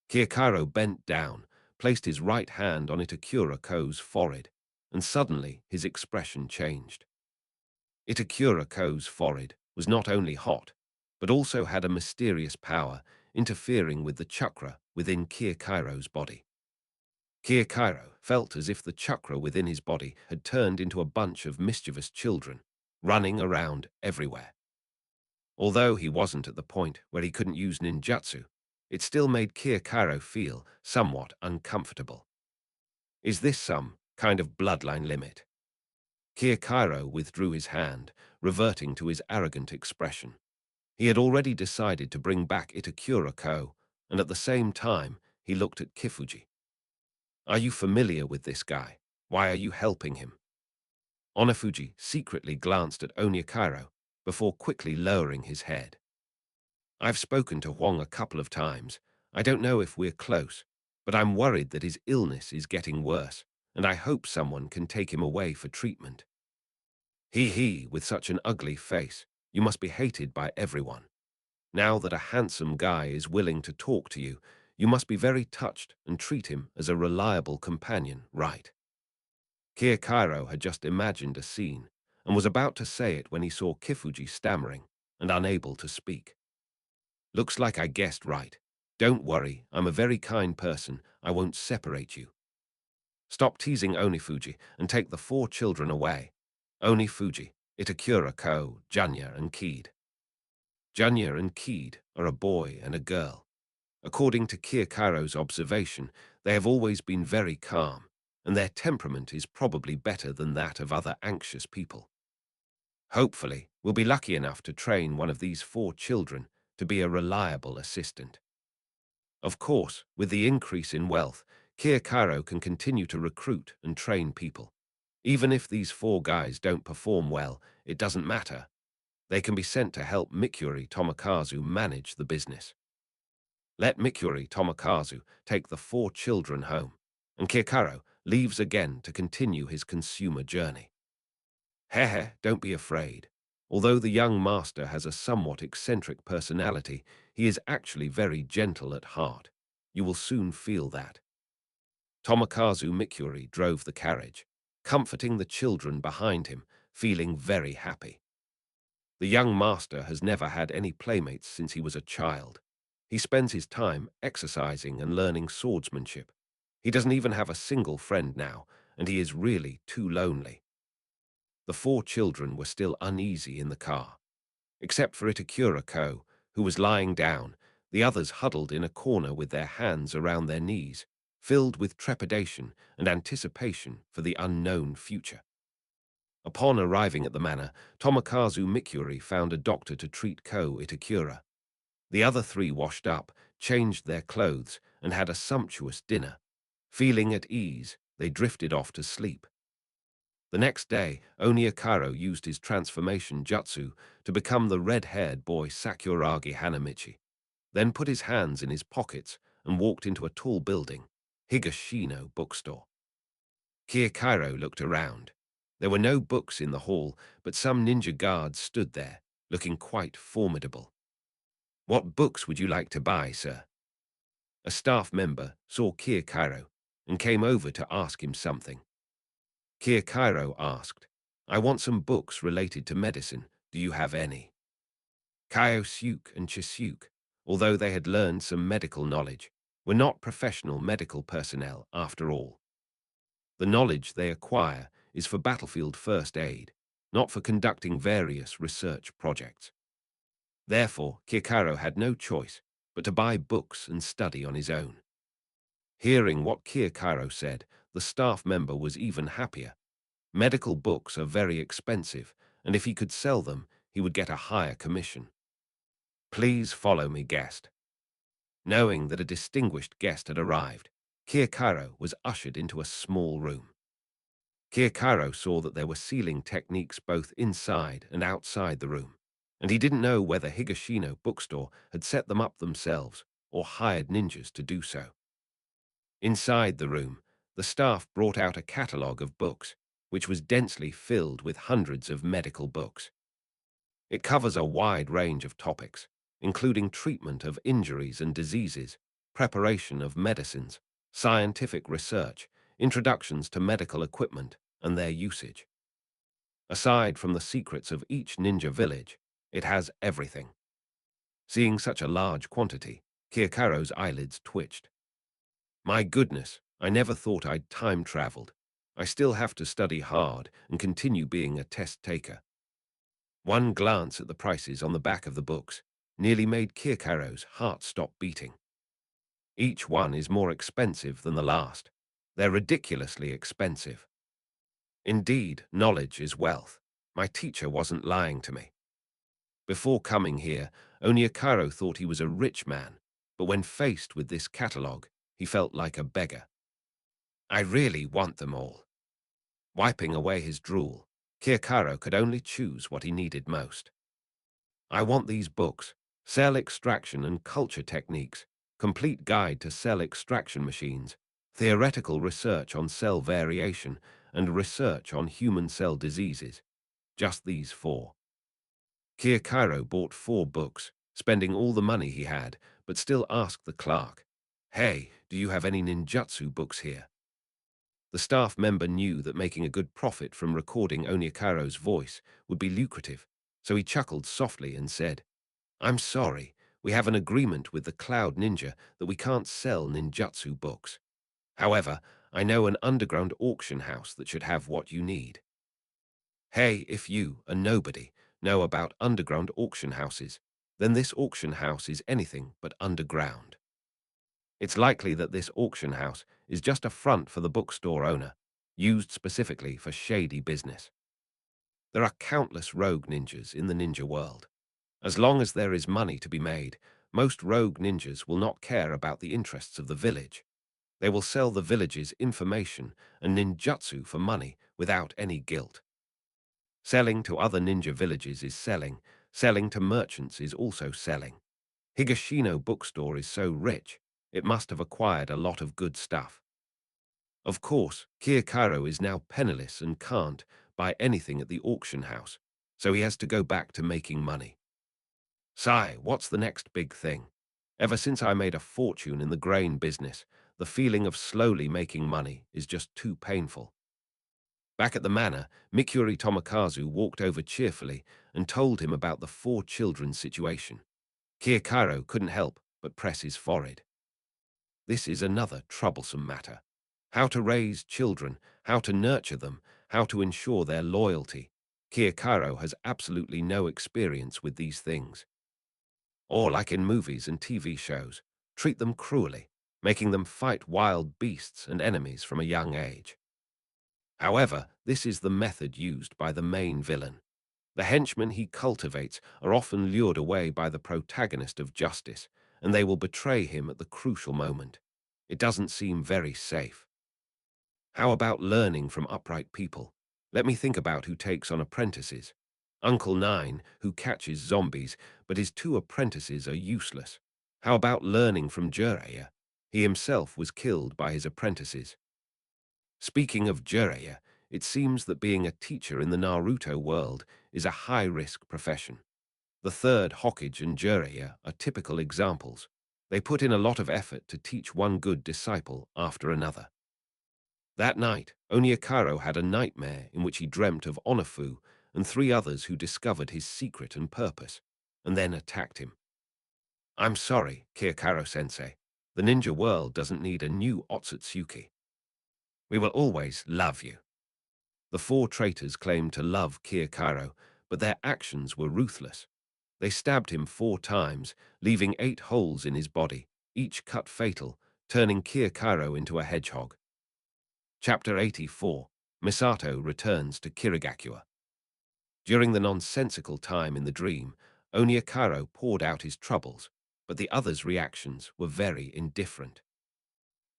Kiyokaro bent down, placed his right hand on Itakura-ko's forehead, and suddenly his expression changed. Itakura-ko's forehead was not only hot, but also had a mysterious power interfering with the chakra within Kiyokaro's body. Kiyokaro felt as if the chakra within his body had turned into a bunch of mischievous children, running around everywhere. Although he wasn't at the point where he couldn't use ninjutsu, it still made Kiyokaro feel somewhat uncomfortable. Is this some kind of bloodline limit? Kiyokaro withdrew his hand, reverting to his arrogant expression. He had already decided to bring back Itakura-ko, and at the same time he looked at Kifuji. "Are you familiar with this guy? Why are you helping him?" Onafuji secretly glanced at Oniakaro before quickly lowering his head. "I've spoken to Huang a couple of times. I don't know if we're close, but I'm worried that his illness is getting worse, and I hope someone can take him away for treatment." He, with such an ugly face, you must be hated by everyone. Now that a handsome guy is willing to talk to you, you must be very touched and treat him as a reliable companion, right? Kiyokaro had just imagined a scene and was about to say it when he saw Kifuji stammering and unable to speak. "Looks like I guessed right. Don't worry, I'm a very kind person. I won't separate you. Stop teasing Onifuji and take the 4 children away. Onifuji, Itakura-ko, Junya, and Keed." Junya and Keed are a boy and a girl. According to Kiyokaro's observation, they have always been very calm, and their temperament is probably better than that of other anxious people. Hopefully, we'll be lucky enough to train one of these 4 children to be a reliable assistant. Of course, with the increase in wealth, Kiyokaro can continue to recruit and train people. Even if these 4 guys don't perform well, it doesn't matter. They can be sent to help Mikuri Tomokazu manage the business. Let Mikuri Tomokazu take the 4 children home, and Kiyokaro leaves again to continue his consumer journey. Hehe, don't be afraid. Although the young master has a somewhat eccentric personality, he is actually very gentle at heart. You will soon feel that. Tomokazu Mikuri drove the carriage, comforting the children behind him, feeling very happy. The young master has never had any playmates since he was a child. He spends his time exercising and learning swordsmanship. He doesn't even have a single friend now, and he is really too lonely. The four children were still uneasy in the car. Except for Itakura Ko, who was lying down, the others huddled in a corner with their hands around their knees, filled with trepidation and anticipation for the unknown future. Upon arriving at the manor, Tomokazu Mikuri found a doctor to treat Ko Itakura. The other three washed up, changed their clothes, and had a sumptuous dinner. Feeling at ease, they drifted off to sleep. The next day, Oniakaro used his transformation jutsu to become the red-haired boy Sakuragi Hanamichi, then put his hands in his pockets and walked into a tall building, Higashino bookstore. Kiyakairo looked around. There were no books in the hall, but some ninja guards stood there, looking quite formidable. "What books would you like to buy, sir?" A staff member saw Kiyakairo and came over to ask him something. Kiyakairo asked, "I want some books related to medicine. Do you have any?" Kyosuke and Chisuke, although they had learned some medical knowledge, were not professional medical personnel after all. The knowledge they acquire is for battlefield first aid, not for conducting various research projects. Therefore, Kiyakaro had no choice but to buy books and study on his own. Hearing what Kiyakaro said, the staff member was even happier. Medical books are very expensive, and if he could sell them, he would get a higher commission. "Please follow me, guest." Knowing that a distinguished guest had arrived, Kiyakaro was ushered into a small room. Kiyakaro saw that there were sealing techniques both inside and outside the room, and he didn't know whether Higashino Bookstore had set them up themselves or hired ninjas to do so. Inside the room, the staff brought out a catalogue of books, which was densely filled with hundreds of medical books. It covers a wide range of topics, including treatment of injuries and diseases, preparation of medicines, scientific research, introductions to medical equipment, and their usage. Aside from the secrets of each ninja village, it has everything. Seeing such a large quantity, Kiyakaro's eyelids twitched. "My goodness, I never thought I'd time-traveled. I still have to study hard and continue being a test-taker." One glance at the prices on the back of the books nearly made Kiyakaro's heart stop beating. Each one is more expensive than the last. They're ridiculously expensive. Indeed, knowledge is wealth. My teacher wasn't lying to me. Before coming here, Oniakaro thought he was a rich man, but when faced with this catalogue, he felt like a beggar. "I really want them all." Wiping away his drool, Kiyakaro could only choose what he needed most. "I want these books, Cell Extraction and Culture Techniques, Complete Guide to Cell Extraction Machines, Theoretical Research on Cell Variation, and Research on Human Cell Diseases. Just these four." Kiyakairo bought 4 books, spending all the money he had, but still asked the clerk, "Hey, do you have any ninjutsu books here?" The staff member knew that making a good profit from recording Oniakaro's voice would be lucrative, so he chuckled softly and said, "I'm sorry, we have an agreement with the Cloud Ninja that we can't sell ninjutsu books. However, I know an underground auction house that should have what you need." Hey, if you, a nobody, know about underground auction houses, then this auction house is anything but underground. It's likely that this auction house is just a front for the bookstore owner, used specifically for shady business. There are countless rogue ninjas in the ninja world. As long as there is money to be made, most rogue ninjas will not care about the interests of the village. They will sell the village's information and ninjutsu for money without any guilt. Selling to other ninja villages is selling. Selling to merchants is also selling. Higashino Bookstore is so rich, it must have acquired a lot of good stuff. Of course, Kiyakaro is now penniless and can't buy anything at the auction house, so he has to go back to making money. "Sai, what's the next big thing? Ever since I made a fortune in the grain business, the feeling of slowly making money is just too painful." Back at the manor, Mikuri Tomokazu walked over cheerfully and told him about the 4 children's situation. Kiyakaro couldn't help but press his forehead. This is another troublesome matter. How to raise children, how to nurture them, how to ensure their loyalty. Kiyokaro has absolutely no experience with these things. Or, like in movies and TV shows, treat them cruelly, making them fight wild beasts and enemies from a young age. However, this is the method used by the main villain. The henchmen he cultivates are often lured away by the protagonist of justice, and they will betray him at the crucial moment. It doesn't seem very safe. How about learning from upright people? Let me think about who takes on apprentices. Uncle Nine, who catches zombies, but his two apprentices are useless. How about learning from Jiraiya? He himself was killed by his apprentices. Speaking of Jiraiya, it seems that being a teacher in the Naruto world is a high-risk profession. The third Hokage and Jiraiya are typical examples. They put in a lot of effort to teach one good disciple after another. That night, Oniakaro had a nightmare in which he dreamt of Onafu and three others who discovered his secret and purpose, and then attacked him. I'm sorry, Kiyokaro-sensei. The ninja world doesn't need a new Otsutsuki. We will always love you. The four traitors claimed to love Kiyokaro, but their actions were ruthless. They stabbed him 4 times, leaving 8 holes in his body, each cut fatal, turning Kiyokaro into a hedgehog. Chapter 84. Misato returns to Kirigakura. During the nonsensical time in the dream, Oniakaro poured out his troubles, but the others' reactions were very indifferent.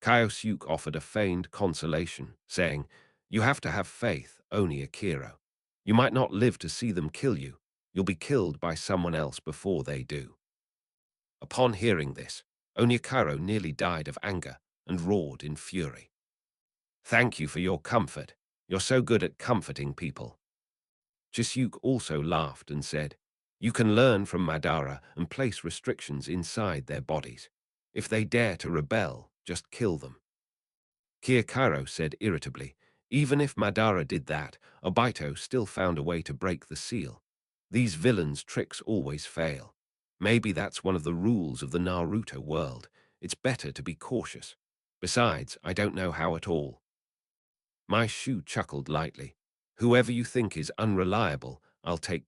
Kyosuke offered a feigned consolation, saying, "You have to have faith, Oniakiro. You might not live to see them kill you. You'll be killed by someone else before they do." Upon hearing this, Oniakaro nearly died of anger and roared in fury. "Thank you for your comfort. You're so good at comforting people." Chisuke also laughed and said, "You can learn from Madara and place restrictions inside their bodies. If they dare to rebel, just kill them." Kiyokaro said irritably, "Even if Madara did that, Obito still found a way to break the seal. These villains' tricks always fail. Maybe that's one of the rules of the Naruto world. It's better to be cautious. Besides, I don't know how at all." My shoe chuckled lightly. "Whoever you think is unreliable, I'll take